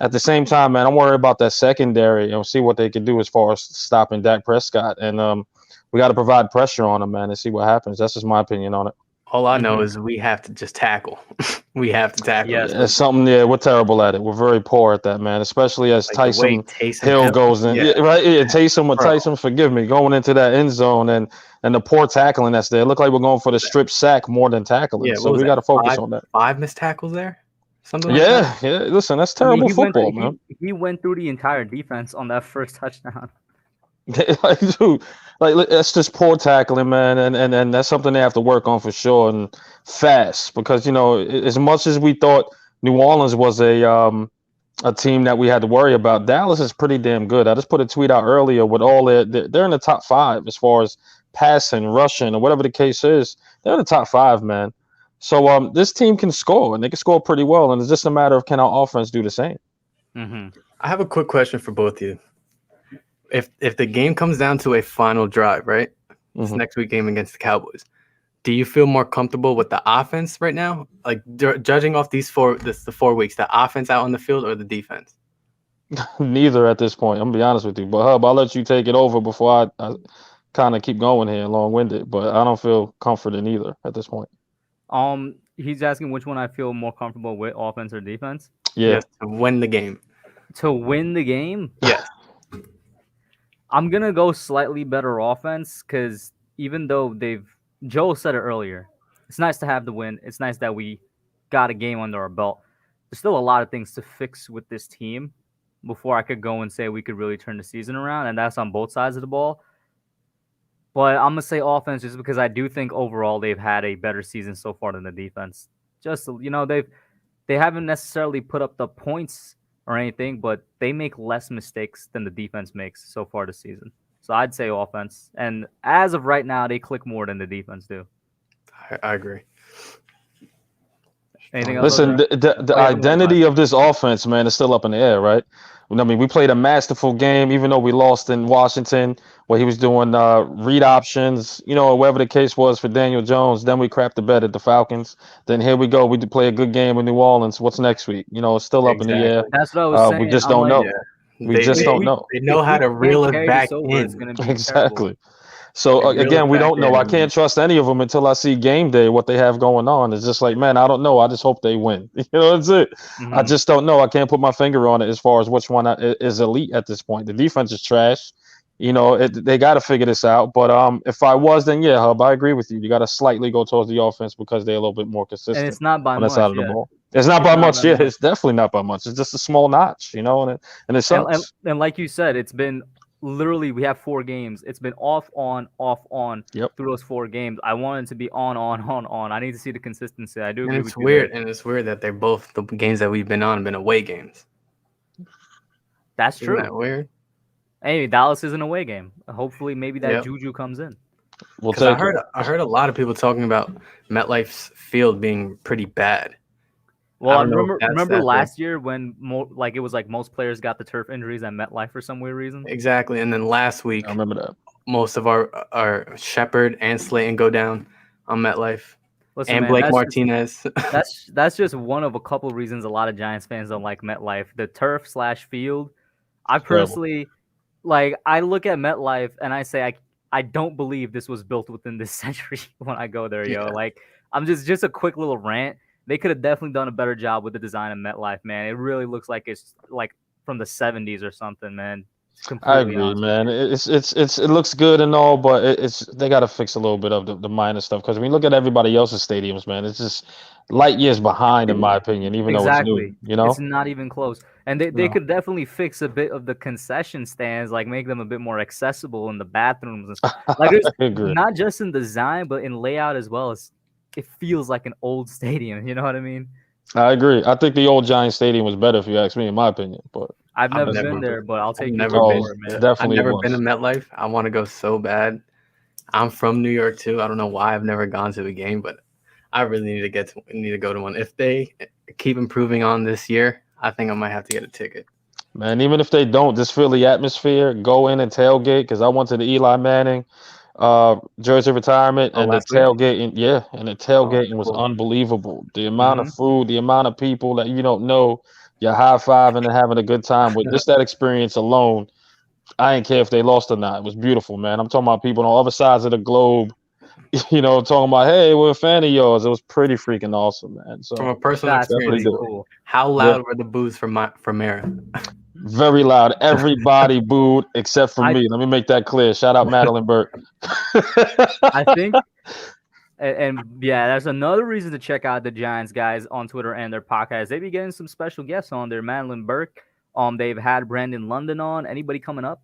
at the same time, man, I'm worried about that secondary and see what they can do as far as stopping Dak Prescott. And we got to provide pressure on them, man, and see what happens. That's just my opinion on it. All I know is we have to just tackle. We have to tackle. Yes. It's something, we're terrible at it. We're very poor at that, man, especially as Taysom Hill goes in. Yeah. Right? Yeah, Tyson, forgive me, going into that end zone and the poor tackling that's there. It looked like we're going for the strip sack more than tackling. Yeah, so we got to focus on that. 5 missed tackles there? Something like that? Yeah. Listen, that's terrible football, man. He went through the entire defense on that first touchdown. Dude, that's just poor tackling, man, and that's something they have to work on for sure and fast. Because as much as we thought New Orleans was a team that we had to worry about, Dallas is pretty damn good. I just put a tweet out earlier with all they're in the top 5 as far as passing, rushing, or whatever the case is. They're in the top 5, man. So this team can score, and they can score pretty well, and it's just a matter of can our offense do the same. Mm-hmm. I have a quick question for both of you. If the game comes down to a final drive, right? This next week game against the Cowboys, do you feel more comfortable with the offense right now? Like judging off the 4 weeks, the offense out on the field or the defense? Neither at this point. I'm gonna be honest with you, but Hub, I'll let you take it over before I kind of keep going here, long-winded. But I don't feel comfort in either at this point. He's asking which one I feel more comfortable with, offense or defense. Yeah. Yes, to win the game. To win the game? Yes. I'm going to go slightly better offense because even though Joe said it earlier, it's nice to have the win. It's nice that we got a game under our belt. There's still a lot of things to fix with this team before I could go and say we could really turn the season around, and that's on both sides of the ball. But I'm going to say offense just because I do think overall they've had a better season so far than the defense. Just, they haven't necessarily put up the points or anything, but they make less mistakes than the defense makes so far this season. So I'd say offense. And as of right now, they click more than the defense do. I agree. Anything else? Listen, the identity of this offense, man, is still up in the air, right? I mean, we played a masterful game, even though we lost in Washington, where he was doing read options, or whatever the case was for Daniel Jones. Then we crapped the bed at the Falcons. Then here we go. We did play a good game in New Orleans. What's next week? It's still up in the air. That's what I was saying. We just don't know. We just don't know. They know how to reel it back in. Exactly. So again, we don't know. I can't trust any of them until I see game day, what they have going on. It's just like, man, I don't know. I just hope they win. That's it. I just don't know. I can't put my finger on it as far as which one is elite at this point. The defense is trash. They got to figure this out. But if I was, then yeah, Hub, I agree with you. You got to slightly go towards the offense because they're a little bit more consistent. And it's not by on much. That side of the ball. It's not by much. Yeah, it's definitely not by much. It's just a small notch, and it sucks. And like you said, it's been literally, we have 4 games. It's been off on through those 4 games. I want it to be on. I need to see the consistency. I do. And it's weird. And it's weird that they're both the games that we've been on have been away games. That's true. Isn't that weird? Hey, Dallas is an away game. Hopefully, maybe that juju comes in. I heard a lot of people talking about MetLife's field being pretty bad. Well, I remember last year when it was like most players got the turf injuries at MetLife for some weird reason. Exactly, and then last week, I remember that most of our Shepard and Slayton go down on MetLife. Listen, and man, Blake Martinez. That's just one of a couple of reasons a lot of Giants fans don't like MetLife. The turf/field. I personally I look at MetLife and I say I don't believe this was built within this century when I go there, yo. Like, I'm just a quick little rant. They could have definitely done a better job with the design of MetLife, man. It really looks like it's like from the 70s or something, man. I agree, man. It looks good and all, but they got to fix a little bit of the minor stuff because when you look at everybody else's stadiums, man, it's just light years behind, in my opinion. Even though it's new, It's not even close, and they No. could definitely fix a bit of the concession stands, like make them a bit more accessible in the bathrooms and stuff. Like there's I agree. not just in design, but in layout as well. It feels like an old stadium. You know what I mean? I agree. I think the old Giant Stadium was better, if you ask me, in my opinion. But I've never been there, but I'll take you never for been. it, man. Definitely I've never was. been to MetLife. I want to go so bad. I'm from New York too. I don't know why I've never gone to a game, but I really need to go to one. If they keep improving on this year, I think I might have to get a ticket. Man, even if they don't, just feel the atmosphere. Go in and tailgate because I went to the Eli Manning jersey retirement and the last week? tailgating. And the tailgating was unbelievable. The amount of food, the amount of people that you don't know, you're high fiving and having a good time with. Just that experience alone, I ain't care if they lost or not. It was beautiful, man. I'm talking about people on other sides of the globe. Talking about, hey, we're a fan of yours. It was pretty freaking awesome, man. So From a personal That's experience, pretty cool. how loud were the boos from Mara? Very loud. Everybody booed except for me. Let me make that clear. Shout out Madeline Burke. I think, and yeah, that's another reason to check out the Giants guys on Twitter and their podcast. They be getting some special guests on there. Madeline Burke. They've had Brandon London on. Anybody coming up?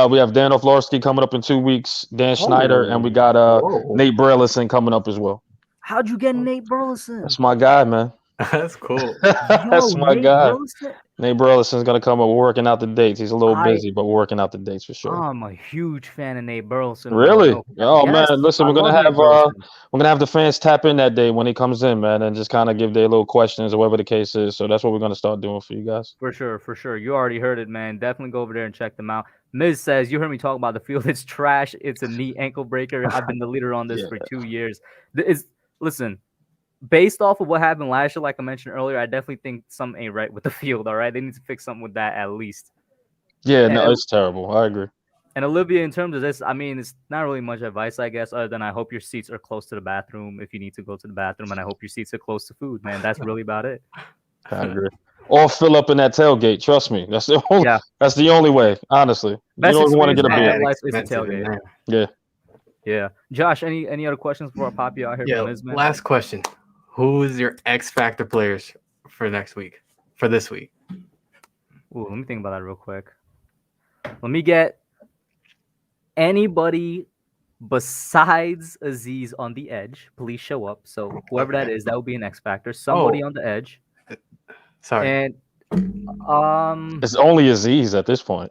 We have Dan Oflorski coming up in 2 weeks, Dan Schneider, and we got Nate Burleson coming up as well. How'd you get Nate Burleson? That's my guy, man. That's cool. That's my Nate guy. Burleson? Nate Burleson's gonna come up. We're working out the dates. He's a little busy, but we're working out the dates for sure. I'm a huge fan of Nate Burleson. Really? Oh Yes, man, listen, I we're love Nate gonna Burleson. have the fans tap in that day when he comes in, man, and just kind of give their little questions or whatever the case is. So that's what we're gonna start doing for you guys. For sure. You already heard it, man. Definitely go over there and check them out. Miz says, you heard me talk about the field. It's trash. It's a knee ankle breaker. I've been the leader on this for 2 years. Listen, based off of what happened last year, like I mentioned earlier, I definitely think something ain't right with the field, all right? They need to fix something with that at least. Yeah, no, it's terrible. I agree. And Olivia, in terms of this, I mean, it's not really much advice, I guess, other than I hope your seats are close to the bathroom if you need to go to the bathroom, and I hope your seats are close to food, man. That's really about it. I agree. Or fill up in that tailgate. Trust me, that's the only. That's the only way. Honestly, Best you don't want to get a experience beer. life is a tailgate. Yeah. Josh, any other questions before I pop you out here? Yeah. Miz, man? Last question: who is your X Factor players for next week? For this week? Ooh, let me think about that real quick. Let me get anybody besides Aziz on the edge. Please show up. So whoever that is, that would be an X Factor. Somebody on the edge. Sorry. And It's only Aziz at this point.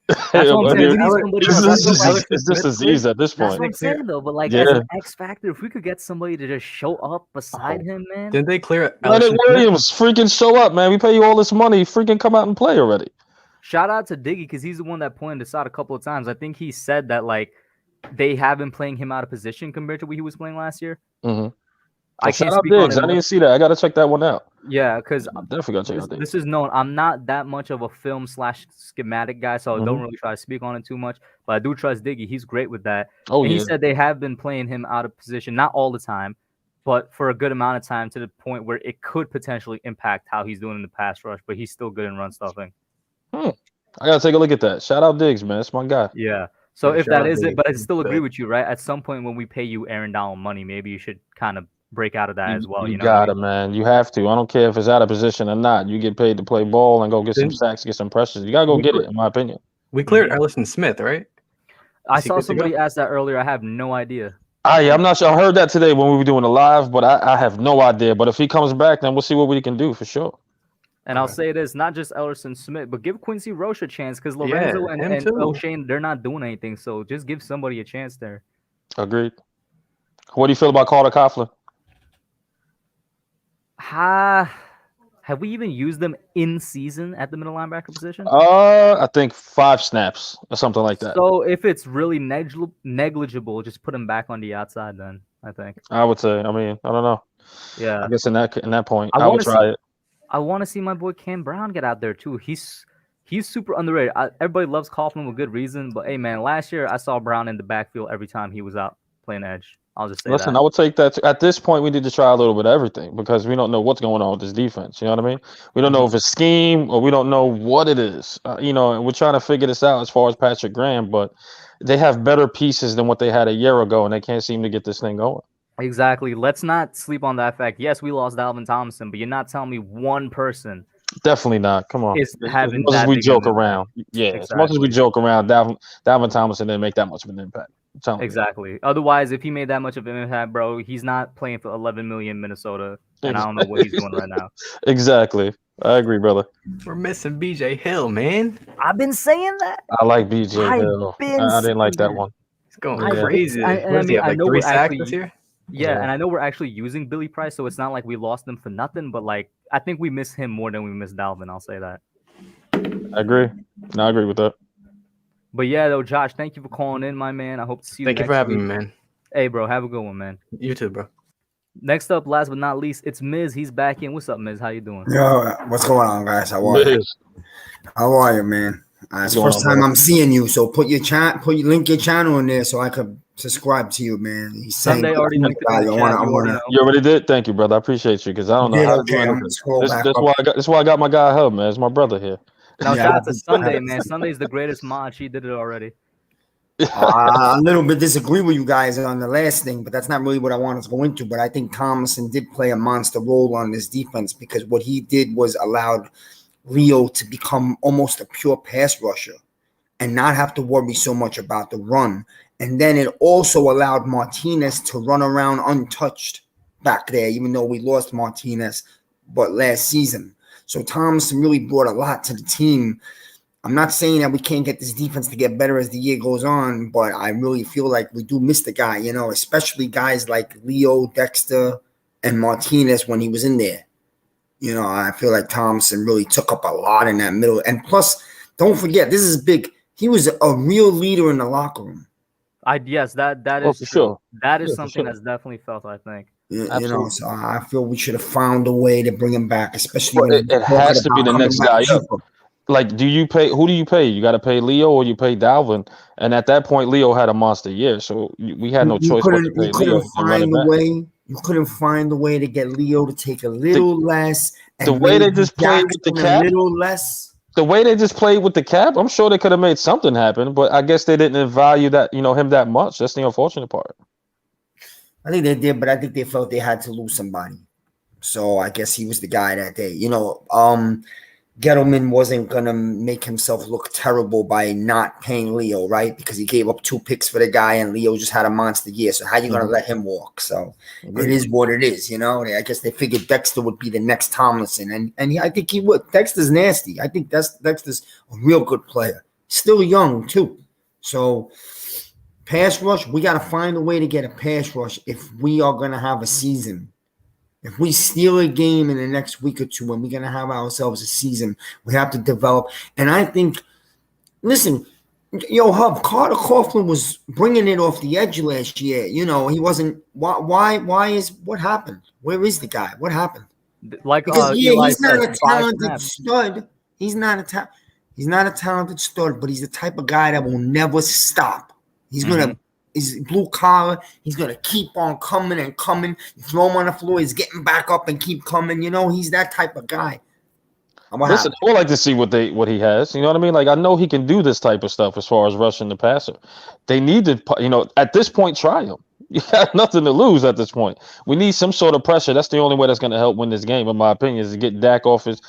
That's what I'm saying. We need somebody It's just Aziz at this That's point. what I'm saying, though. But like as an X Factor, if we could get somebody to just show up beside him, man. Didn't they clear it? Leonard Williams, freaking show up, man. We pay you all this money. Freaking come out and play already. Shout out to Diggy because he's the one that pointed this out a couple of times. I think he said that like they have been playing him out of position compared to what he was playing last year. Mm-hmm. I shout can't out speak on Diggs. it I didn't see that. I gotta check that one out. Yeah, because definitely gotta check out Diggs. This is known. I'm not that much of a film / schematic guy, so I don't really try to speak on it too much. But I do trust Diggy. He's great with that. Oh, and yeah. He said they have been playing him out of position, not all the time, but for a good amount of time to the point where it could potentially impact how he's doing in the pass rush. But he's still good in run stuffing. I gotta take a look at that. Shout out Diggs, man. That's my guy. Yeah. So if shout that out is it, Diggs. but I still agree with you, right? At some point when we pay you Aaron Donald money, maybe you should kind of break out of that as well. You know what I gotta, man. You have to. I don't care if it's out of position or not. You get paid to play ball and go get some sacks, get some pressures. You gotta go get it, in my opinion. We cleared Ellison Smith, right? I Is he saw good to somebody go? ask that earlier. I have no idea. I'm not sure. I heard that today when we were doing the live, but I have no idea. But if he comes back, then we'll see what we can do for sure. And I'll say this, not just Ellison Smith, but give Quincy Roche a chance because Lorenzo and O'Shane, they're not doing anything. So just give somebody a chance there. Agreed. What do you feel about Carter Coughlin? Have we even used them in season at the middle linebacker position? I think 5 snaps or something like that. So if it's really negligible, just put him back on the outside then, I think. I would say. I mean, I don't know. Yeah. I guess in that point, I would try it. I want to see my boy Cam Brown get out there too. He's super underrated. Everybody loves Coughlin with good reason, but hey man, last year I saw Brown in the backfield every time he was out playing edge. I'll just say Listen, that. I would take that. At this point, we need to try a little bit of everything because we don't know what's going on with this defense. You know what I mean? We don't know if it's scheme or we don't know what it is. And we're trying to figure this out as far as Patrick Graham, but they have better pieces than what they had a year ago, and they can't seem to get this thing going. Exactly. Let's not sleep on that fact. Yes, we lost Dalvin Thompson, but you're not telling me one person Definitely not. Come on. is As having much as that we big of joke an impact. around, yeah. As much as we Exactly. joke around, Dalvin Thompson didn't make that much of an impact. I'm telling you. Exactly. Otherwise, if he made that much of an impact, bro, he's not playing for 11 million Minnesota, and I don't know what he's doing right now. Exactly. I agree, brother. We're missing BJ Hill, man. I've been saying that. I like BJ I've Hill. been I didn't like that saying one. He's going Yeah. crazy. I What does he mean, have, I like know 3 we're sacks actually this year? Yeah, and I know we're actually using Billy Price, so it's not like we lost him for nothing. But like, I think we miss him more than we miss Dalvin. I'll say that. I agree. No, I agree with that. But yeah, though, Josh, thank you for calling in, my man. I hope to see you. Thank you next for having week. me, man. Hey, bro, have a good one, man. You too, bro. Next up, last but not least, it's Miz. He's back in. What's up, Miz? How you doing? Yo, what's going on, guys? How are you? How are you, man? It's the first time I'm seeing you, so link your channel in there so I could subscribe to you, man. He's saying Sunday already linked it in the chat. You already did. Thank you, brother. I appreciate you because I don't know how to do anything. That's why I got my guy Hub, man. It's my brother here. Now, shout out to Sunday, man. Sunday's the greatest mod. She did it already. I a little bit disagree with you guys on the last thing, but that's not really what I wanted to go into. But I think Thomason did play a monster role on this defense because what he did was allowed Leo to become almost a pure pass rusher and not have to worry so much about the run. And then it also allowed Martinez to run around untouched back there, even though we lost Martinez but last season. So Thomason really brought a lot to the team. I'm not saying that we can't get this defense to get better as the year goes on, but I really feel like we do miss the guy, especially guys like Leo, Dexter, and Martinez when he was in there. I feel like Thompson really took up a lot in that middle. And plus, don't forget, this is big. He was a real leader in the locker room. Yes, that is true. Sure. That is something that's definitely felt, I think. So I feel we should have found a way to bring him back, especially when it has to be the next guy. Like, who do you pay? You got to pay Leo or you pay Dalvin. And at that point, Leo had a monster year, so we had no choice but to pay Leo. You couldn't find a way to get Leo to take a little less. The way they just played with the cap, a little less. The way they just played with the cap, I'm sure they could have made something happen, but I guess they didn't value that, him that much. That's the unfortunate part. I think they did, but I think they felt they had to lose somebody. So I guess he was the guy that day. Gettleman wasn't going to make himself look terrible by not paying Leo, right? Because he gave up 2 picks for the guy and Leo just had a monster year. So how are you going to let him walk? So it is what it is, I guess they figured Dexter would be the next Tomlinson. And I think he would. Dexter's nasty. I think Dexter's a real good player. Still young, too. So pass rush, we got to find a way to get a pass rush if we are going to have a season. If we steal a game in the next week or two and we're going to have ourselves a season, we have to develop. And I think, listen, Hub, Carter Coughlin was bringing it off the edge last year. He wasn't. What happened? Where is the guy? What happened? He's not a talented stud. He's not a talented stud, but he's the type of guy that will never stop. He's going to. He's blue collar. He's gonna keep on coming and coming. You throw him on the floor, he's getting back up and keep coming. He's that type of guy. Listen, I would like to see what he has. You know what I mean? Like, I know he can do this type of stuff as far as rushing the passer. They need to, at this point, try him. You have nothing to lose at this point. We need some sort of pressure. That's the only way that's going to help win this game, in my opinion, is to get Dak off his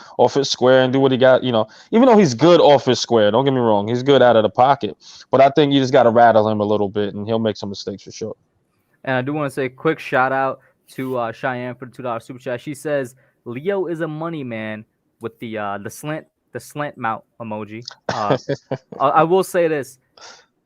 square and do what he got. Even though he's good off his square, don't get me wrong, he's good out of the pocket. But I think you just got to rattle him a little bit, and he'll make some mistakes for sure. And I do want to say a quick shout out to Cheyenne for the $2 super chat. She says Leo is a money man with the slant mount emoji. I will say this.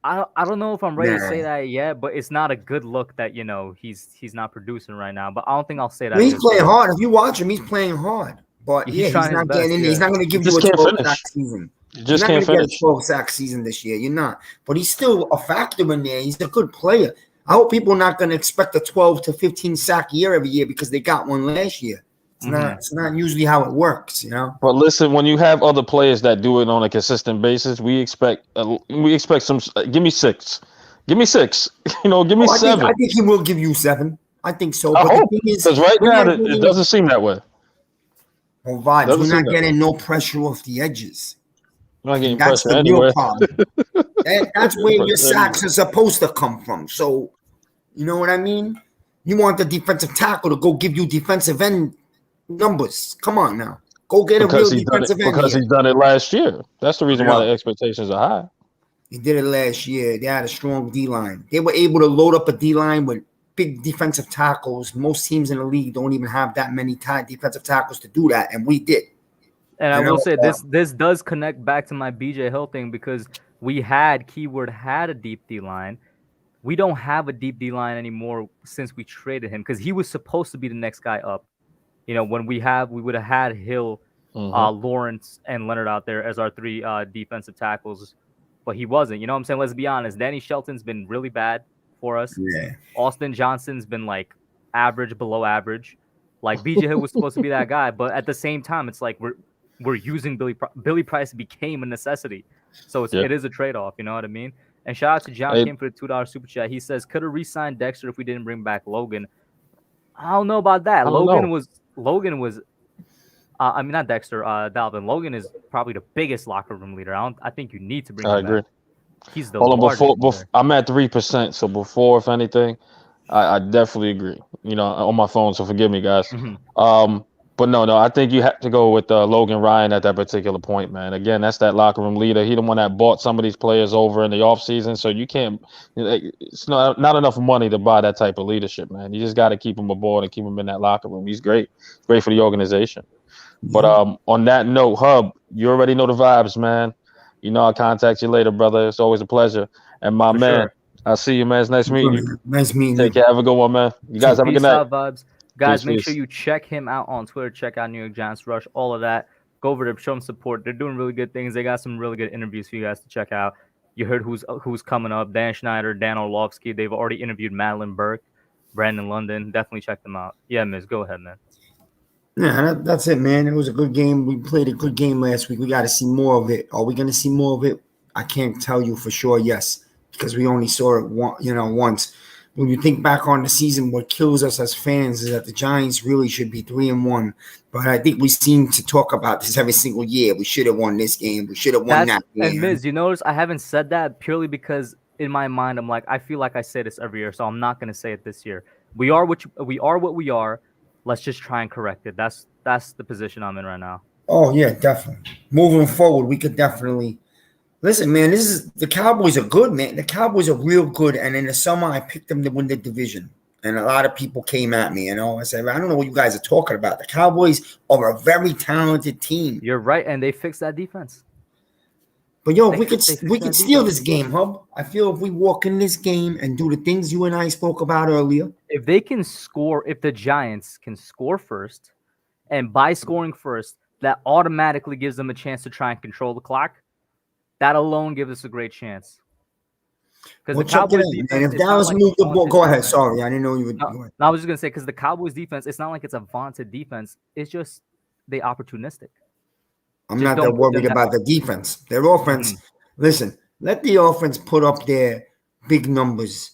I don't know if I'm ready to say that yet, but it's not a good look that he's not producing right now. But I don't think I'll say that. He's playing hard. If you watch him, he's playing hard. But he's not getting in there. He's not going to give you a 12-sack season. Just can't finish. Get a 12-sack season this year. You're not. But he's still a factor in there. He's a good player. I hope people are not going to expect a 12 to 15 sack year every year because they got one last year. It's not usually how it works, But listen, when you have other players that do it on a consistent basis, we expect some. Give me 6. Give me 6. Give me 7. I think he will give you 7. I think so. I But hope, the thing is, because right now it doesn't seem that way. Well, vibes, Doesn't we're seem not that getting no pressure off the edges. I'm not getting That's pressure the real anywhere. problem. That's where your Pressure sacks are supposed to come from. So, you know what I mean? You want the defensive tackle to go give you defensive end numbers. Come on now. Go get a real defensive end Because here. he's done it last year. That's the reason why Yeah. the expectations are high. He did it last year. They had a strong D-line. They were able to load up a D-line with big defensive tackles. Most teams in the league don't even have that many defensive tackles to do that, and we did. And I will say this does connect back to my BJ Hill thing because we had a deep D line. We don't have a deep D line anymore since we traded him because he was supposed to be the next guy up. When we would have had Hill, Lawrence, and Leonard out there as our 3 defensive tackles, but he wasn't. You know what I'm saying? Let's be honest. Danny Shelton's been really bad for us. Yeah. Austin Johnson's been like average, below average. Like BJ Hill was supposed to be that guy, but at the same time, it's like we're using Billy Price became a necessity, so it is a trade off. You know what I mean? And shout out to John Kim for the $2 super chat. He says could have re-signed Dexter if we didn't bring back Logan. I don't know about that. Logan was. I mean, not Dexter. Dalvin. Logan is probably the biggest locker room leader. I think you need to bring him agree. back. He's the Hold on, largest before I'm at 3%. So before, if anything, I definitely agree. On my phone. So forgive me, guys. But no, I think you have to go with Logan Ryan at that particular point, man. Again, that's that locker room leader. He the one that bought some of these players over in the offseason. So you can't. It's not enough money to buy that type of leadership, man. You just got to keep him aboard and keep him in that locker room. He's great for the organization. But on that note, Hub, you already know the vibes, man. I'll contact you later, brother. It's always a pleasure. And my man, sure. I'll see you, man. It's nice meeting you. Nice meeting you. Take care. Have a good one, man. You guys have a good Peace night. out, vibes. Guys, make Peace. sure you check him out on Twitter. Check out New York Giants Rush, all of that. Go over there, show them support. They're doing really good things. They got some really good interviews for you guys to check out. You heard who's coming up. Dan Schneider, Dan Orlovsky. They've already interviewed Madeline Burke, Brandon London. Definitely check them out. Yeah, Miz, go ahead, man. Yeah, that's it, man. It was a good game. We played a good game last week. We got to see more of it. Are we going to see more of it? I can't tell you for sure, yes, because we only saw it once. When you think back on the season, what kills us as fans is that the Giants really should be 3-1. But I think we seem to talk about this every single year. We should have won this game. We should have won that game. And Miz, you notice I haven't said that purely because in my mind I'm like, I feel like I say this every year, so I'm not going to say it this year. We are what we are. Let's just try and correct it. That's the position I'm in right now. Oh yeah, definitely. Moving forward, we could definitely. Listen, man, the Cowboys are good, man. The Cowboys are real good. And in the summer, I picked them to win the division. And a lot of people came at me, I said, I don't know what you guys are talking about. The Cowboys are a very talented team. You're right, and they fixed that defense. But we could steal this game, Hub. I feel if we walk in this game and do the things you and I spoke about earlier. If they can score, if the Giants can score first, and by scoring first, that automatically gives them a chance to try and control the clock. That alone gives us a great chance. Because the Cowboys defense, if Dallas moved the ball, go ahead. Sorry, I didn't know you would. No, I was just gonna say because the Cowboys defense, it's not like it's a vaunted defense. It's just they opportunistic. I'm not that worried about the defense. Their offense. Listen, let the offense put up their big numbers,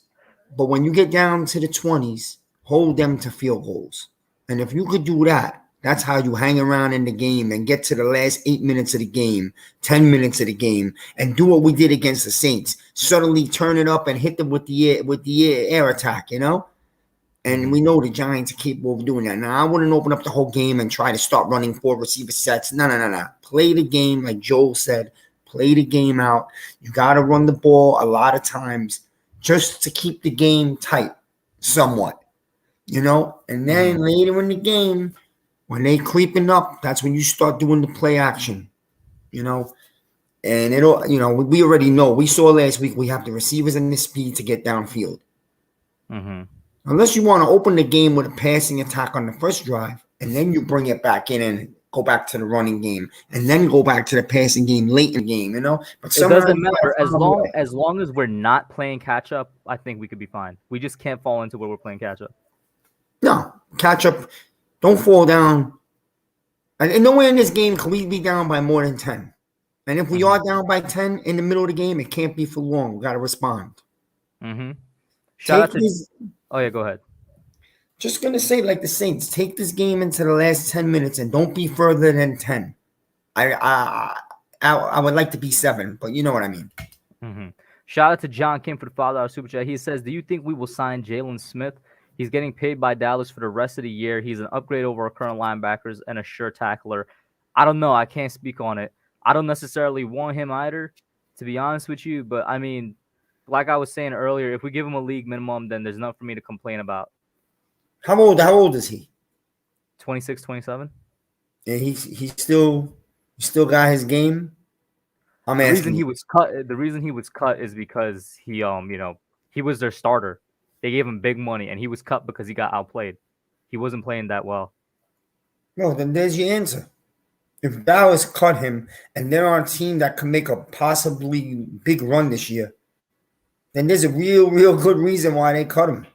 but when you get down to the 20s, hold them to field goals. And if you could do that, that's how you hang around in the game and get to the last 8 minutes of the game, 10 minutes of the game, and do what we did against the Saints. Suddenly turn it up and hit them with the air attack, And we know the Giants are capable of doing that. Now, I wouldn't open up the whole game and try to start running 4 receiver sets. No. Play the game, like Joel said. Play the game out. You got to run the ball a lot of times just to keep the game tight somewhat, And then later in the game, when they creeping up, that's when you start doing the play action, And it'll, we already know. We saw last week we have the receivers and the speed to get downfield. Unless you want to open the game with a passing attack on the first drive, and then you bring it back in and go back to the running game, and then go back to the passing game late in the game, But it doesn't matter as long as we're not playing catch up. I think we could be fine. We just can't fall into where we're playing catch up. No, catch up. Don't fall down. And nowhere in this game can we be down by more than 10. And if we are down by 10 in the middle of the game, it can't be for long. We got to respond. Mm-hmm. Shout out to. This, Oh yeah, go ahead. just gonna say, like the Saints, take this game into the last 10 minutes and don't be further than 10. I would like to be 7, but you know what I mean. Mm-hmm. Shout out to John Kim for the $5 super chat. He says, "Do you think we will sign Jalen Smith? He's getting paid by Dallas for the rest of the year. He's an upgrade over our current linebackers and a sure tackler." I don't know. I can't speak on it. I don't necessarily want him either, to be honest with you. But I mean, like I was saying earlier, if we give him a league minimum, then there's nothing for me to complain about. How old is he? 26, 27. And he still got his game. I'm The asking reason he you. was cut. The reason he was cut is because he he was their starter. They gave him big money, and he was cut because he got outplayed. He wasn't playing that well. No, then there's your answer. If Dallas cut him and they're on a team that can make a possibly big run this year, then there's a real good reason why they cut him.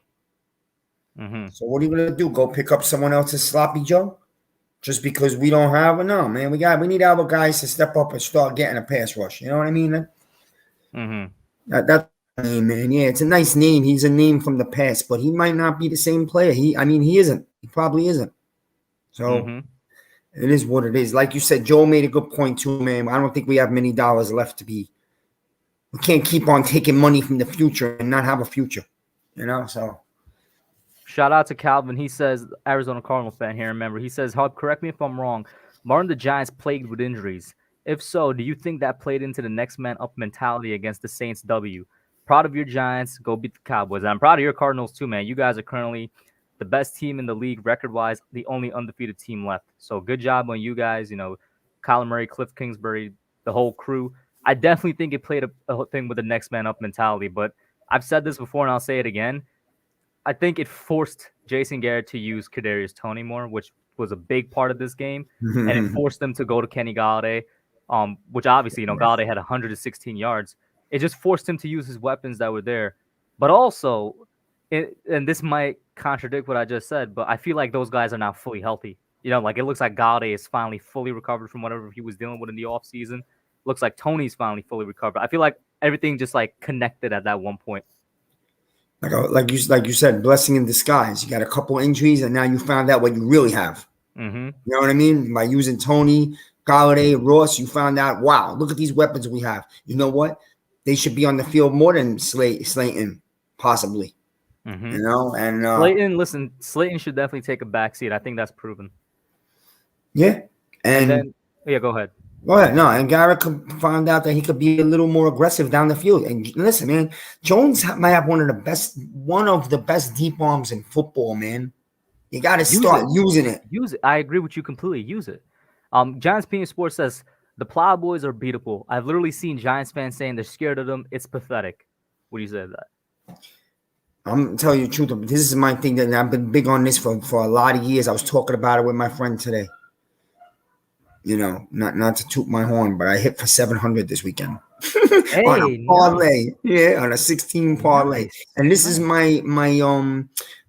Mm-hmm. So what are you gonna do? Go pick up someone else's sloppy Joe? Just because we don't have it? No, man. We need our guys to step up and start getting a pass rush. You know what I mean? Mm-hmm. That's the name, man. Yeah, it's a nice name. He's a name from the past, but he might not be the same player. He isn't. He probably isn't. So it is what it is. Like you said, Joe made a good point too, man. I don't think we have many dollars left to be. We can't keep on taking money from the future and not have a future. You know, so. Shout out to Calvin. He says, Arizona Cardinal fan here, remember. He says, Hub, correct me if I'm wrong. Aren't the Giants plagued with injuries? If so, do you think that played into the next man up mentality against the Saints W? Proud of your Giants. Go beat the Cowboys. I'm proud of your Cardinals too, man. You guys are currently the best team in the league record-wise, the only undefeated team left. So good job on you guys. You know, Kyler Murray, Cliff Kingsbury, the whole crew. I definitely think it played a thing with the next man up mentality. But I've said this before, and I'll say it again. I think it forced Jason Garrett to use Kadarius Toney more, which was a big part of this game, and it forced them to go to Kenny Galladay, which obviously, Galladay had 116 yards. It just forced him to use his weapons that were there. But also, and this might contradict what I just said, but I feel like those guys are now fully healthy. Like it looks like Galladay is finally fully recovered from whatever he was dealing with in the offseason. Looks like Tony's finally fully recovered. I feel like everything just like connected at that one point. Like you said, blessing in disguise. You got a couple injuries, and now you found out what you really have. Mm-hmm. You know what I mean? By using Toney, Galladay, Ross, you found out, wow, look at these weapons we have. You know what? They should be on the field more than Slayton, possibly. Mm-hmm. And Slayton should definitely take a backseat. I think that's proven. Yeah, and then go ahead. Well, no, and Garrett found out that he could be a little more aggressive down the field. And listen, man, Jones might have one of the best deep arms in football, man. You got to start using it. Use it. I agree with you completely. Use it. Giants Opinion Sports says the Plowboys are beatable. I've literally seen Giants fans saying they're scared of them. It's pathetic. What do you say to that? I'm telling you the truth. This is my thing that I've been big on this for a lot of years. I was talking about it with my friend today. Not to toot my horn, but I hit for 700 this weekend on a parlay. Nice. Yeah, on a 16 parlay. Nice. And this is my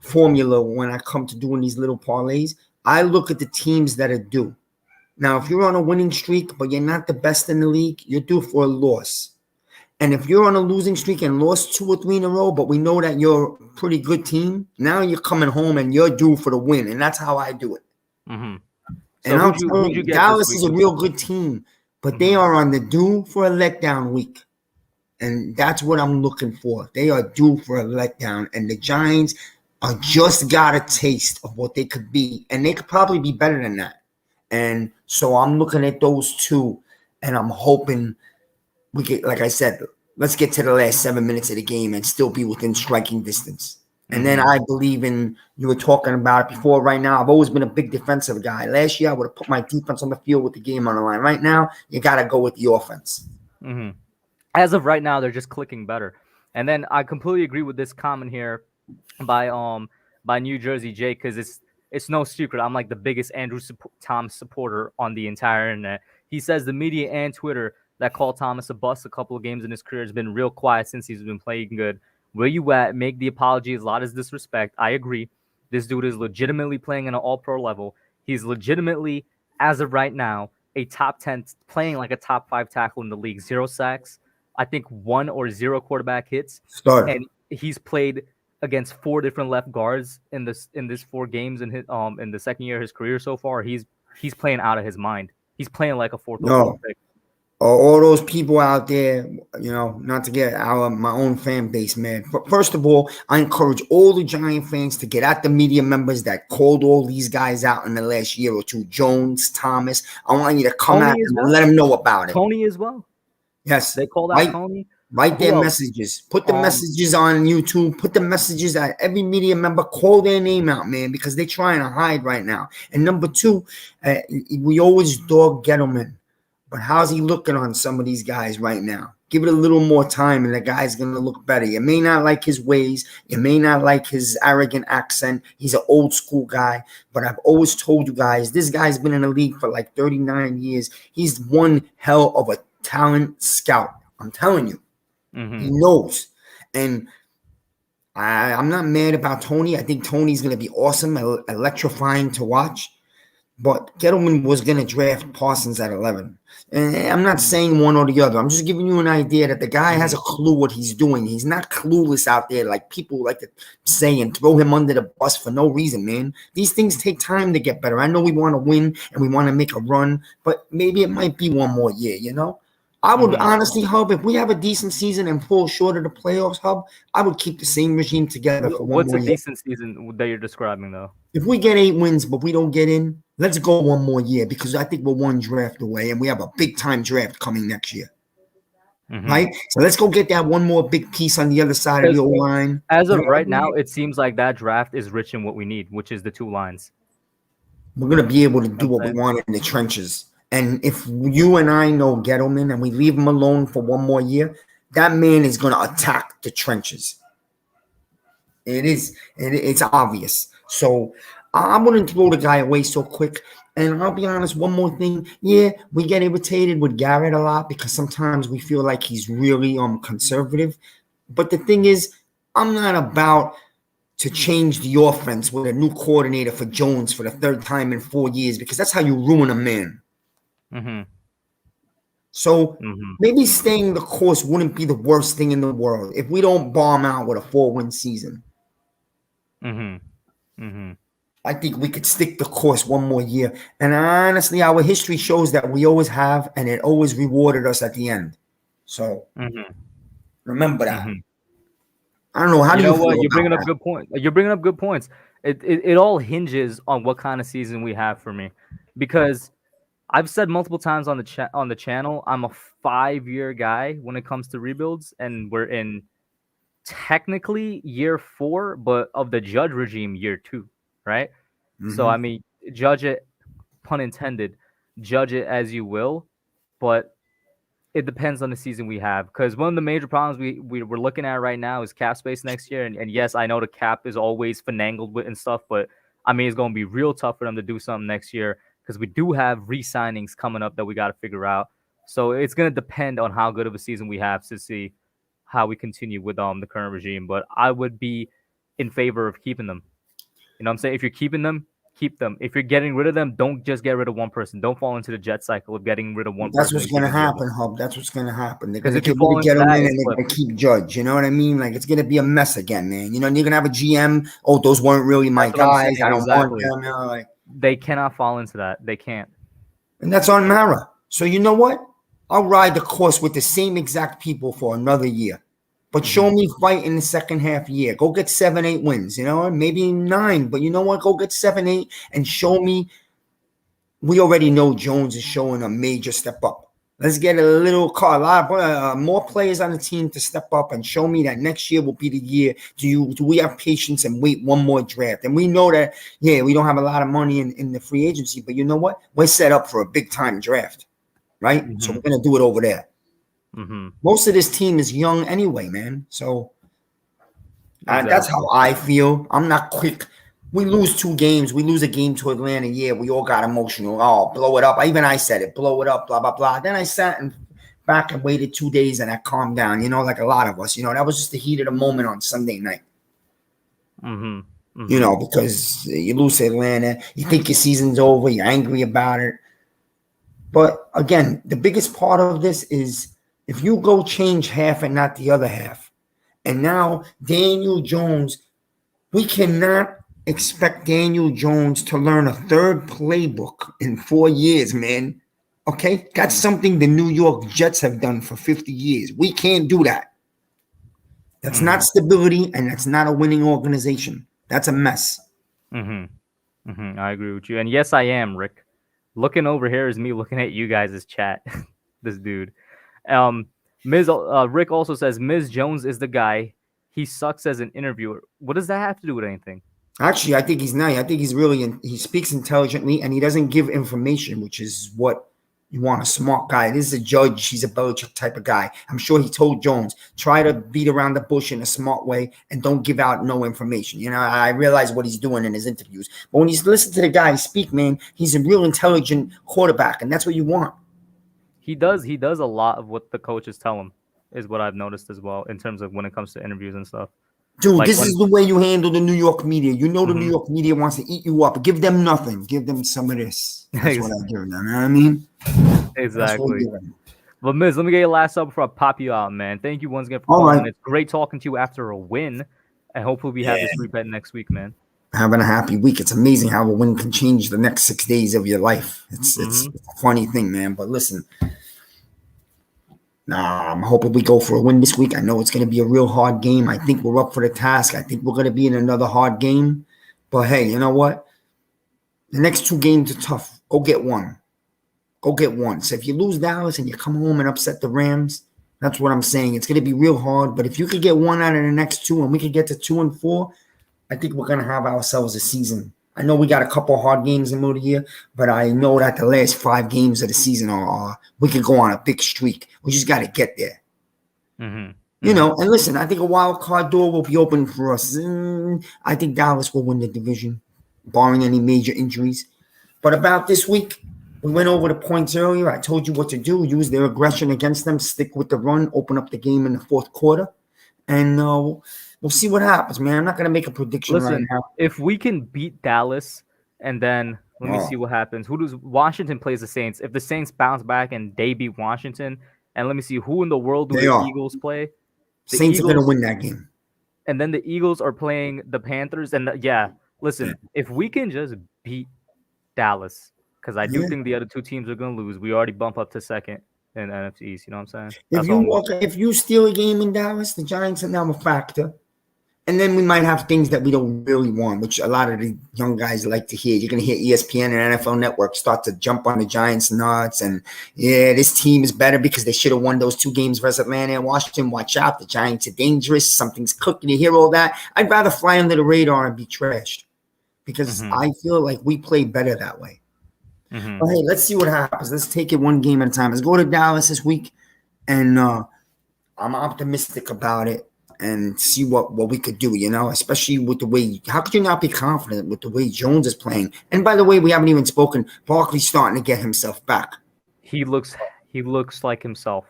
formula when I come to doing these little parlays. I look at the teams that are due. Now, if you're on a winning streak, but you're not the best in the league, you're due for a loss. And if you're on a losing streak and lost 2 or 3 in a row, but we know that you're a pretty good team, now you're coming home and you're due for the win. And that's how I do it. Mm-hmm. So and I'm telling you, Dallas is a real good team, but they are on the due for a letdown week. And that's what I'm looking for. They are due for a letdown. And the Giants are just got a taste of what they could be. And they could probably be better than that. And so I'm looking at those two. And I'm hoping we get, like I said, let's get to the last 7 minutes of the game and still be within striking distance. And then I believe in, you were talking about it before. Right now, I've always been a big defensive guy. Last year, I would have put my defense on the field with the game on the line. Right now, you got to go with the offense. Mm-hmm. As of right now, they're just clicking better. And then I completely agree with this comment here by New Jersey Jake, because it's no secret. I'm like the biggest Andrew Thomas supporter on the entire internet. He says the media and Twitter that called Thomas a bust a couple of games in his career has been real quiet since he's been playing good. Where you at? Make the apologies. A lot is disrespect. I agree. This dude is legitimately playing at an all-pro level. He's legitimately, as of right now, a top 10, playing like a top 5 tackle in the league. 0 sacks. I think 1 or 0 quarterback hits. Start. And he's played against 4 different left guards in this 4 games in the second year of his career so far. He's playing out of his mind. He's playing like a 4th overall pick. All those people out there, not to get out of my own fan base, man. But first of all, I encourage all the Giant fans to get at the media members that called all these guys out in the last year or two. Jones, Thomas. I want you to come at them and let them know about it. Tony as well. Yes. They called out Tony. Write their messages. Put the messages on YouTube. Put the messages at every media member. Call their name out, man, because they're trying to hide right now. And number 2, we always dog Gettleman. But how's he looking on some of these guys right now? Give it a little more time, and the guy's going to look better. You may not like his ways. You may not like his arrogant accent. He's an old school guy. But I've always told you guys, this guy's been in the league for like 39 years. He's one hell of a talent scout. I'm telling you. He knows. And I'm not mad about Tony. I think Tony's going to be awesome, electrifying to watch. But Gettleman was going to draft Parsons at 11. And I'm not saying one or the other. I'm just giving you an idea that the guy has a clue what he's doing. He's not clueless out there like people like to say and throw him under the bus for no reason, man. These things take time to get better. I know we want to win and we want to make a run, but maybe it might be one more year, I would honestly, Hub, if we have a decent season and fall short of the playoffs, Hub, I would keep the same regime together for one more year. What's a decent season that you're describing, though? If we get 8 wins, but we don't get in, let's go one more year because I think we're one draft away and we have a big-time draft coming next year. Right? So let's go get that one more big piece on the other side of the O-line. As of right now, it seems like that draft is rich in what we need, which is the 2 lines. We're going to be able to do what we want in the trenches. And if you and I know Gettleman and we leave him alone for one more year, that man is going to attack the trenches. It is. It's obvious. So I wouldn't throw the guy away so quick. And I'll be honest, one more thing. Yeah, we get irritated with Garrett a lot because sometimes we feel like he's really conservative. But the thing is, I'm not about to change the offense with a new coordinator for Jones for the 3rd time in 4 years because that's how you ruin a man. So maybe staying the course wouldn't be the worst thing in the world if we don't bomb out with a 4-win season. I think we could stick the course one more year. And honestly, our history shows that we always have, and it always rewarded us at the end. So remember that. I don't know. How do you feel? You're bringing up good points. You're bringing up good points. It all hinges on what kind of season we have for me, because I've said multiple times on the channel, I'm a 5-year guy when it comes to rebuilds, and we're in technically year 4, but of the Judge regime, year 2, right? So I mean, judge it, pun intended, judge it as you will, but it depends on the season we have. Because one of the major problems we're looking at right now is cap space next year, and yes, I know the cap is always finangled with and stuff, but I mean, it's going to be real tough for them to do something next year, because we do have re-signings coming up that we got to figure out. So it's going to depend on how good of a season we have to see how we continue with the current regime. But I would be in favor of keeping them. You know what I'm saying? If you're keeping them, keep them. If you're getting rid of them, don't just get rid of one person. Don't fall into the jet cycle of getting rid of one person. That's what's going to happen, Hub. That's what's going to happen. They're going to get them in and they're going to keep Judge. You know what I mean? Like, it's going to be a mess again, man. You're going to have a GM. Oh, those weren't really my guys. I don't want them. Like, they cannot fall into that. They can't. And that's on Mara. So you know what? I'll ride the course with the same exact people for another year. But show me fight in the second half year. Go get 7-8 wins, maybe 9. But you know what? Go get 7-8 and show me. We already know Jones is showing a major step up. Let's get a lot more players on the team to step up and show me that next year will be the year. Do we have patience and wait one more draft? And we know that, we don't have a lot of money in the free agency, but you know what? We're set up for a big-time draft, right? So we're going to do it over there. Most of this team is young anyway, man. So that's how I feel. I'm not quick. We lose 2 games. We lose a game to Atlanta. Yeah, we all got emotional. Oh, blow it up. I said it. Blow it up, blah, blah, blah. Then I sat back and waited 2 days and I calmed down, like a lot of us. That was just the heat of the moment on Sunday night. Because you lose to Atlanta. You think your season's over. You're angry about it. But, again, the biggest part of this is if you go change half and not the other half, And now Daniel Jones, we cannot expect Daniel Jones to learn a third playbook in 4 years, man. Okay? That's something the New York Jets have done for 50 years. We can't do that. That's not stability, and that's not a winning organization. That's a mess. I agree with you. And yes, I am, Rick. Looking over here is me looking at you guys' chat. This dude. Rick also says Ms. Jones is the guy. He sucks as an interviewer. What does that have to do with anything? Actually, I think he's nice. I think he's really he speaks intelligently, and he doesn't give information, which is what you want. A smart guy. This is a judge. He's a Belichick type of guy. I'm sure he told Jones, try to beat around the bush in a smart way and don't give out no information. You know, I realize what he's doing in his interviews, but when you listen to the guy speak, man, he's a real intelligent quarterback, and that's what you want. He does a lot of what the coaches tell him, is what I've noticed as well, in terms of when it comes to interviews and stuff. Dude, like this is the way you handle the New York media. You know the New York media wants to eat you up. Give them nothing. Give them some of this. That's what I give them. You know what I mean? Exactly. Well, Miz, let me get your last up before I pop you out, man. Thank you once again for calling. Right. It's great talking to you after a win, and hopefully we have this repeat next week, man. Having a happy week. It's amazing how a win can change the next 6 days of your life. It's a funny thing, man. But listen. I'm hoping we go for a win this week. I know it's going to be a real hard game. I think we're up for the task. I think we're going to be in another hard game. But, hey, you know what? The next 2 games are tough. Go get one. Go get one. So if you lose Dallas and you come home and upset the Rams, that's what I'm saying. It's going to be real hard. But if you could get one out of the next 2 and we could get to 2-4, I think we're going to have ourselves a season. I know we got a couple hard games in the middle of the year, but I know that the last 5 games of the season are we could go on a big streak. We just got to get there. You know, and listen, I think a wild card door will be open for us. I think Dallas will win the division, barring any major injuries. But about this week, we went over the points earlier. I told you what to do. Use their aggression against them, stick with the run, open up the game in the 4th quarter, and we'll see what happens, man. I'm not going to make a prediction right now. If we can beat Dallas and then let me see what happens. Who does Washington plays the Saints? If the Saints bounce back and they beat Washington, and let me see who in the world do the Eagles play? The Saints are going to win that game. And then the Eagles are playing the Panthers. And listen, if we can just beat Dallas, because I do think the other 2 teams are going to lose. We already bump up to 2nd in the NFC East. You know what I'm saying? If you steal a game in Dallas, the Giants are now a factor. And then we might have things that we don't really want, which a lot of the young guys like to hear. You're going to hear ESPN and NFL Network start to jump on the Giants nuts. And, this team is better because they should have won those 2 games versus Atlanta and Washington. Watch out. The Giants are dangerous. Something's cooking. You hear all that. I'd rather fly under the radar and be trashed because I feel like we play better that way. But, hey, let's see what happens. Let's take it one game at a time. Let's go to Dallas this week. And I'm optimistic about it. And see what we could do, you know, especially with the way. How could you not be confident with the way Jones is playing? And by the way, we haven't even spoken. Barkley's starting to get himself back. He looks like himself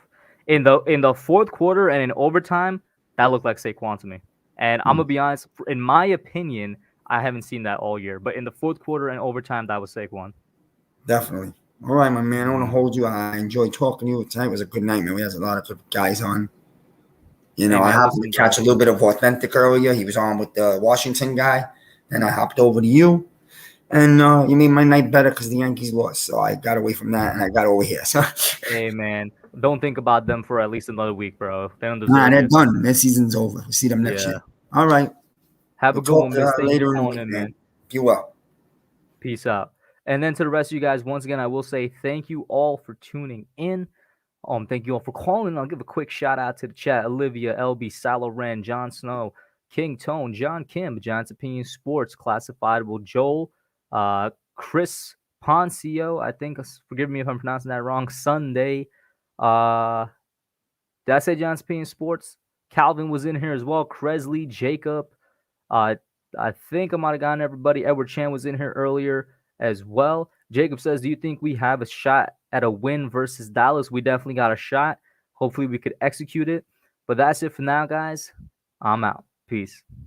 in the 4th quarter and in overtime. That looked like Saquon to me. And I'm gonna be honest. In my opinion, I haven't seen that all year. But in the 4th quarter and overtime, that was Saquon. Definitely. All right, my man. I want to hold you. I enjoyed talking to you tonight. It was a good night, man. We had a lot of good guys on. You know, I happened to catch a little bit of Authentic earlier. He was on with the Washington guy. Then I hopped over to you. And you made my night better because the Yankees lost. So I got away from that and I got over here. So hey, man, don't think about them for at least another week, bro. They don't deserve they're done. Their season's over. We'll see them next year. All right. Have a good one, man. Later in the week, man. Be well. Peace out. And then to the rest of you guys, once again, I will say thank you all for tuning in. Thank you all for calling. I'll give a quick shout out to the chat. Olivia, LB, Salo Ren, John Snow, King Tone, John Kim, John's Opinion Sports, Classifiable, Joel, Chris Poncio, I think, forgive me if I'm pronouncing that wrong, Sunday. Did I say John's Opinion Sports? Calvin was in here as well. Cresley, Jacob. I think I might have gotten everybody. Edward Chan was in here earlier as well. Jacob says, do you think we have a shot at a win versus Dallas? We definitely got a shot. Hopefully we could execute it. But that's it for now, guys. I'm out. Peace.